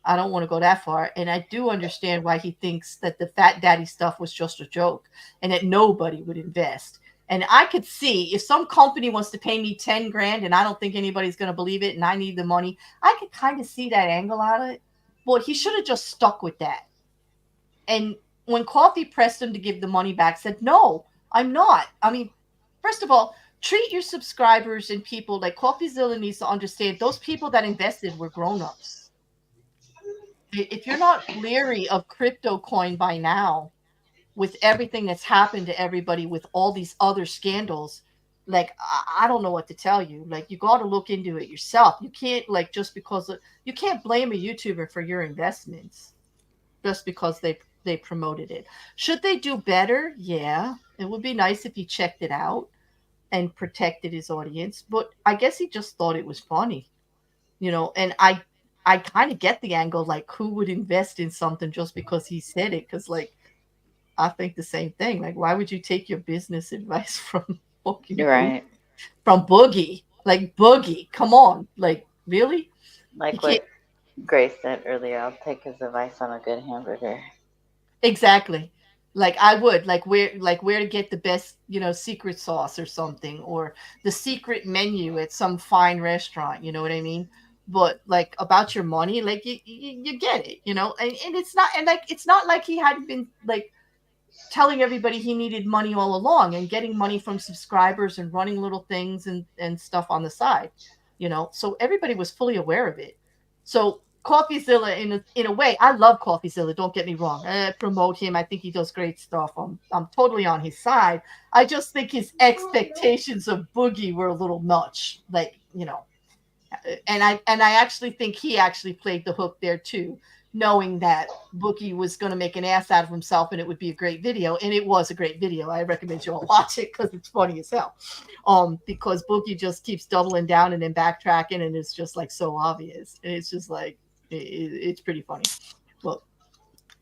I don't want to go that far. And I do understand why he thinks that the Fat Daddy stuff was just a joke and that nobody would invest. And I could see if some company wants to pay me 10 grand and I don't think anybody's going to believe it and I need the money, I could kind of see that angle out of it. But he should have just stuck with that. And when Coffee pressed him to give the money back, said, no, I'm not. I mean, first of all, treat your subscribers and people like CoffeeZilla needs to understand those people that invested were grown-ups. If you're not leery of crypto coin by now, with everything that's happened to everybody with all these other scandals, like I don't know what to tell you. Like you got to look into it yourself. You can't like just because you can't blame a YouTuber for your investments just because they promoted it. Should they do better? Yeah, it would be nice if he checked it out and protected his audience. But I guess he just thought it was funny, you know. And I kind of get the angle, like who would invest in something just because he said it? Because like. I think the same thing. Like, why would you take your business advice from Boogie? You're right. From Boogie. Like, Boogie. Come on. Like, really? Like what Grace said earlier, I'll take his advice on a good hamburger. Exactly. Like, I would. Like where to get the best, you know, secret sauce or something. Or the secret menu at some fine restaurant. You know what I mean? But like about your money, like you get it, you know? And it's not like he hadn't been like telling everybody he needed money all along and getting money from subscribers and running little things and stuff on the side, you know. So everybody was fully aware of it. So CoffeeZilla, in a way, I love CoffeeZilla. Don't get me wrong. I promote him. I think he does great stuff. I'm totally on his side. I just think his expectations of Boogie were a little much, like, you know. And I actually think he actually played the hook there too, knowing that Boogie was going to make an ass out of himself and it would be a great video. And it was a great video. I recommend you all watch it because it's funny as hell. Because Boogie just keeps doubling down and then backtracking and it's just like so obvious. And it's just like, it's pretty funny. Well,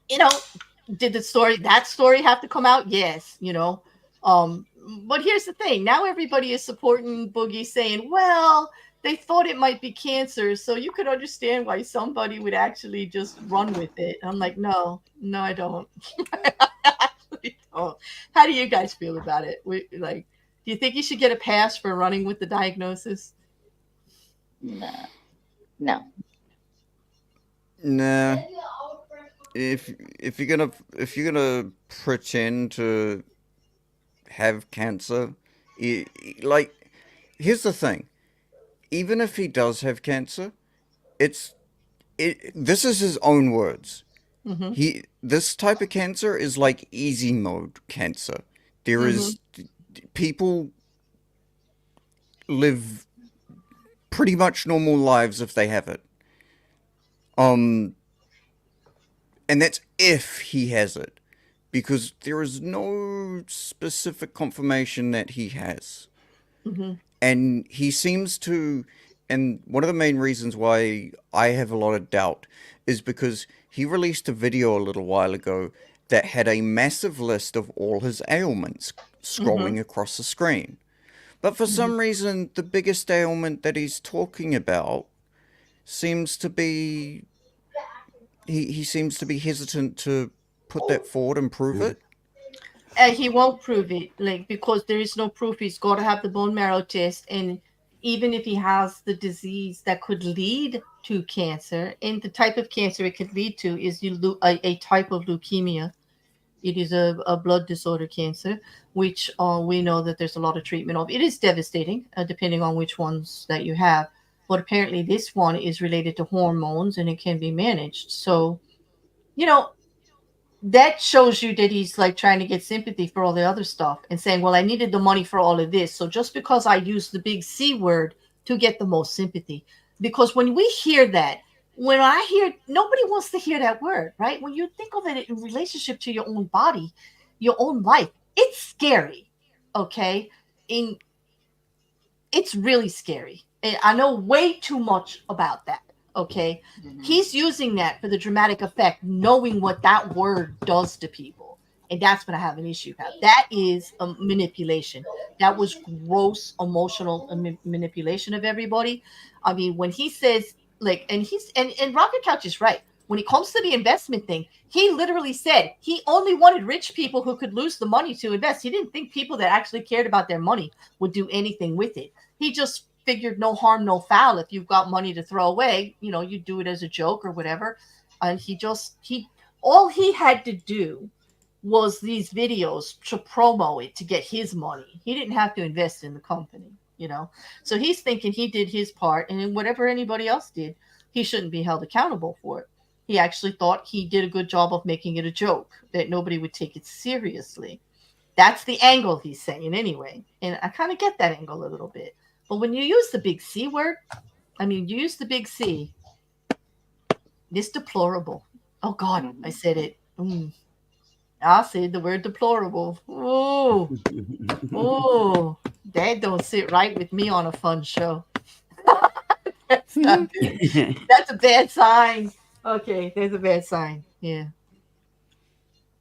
you know, did that story have to come out? Yes, you know. But here's the thing. Now everybody is supporting Boogie saying, well, they thought it might be cancer, so you could understand why somebody would actually just run with it. I'm like, no, I don't. I actually don't. How do you guys feel about it? Do you think you should get a pass for running with the diagnosis? No. Nah. If you're gonna pretend to have cancer, like, here's the thing. Even if he does have cancer, this is his own words. Mm-hmm. This type of cancer is like easy mode cancer. There is people live pretty much normal lives if they have it. And that's if he has it, because there is no specific confirmation that he has. Mm-hmm. And he seems to, and one of the main reasons why I have a lot of doubt is because he released a video a little while ago that had a massive list of all his ailments scrolling across the screen. But for some reason, the biggest ailment that he's talking about seems to be, he seems to be hesitant to put that forward and prove it. He won't prove it, like, because there is no proof. He's got to have the bone marrow test, and even if he has the disease that could lead to cancer, and the type of cancer it could lead to is a type of leukemia. It is a blood disorder cancer, which we know that there's a lot of treatment of. It is devastating, depending on which ones that you have. But apparently this one is related to hormones, and it can be managed. So, you know, that shows you that he's like trying to get sympathy for all the other stuff and saying, well, I needed the money for all of this. So just because I use the big C word to get the most sympathy, because when we hear that, nobody wants to hear that word, right? When you think of it in relationship to your own body, your own life, it's scary. Okay. It's really scary. And I know way too much about that. Okay. He's using that for the dramatic effect, knowing what that word does to people. And that's what I have an issue about. That is a manipulation. That was gross emotional manipulation of everybody. I mean, when he says, like, and Rocket Couch is right. When it comes to the investment thing, he literally said he only wanted rich people who could lose the money to invest. He didn't think people that actually cared about their money would do anything with it. He just figured no harm, no foul. If you've got money to throw away, you know, you do it as a joke or whatever. And all he had to do was these videos to promo it to get his money. He didn't have to invest in the company, you know. So he's thinking he did his part, and whatever anybody else did, he shouldn't be held accountable for it. He actually thought he did a good job of making it a joke, that nobody would take it seriously. That's the angle he's saying anyway. And I kind of get that angle a little bit. But when you use the big C word, I mean, you use the big C, it's deplorable. Oh, God, I said it. I said the word deplorable. Oh, oh, that don't sit right with me on a fun show. That's not good. That's a bad sign. Okay, there's a bad sign. Yeah.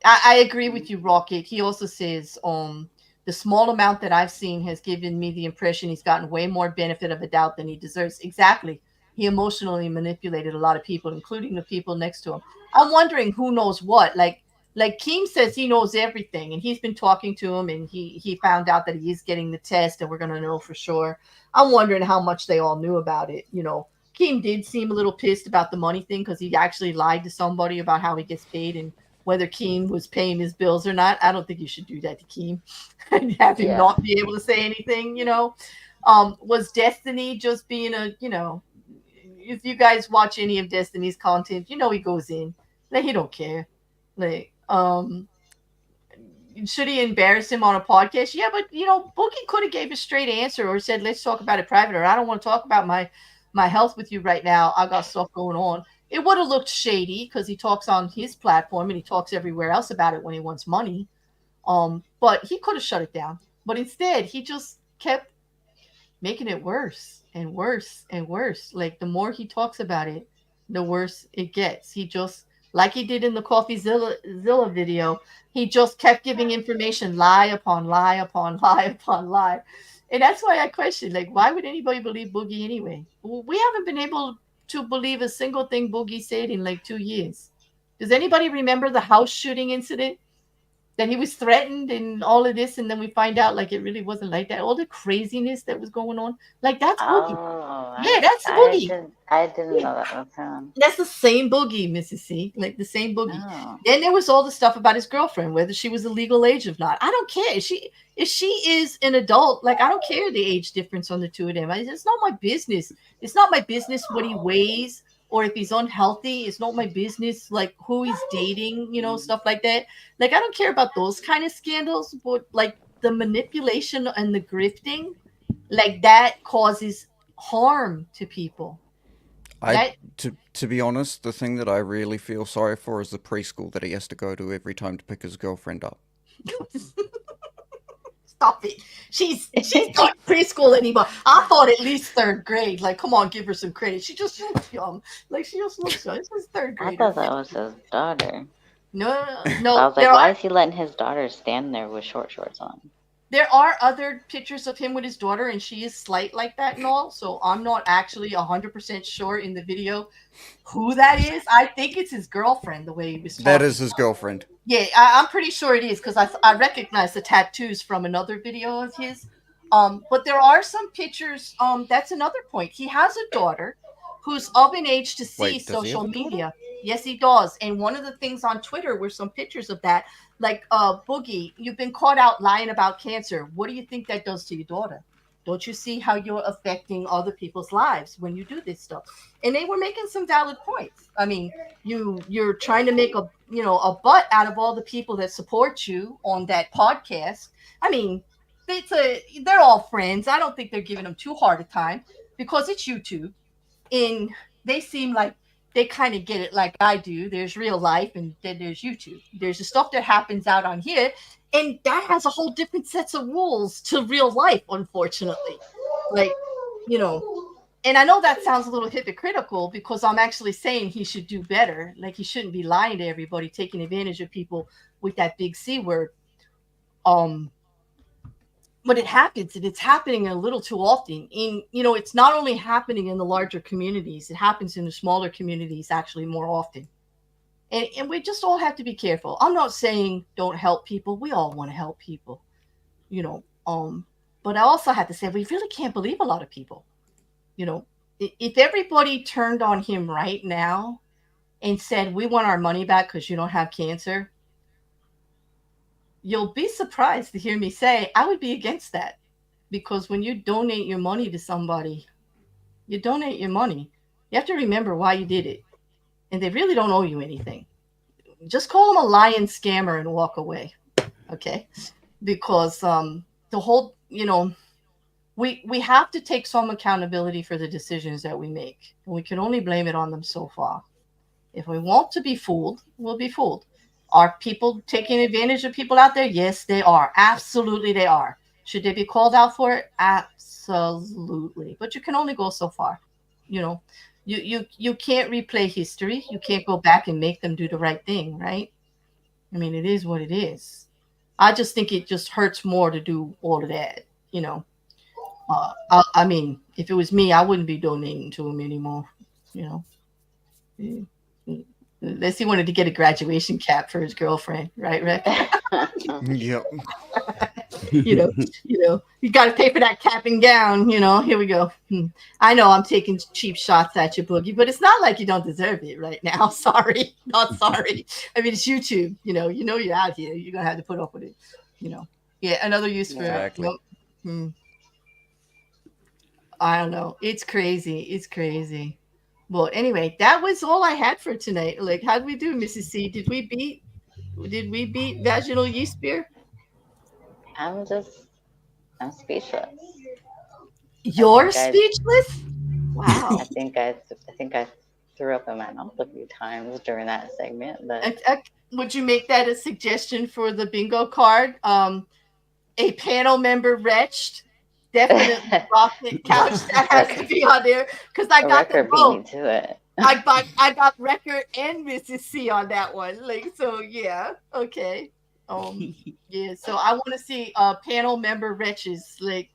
I agree with you, Rocket. He also says, the small amount that I've seen has given me the impression he's gotten way more benefit of a doubt than he deserves. Exactly. He emotionally manipulated a lot of people, including the people next to him. I'm wondering who knows what. Like Keem says he knows everything, and he's been talking to him, and he found out that he is getting the test, and we're going to know for sure. I'm wondering how much they all knew about it. You know, Keem did seem a little pissed about the money thing because he actually lied to somebody about how he gets paid and whether Keem was paying his bills or not. I don't think you should do that to Keem and have him not be able to say anything, you know. Was Destiny just being a, you know, if you guys watch any of Destiny's content, you know he goes in. Like, he don't care. Like, should he embarrass him on a podcast? Yeah, but, you know, Boogie could have gave a straight answer or said, let's talk about it private, or I don't want to talk about my health with you right now. I got stuff going on. It would have looked shady because he talks on his platform and he talks everywhere else about it when he wants money. But he could have shut it down. But instead, he just kept making it worse and worse and worse. Like, the more he talks about it, the worse it gets. He just, like he did in the CoffeeZilla video, he just kept giving information, lie upon lie upon lie upon lie. And that's why I question, like, why would anybody believe Boogie anyway? We haven't been able to believe a single thing Boogie said in like 2 years. Does anybody remember the house shooting incident? That he was threatened and all of this, and then we find out like it really wasn't like that. All the craziness that was going on, like that's Boogie. Yeah, that's Boogie. I didn't know that was him. That's the same Boogie, Mrs. C. Like the same Boogie. Then there was all the stuff about his girlfriend, whether she was the legal age or not. I don't care. If she is an adult, like I don't care the age difference on the two of them. It's not my business. It's not my business what he weighs or if he's unhealthy. It's not my business, like who he's dating, you know, stuff like that. Like, I don't care about those kind of scandals, but like the manipulation and the grifting, like that causes harm to people. To be honest, the thing that I really feel sorry for is the preschool that he has to go to every time to pick his girlfriend up. Stop it. She's not preschool anymore. I thought at least third grade. Like, come on, give her some credit. She just looks young. Like, she just looks young. This is third grade. I thought that was his daughter. No. I was like, why is he letting his daughter stand there with short shorts on? There are other pictures of him with his daughter, and she is slight like that and all. So I'm not actually 100% sure in the video who that is. I think it's his girlfriend, the way he was talking. That is his girlfriend. Yeah, I'm pretty sure it is because I recognize the tattoos from another video of his. But there are some pictures. That's another point. He has a daughter who's of an age to see social media. Yes, he does. And one of the things on Twitter were some pictures of that. Like, Boogie, you've been caught out lying about cancer. What do you think that does to your daughter? Don't you see how you're affecting other people's lives when you do this stuff? And they were making some valid points. I mean, you're trying to make a butt out of all the people that support you on that podcast. I mean, they're all friends. I don't think they're giving them too hard a time because it's YouTube. And they seem like they kind of get it like I do. There's real life and then there's YouTube. There's the stuff that happens out on here. And that has a whole different sets of rules to real life, unfortunately. Like, you know, And I know that sounds a little hypocritical because I'm actually saying he should do better. Like he shouldn't be lying to everybody, taking advantage of people with that big C word. But it happens, and it's happening a little too often. It's not only happening in the larger communities, it happens in the smaller communities actually more often. And we just all have to be careful. I'm not saying don't help people. We all want to help people, but I also have to say we really can't believe a lot of people. If everybody turned on him right now and said, we want our money back because you don't have cancer, you'll be surprised to hear me say I would be against that, because when you donate your money to somebody, you donate your money. You have to remember why you did it, and they really don't owe you anything. Just call them a lying scammer and walk away, okay? Because the whole, we have to take some accountability for the decisions that we make, and we can only blame it on them so far. If we want to be fooled, we'll be fooled. Are people taking advantage of people out there? Yes, they are. Absolutely, they are. Should they be called out for it? Absolutely. But you can only go so far. You can't replay history. You can't go back and make them do the right thing, right? I mean, it is what it is. I just think it just hurts more to do all of that, I mean, if it was me, I wouldn't be donating to him anymore, Unless he wanted to get a graduation cap for his girlfriend, right, Rick? Yep. You got to pay for that cap and gown. Here we go. I know I'm taking cheap shots at you, Boogie, but it's not like you don't deserve it right now. Sorry, not sorry. I mean, it's YouTube. You're out here. You're gonna have to put up with it. Yeah, another use for exactly. I don't know. It's crazy. It's crazy. Well, anyway, that was all I had for tonight. Like, how did we do, Mrs. C? Did we beat vaginal yeast beer? I'm speechless. You're speechless? Wow. I think I threw up in my mouth a few times during that segment. But would you make that a suggestion for the bingo card? A panel member wretched. Definitely rocket couch that has to be on there, because I got the vote. To it. I got Rekker and Mrs. C on that one. Like, so yeah, okay. Yeah. So I want to see panel member wretches, like,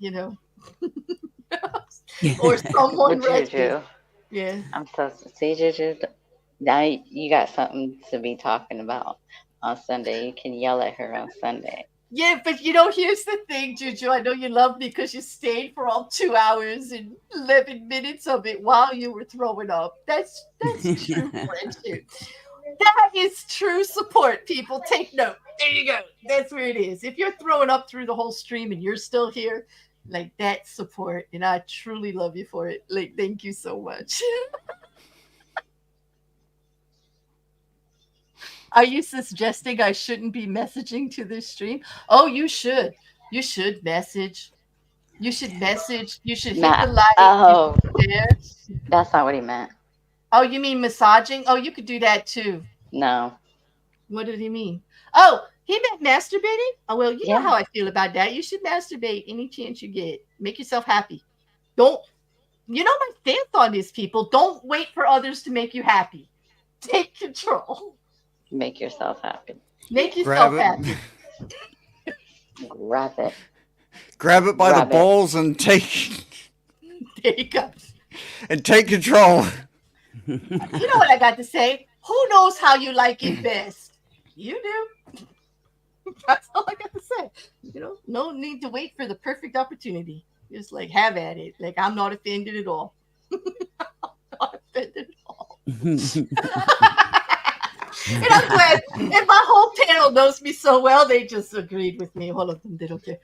or someone wretched. Yeah. I'm so see, Juju. Now you got something to be talking about on Sunday. You can yell at her on Sunday. Yeah, but here's the thing, Juju. I know you love me because you stayed for all 2 hours and 11 minutes of it while you were throwing up. That's true friendship. That is true support, people. Take note. There you go. That's where it is. If you're throwing up through the whole stream and you're still here, like, that's support. And I truly love you for it. Like, thank you so much. Are you suggesting I shouldn't be messaging to this stream? Oh, you should. You should message. You should message. You should hit the like. Oh, that's not what he meant. Oh, you mean massaging? Oh, you could do that too. No. What did he mean? Oh, he meant masturbating? Oh, well, you know how I feel about that. You should masturbate any chance you get. Make yourself happy. Don't. My stance on this, people. Don't wait for others to make you happy. Take control. Make yourself happy. Make yourself happy. Grab it. Grab it by the balls and take. There you go. And take control. You know what I got to say? Who knows how you like it best? You do. That's all I got to say. No need to wait for the perfect opportunity. Just like have at it. Like, I'm not offended at all. I'm not offended at all. And I'm glad, and my whole panel knows me so well, they just agreed with me. All of them did, okay.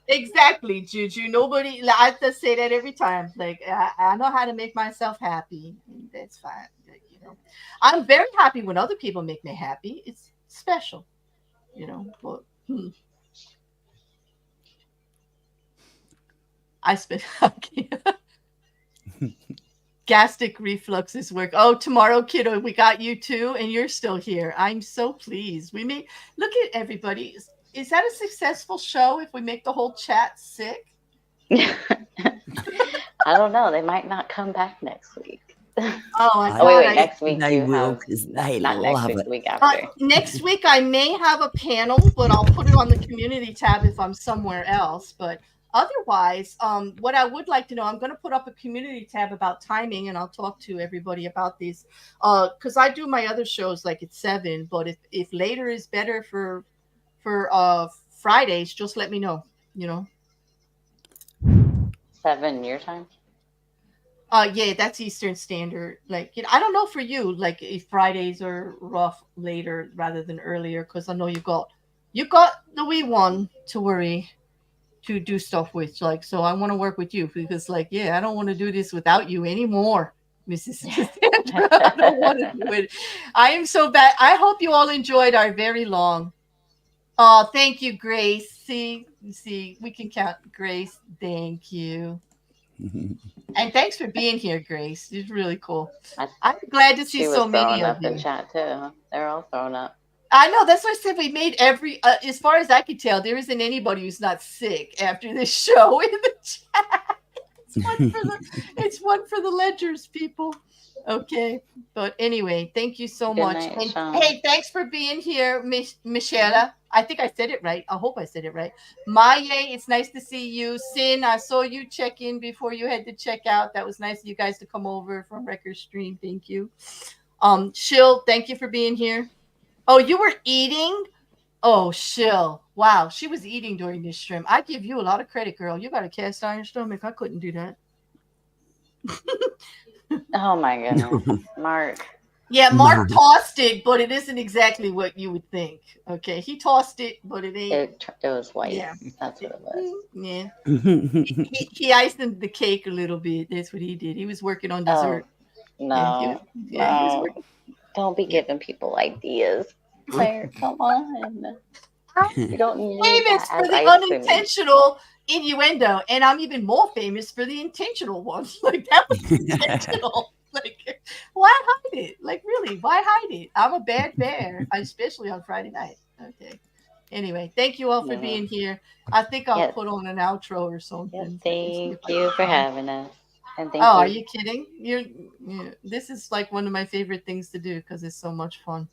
Exactly, Juju. Nobody, I have to say that every time. Like, I know how to make myself happy. That's fine. I'm very happy when other people make me happy. It's special, But, I spent, okay. Gastric refluxes work. Oh, tomorrow, kiddo, we got you too, and you're still here. I'm so pleased. We made, look at everybody. Is that a successful show if we make the whole chat sick? I don't know. They might not come back next week. Oh, I Oh, wait, thought next week They you will have because they not next love week, it. the week after. next week I may have a panel, but I'll put it on the community tab if I'm somewhere else. But otherwise, what I would like to know, I'm going to put up a community tab about timing, and I'll talk to everybody about these. Because I do my other shows like at 7, but if later is better for Fridays, just let me know. 7 your time. Yeah, that's Eastern Standard. Like, I don't know for you, like if Fridays are rough later rather than earlier, because I know you got the wee one to worry to do stuff with. Like, so I want to work with you because, like, yeah, I don't want to do this without you anymore, Mrs. Cassandra. I don't want to do it. I am so bad. I hope you all enjoyed our very long. Oh, thank you, Grace. See, we can count Grace. Thank you. And thanks for being here, Grace. It's really cool. I'm glad to see so many of you. In chat too. They're all throwing up. I know. That's why I said we made every. As far as I could tell, there isn't anybody who's not sick after this show in the chat. It's one for the ledgers, people. Okay, but anyway, thank you so much. Night, and Sean. Hey, thanks for being here, Michelle. I think I said it right. I hope I said it right. Maye, it's nice to see you. Sin, I saw you check in before you had to check out. That was nice of you guys to come over from Rekker stream. Thank you. Shill, thank you for being here. Oh, you were eating? Oh, Shill. Wow, she was eating during this stream. I give you a lot of credit, girl. You got a cast iron stomach. I couldn't do that. Oh my goodness, Mark. Yeah, Mark tossed it, but it isn't exactly what you would think. Okay, he tossed it, but it ain't. It was white. Yeah, that's what it was. Yeah, he iced the cake a little bit. That's what he did. He was working on dessert. No, don't be giving people ideas. Claire, come on. You don't need famous for the unintentional innuendo, and I'm even more famous for the intentional one. Like, that was intentional. Like, why hide it? Like, really, why hide it? I'm a bad bear, especially on Friday night. Okay. Anyway, thank you all for being here. I think I'll put on an outro or something. Thank you for having us. And thank you. Are you kidding? This is like one of my favorite things to do because it's so much fun.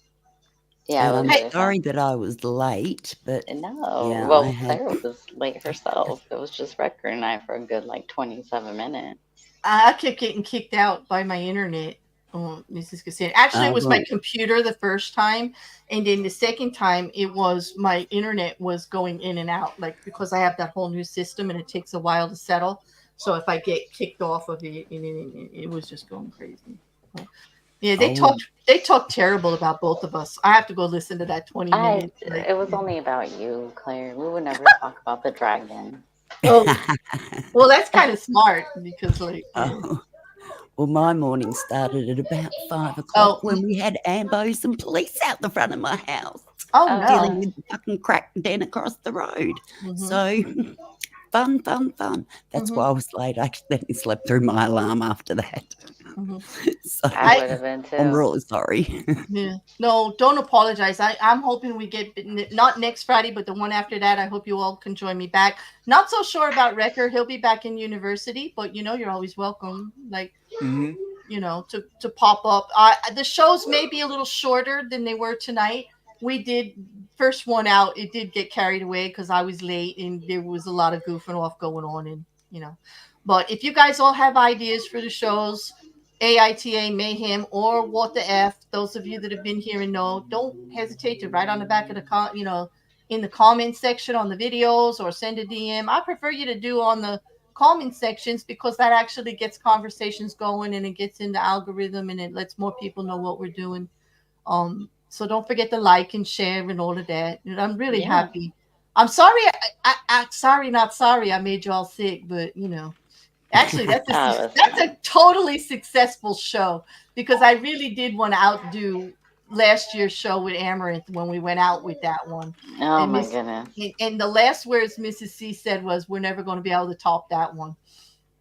Yeah, I'm sorry that I was late, but no. Yeah, well, Claire was late herself. It was just Rekker and I for a good 27 minutes. I kept getting kicked out by my internet. Mrs. Cassandra. Actually, it was my computer the first time, and then the second time it was my internet was going in and out, like, because I have that whole new system and it takes a while to settle. So if I get kicked off of it, it was just going crazy. Yeah, they talk terrible about both of us. I have to go listen to that 20 minutes. It was only about you, Claire. We would never talk about the dragon. Oh, well, that's kind of smart because, like, well, my morning started at about 5 o'clock when we had ambos and police out the front of my house. Dealing with the fucking crack den across the road. So fun. That's why I was late. I accidentally slept through my alarm after that. So I would have been too. I'm really sorry. Yeah. No, don't apologize. I'm hoping we get not next Friday, but the one after that. I hope you all can join me back. Not so sure about Rekker. He'll be back in university, but you're always welcome. Like, to pop up. The shows may be a little shorter than they were tonight. We did first one out. It did get carried away because I was late and there was a lot of goofing off going on, and But if you guys all have ideas for the shows, AITA Mayhem or What the F, those of you that have been here and know, don't hesitate to write on the back of the in the comment section on the videos or send a DM. I prefer you to do on the comment sections because that actually gets conversations going and it gets in the algorithm and it lets more people know what we're doing. So don't forget to like and share and all of that. And I'm really happy. I'm sorry. Not sorry. I made you all sick, but actually that's a totally successful show because I really did want to outdo last year's show with Amaranth when we went out with that one. Oh, my goodness. And the last words Mrs. C said was, "We're never going to be able to top that one."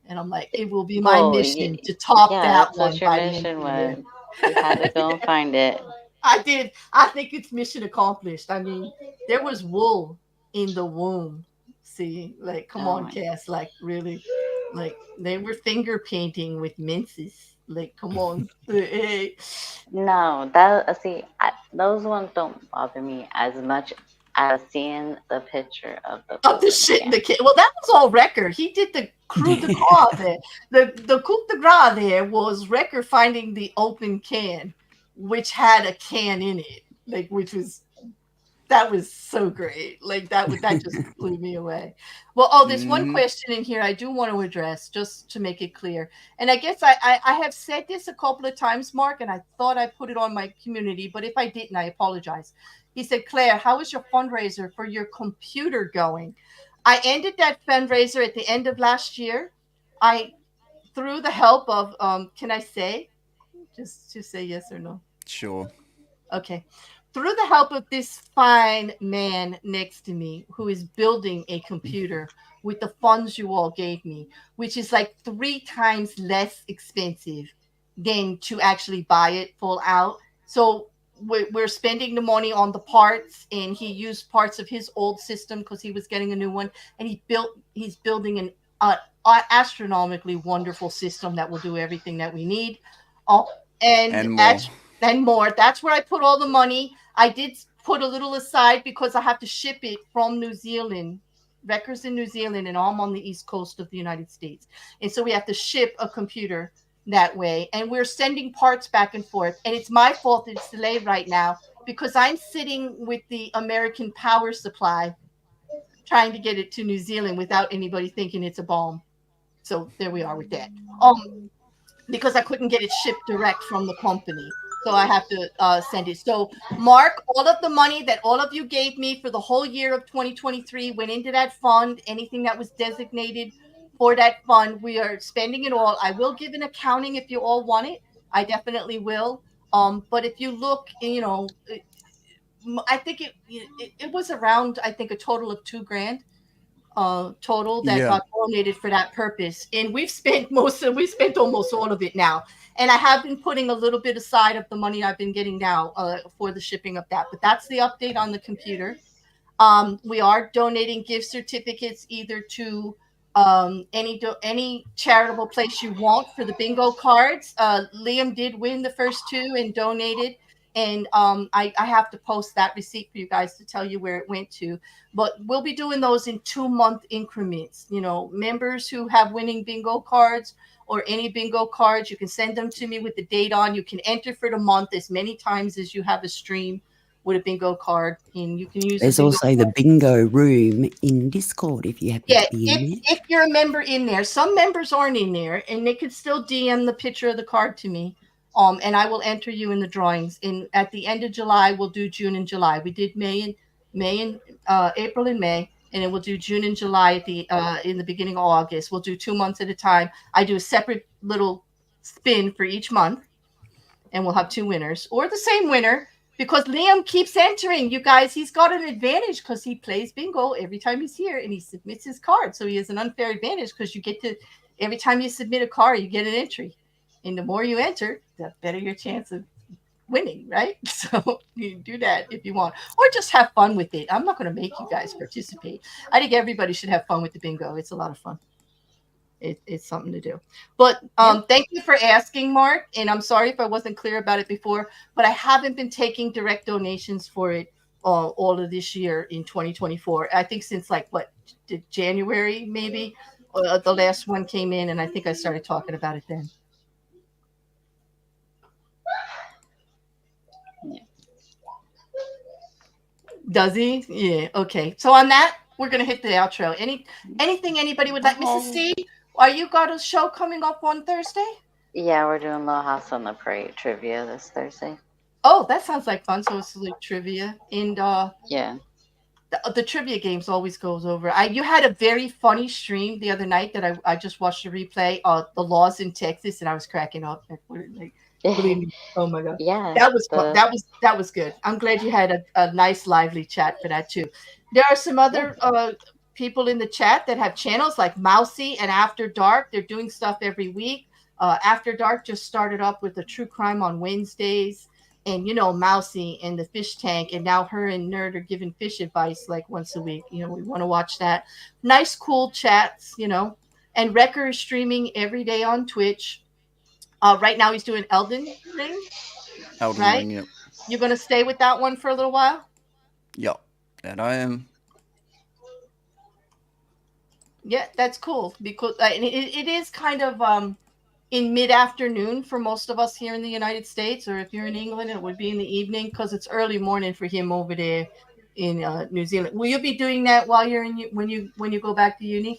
And I'm like, it will be my mission to top that one. That's what your mission was. You had to go and find it. I did. I think it's mission accomplished. I mean, there was wool in the womb. See, like, come on, Cass. Like, really. Like they were finger painting with minces. Like, come on. Hey. No, that see, those ones don't bother me as much as seeing the picture of the Of the shit in the can. Well, that was all Rekker. He did the coup de grace there. The coup de grace there was Rekker finding the open can, which had a can in it, like that was so great. Like that just blew me away. Well, there's one question in here I do want to address just to make it clear. And I guess I have said this a couple of times, Mark, and I thought I put it on my community, but if I didn't, I apologize. He said, Claire, how is your fundraiser for your computer going? I ended that fundraiser at the end of last year. Through the help of, can I say? Just say yes or no. Sure. Okay. Through the help of this fine man next to me who is building a computer with the funds you all gave me, which is like 3 times less expensive than to actually buy it full out. So we're spending the money on the parts, and he used parts of his old system because he was getting a new one, and he's building an astronomically wonderful system that will do everything that we need. And more. That's where I put all the money. I did put a little aside because I have to ship it from New Zealand. Rekker's in New Zealand, and I'm on the East Coast of the United States. And so we have to ship a computer that way. And we're sending parts back and forth. And it's my fault it's delayed right now because I'm sitting with the American power supply trying to get it to New Zealand without anybody thinking it's a bomb. So there we are with that. Because I couldn't get it shipped direct from the company. So I have to send it. So, Mark, all of the money that all of you gave me for the whole year of 2023 went into that fund. Anything that was designated for that fund, we are spending it all. I will give an accounting if you all want it. I definitely will. But if you look, I think it was around, I think, a total of $2,000 total that got donated for that purpose. And we spent almost all of it now. And I have been putting a little bit aside of the money I've been getting now for the shipping of that. But that's the update on the computer. We are donating gift certificates either to any charitable place you want for the bingo cards. Liam did win the first 2 and donated. And I have to post that receipt for you guys to tell you where it went to. But we'll be doing those in 2-month increments. Members who have winning bingo cards or any bingo cards, you can send them to me with the date on. You can enter for the month as many times as you have a stream with a bingo card, and you can use. There's also the bingo room in Discord if you happen to be in there. If you're a member in there, some members aren't in there, and they could still DM the picture of the card to me. And I will enter you in the drawings. At the end of July, we'll do June and July. We did April and May, and then we'll do June and July in the beginning of August. We'll do 2 months at a time. I do a separate little spin for each month, and we'll have 2 winners or the same winner because Liam keeps entering. You guys, he's got an advantage because he plays bingo every time he's here, and he submits his card. So he has an unfair advantage because you get to every time you submit a card, you get an entry. And the more you enter, the better your chance of winning, right? So you do that if you want. Or just have fun with it. I'm not going to make you guys participate. I think everybody should have fun with the bingo. It's a lot of fun. It's something to do. But thank you for asking, Mark. And I'm sorry if I wasn't clear about it before. But I haven't been taking direct donations for it all of this year in 2024. I think since January, maybe. The last one came in, and I think I started talking about it then. Does he? Yeah. Okay. So on that, we're gonna hit the outro. Anything anybody would like? Mrs. C, are you got a show coming up on Thursday? Yeah, we're doing Little House on the Prairie trivia this Thursday. Oh, that sounds like fun. So it's like trivia, and yeah, the trivia games always goes over. You had a very funny stream the other night that I just watched the replay. The laws in Texas, and I was cracking up. Believe me. Oh my god. Yeah. That was fun. That was good. I'm glad you had a nice lively chat for that too. There are some other people in the chat that have channels like Mousy and After Dark. They're doing stuff every week. After Dark just started up with the true crime on Wednesdays. And Mousy and the fish tank, and now her and Nerd are giving fish advice like once a week. We want to watch that. Nice, cool chats, And Rekker is streaming every day on Twitch. Right now he's doing Elden Ring. Elden right? Ring, yep. You're going to stay with that one for a little while? Yep, that I am. Yeah, that's cool because it is kind of in mid-afternoon for most of us here in the United States, or if you're in England, it would be in the evening because it's early morning for him over there in New Zealand. Will you be doing that while you're in when you go back to uni?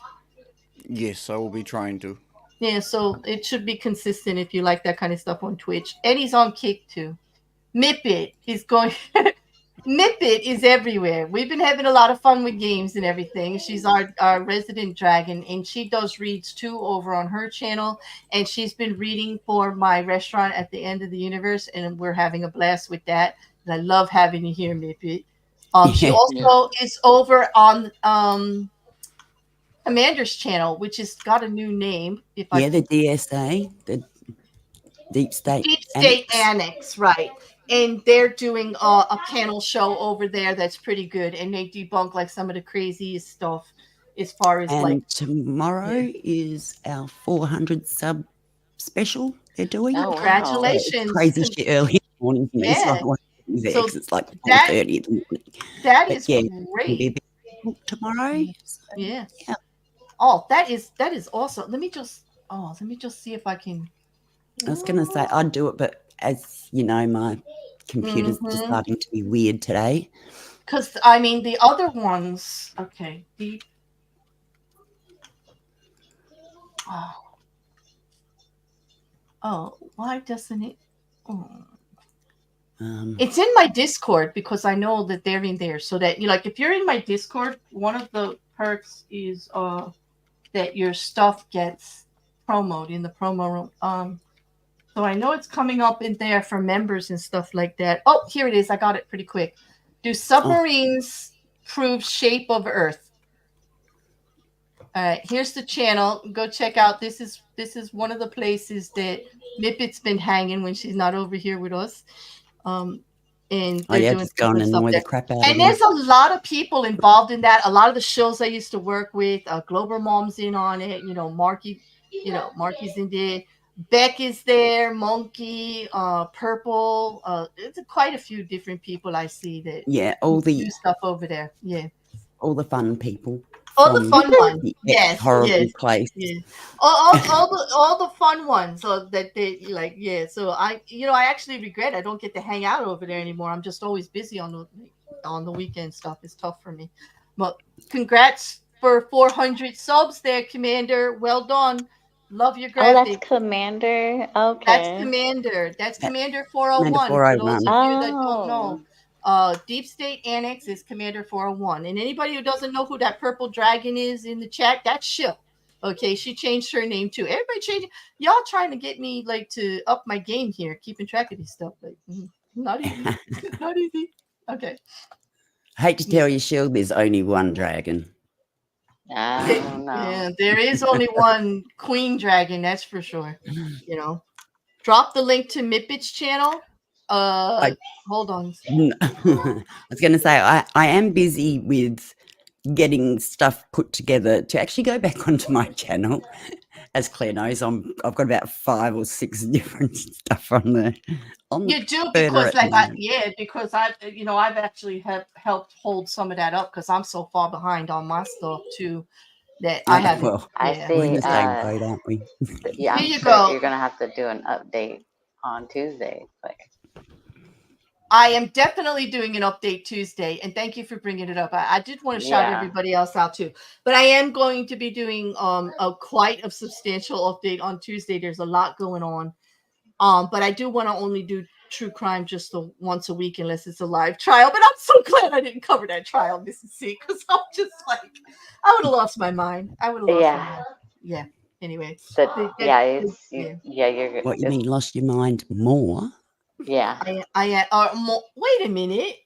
Yes, I will be trying to. Yeah, so it should be consistent if you like that kind of stuff on Twitch. Eddie's on Kick too. Mippet is going. Mippet is everywhere. We've been having a lot of fun with games and everything. She's our resident dragon, and she does reads too over on her channel. And she's been reading for my restaurant at the end of the universe, and we're having a blast with that. And I love having you here, Mippet. She also is over on Amanda's channel, which has got a new name. The DSA, the Deep State Annex, right? And they're doing a panel show over there that's pretty good, and they debunk like some of the craziest stuff as far as and tomorrow is our 400 sub special they're doing. Oh, congratulations. It's crazy shit early in the morning for me. Yeah. So it's like 4:30 in the morning. That But is yeah, great. it'll be a bit tomorrow. Yeah. Oh, that is awesome. Let me just see if I can. I was gonna say I'd do it, but as you know, my computer's deciding to be weird today. Because I mean the other ones, okay. Oh, why doesn't it? Oh. It's in my Discord because I know that they're in there. So that if you're in my Discord, one of the perks is that your stuff gets promoted in the promo room. So I know it's coming up in there for members and stuff like that. Oh, here it is. I got it pretty quick. Do submarines prove shape of Earth? All right, here's the channel. Go check out. This is one of the places that Mippet's been hanging when she's not over here with us. And they're doing just going and annoy the crap out of and there's a lot of people involved in that. A lot of the shows I used to work with, Glober Mom's in on it. Marky's in there. Beck is there, Monkey, Purple. It's quite a few different people I see that all the do stuff over there. Yeah, all the fun people. All the fun ones. Yes, horrible place. Yeah. All the fun ones. So that they So I actually regret I don't get to hang out over there anymore. I'm just always busy on the weekend stuff. It's tough for me. But congrats for 400 subs there, Commander. Well done. Love your graphic. Oh, that's Commander. Okay. That's Commander. That's Commander 401. Commander 401. For those of you that don't know. Deep State Annex is Commander 401. And anybody who doesn't know who that purple dragon is in the chat, that's Shil. Okay, she changed her name too. Everybody changing. Y'all trying to get me to up my game here, keeping track of these stuff. Not easy. Not easy. Okay. I hate to tell you, Shield, there's only one dragon. No. Yeah, there is only one queen dragon, that's for sure. Drop the link to Mippet's channel. Hold on. I was going to say I am busy with getting stuff put together to actually go back onto my channel. As Claire knows, I've got about 5 or 6 different stuff on the. You do because because I've actually helped hold some of that up because I'm so far behind on my stuff too that I haven't. Well, I see. we're in the same boat, aren't we? Yeah, Here you I'm go. sure you're gonna have to do an update on Tuesday. I am definitely doing an update Tuesday, and thank you for bringing it up. I did want to shout everybody else out too, but I am going to be doing quite a substantial update on Tuesday. There's a lot going on, but I do want to only do true crime just once a week unless it's a live trial. But I'm so glad I didn't cover that trial, Mrs. C, because I'm just I would have lost my mind. I would have lost my mind. Yeah. Anyway. You're. What you mean, lost your mind more? Yeah. Wait a minute.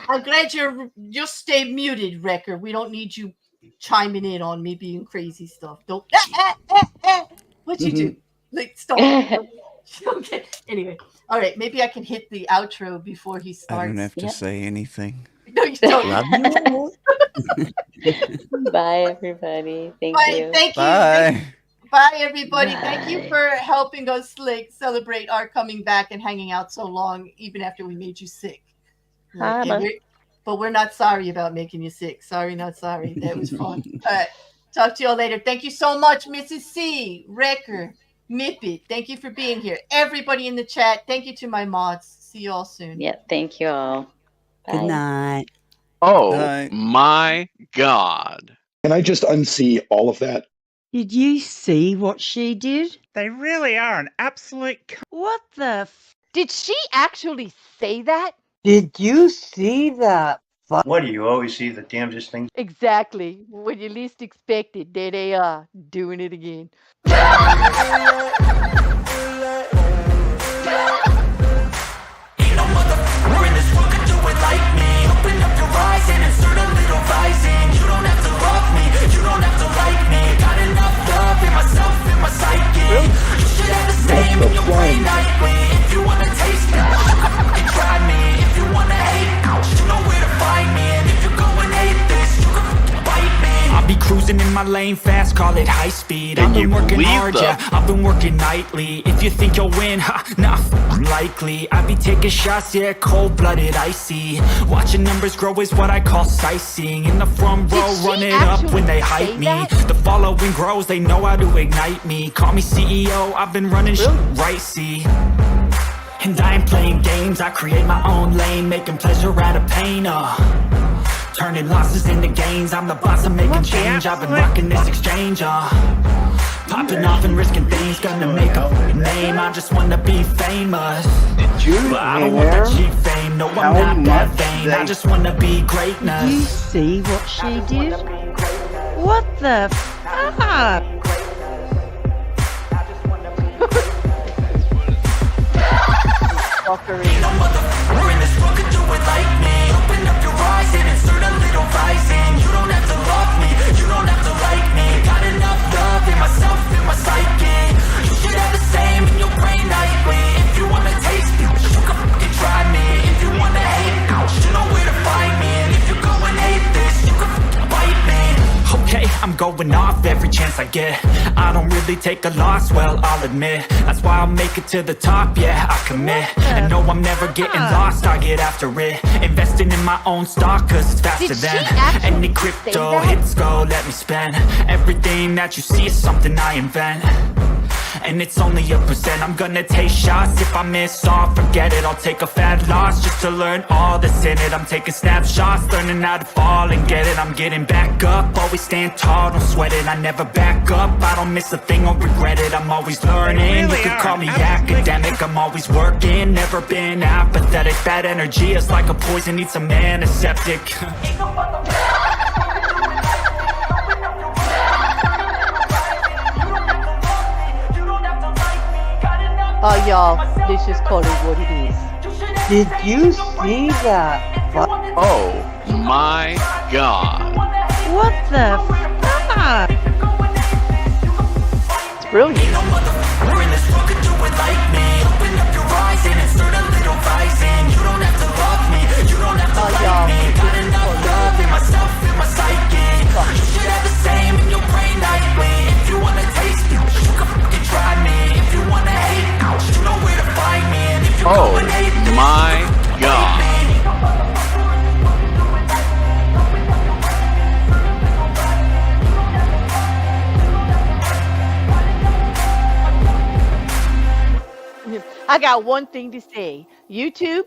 I'm glad you're just stay muted, Rekker. We don't need you chiming in on me being crazy stuff. Don't. What'd you do? Stop. Okay. Anyway. All right. Maybe I can hit the outro before he starts. I don't have to say anything. No, you don't. Bye, everybody. Thank you. Thank you. Bye. Bye, everybody. Thank you Bye. for helping us celebrate our coming back and hanging out so long, even after we made you sick. But we're not sorry about making you sick. Sorry, not sorry. That was fun. All right. Talk to you all later. Thank you so much, Mrs. C, Rekker, Mippet. Thank you for being here. Everybody in the chat. Thank you to my mods. See you all soon. Yeah, thank you all. Good night. Oh Night. my God. Can I just unsee all of that? Did you see what she did? They really are an absolute. What the Did she actually say that? Did you see that? What do you always see the damnedest things? Exactly. When you least expect it, there they are, doing it again. I'll be cruising in my lane fast, call it high speed. I've been working hard, yeah, I've been working nightly. If you think you'll win, nah, unlikely. I be taking shots, yeah, cold-blooded, icy. Watching numbers grow is what I call sightseeing. In the front row, run it up when they hype me. The following grows, they know how to ignite me. Call me CEO, I've been running shit right, see. And I ain't playing games, I create my own lane, making pleasure out of pain, turning losses into gains, I'm the boss, I'm making change. I've been rocking this exchange, popping off and risking things, gonna make a name. I just wanna be famous. But I don't want that cheap fame, no, I'm not that vain. I just wanna be greatness. Did you see what she did? What the fuck? We're in this world, could do it like me. Open up your eyes and insert a little rising. You don't have to love me, you don't have to like me. Got enough love in myself, in my psyche. You should have the same in your brain nightly. If you wanna taste me, you can fucking try me. If you wanna hate, you know where to find me. And if you're going hate this, you can fucking bite me. Okay, I'm going off every chance I get. I don't really take a loss, well, I'll admit. That's why I'll make it to the top, yeah, I commit. And no, I'm never getting lost, I get after it. Investing in my own stock, cause it's faster than any crypto hits go, let me spend. Everything that you see is something I invent. And it's only a percent. I'm gonna take shots. If I miss all, forget it. I'll take a fat loss just to learn all that's in it. I'm taking snapshots, learning how to fall and get it. I'm getting back up, always stand tall, don't sweat it. I never back up, I don't miss a thing or regret it. I'm always learning, you can call me academic. I'm always working, never been apathetic. Bad energy is like a poison, needs some antiseptic. Oh, y'all, let's just call it what it is. Did you see that? Oh my God. What the fuck? It's brilliant. We're in this world, could do it like me. Open up your eyes and insert a little rising. You don't have to love me, you don't have to like me. Got enough love in myself, in my psyche. You should have the same in your brain nightly. If you wanna taste me, you can fucking try me. If you wanna hate, you know where to find me. And if you're going hate this, my God. I got one thing to say. YouTube,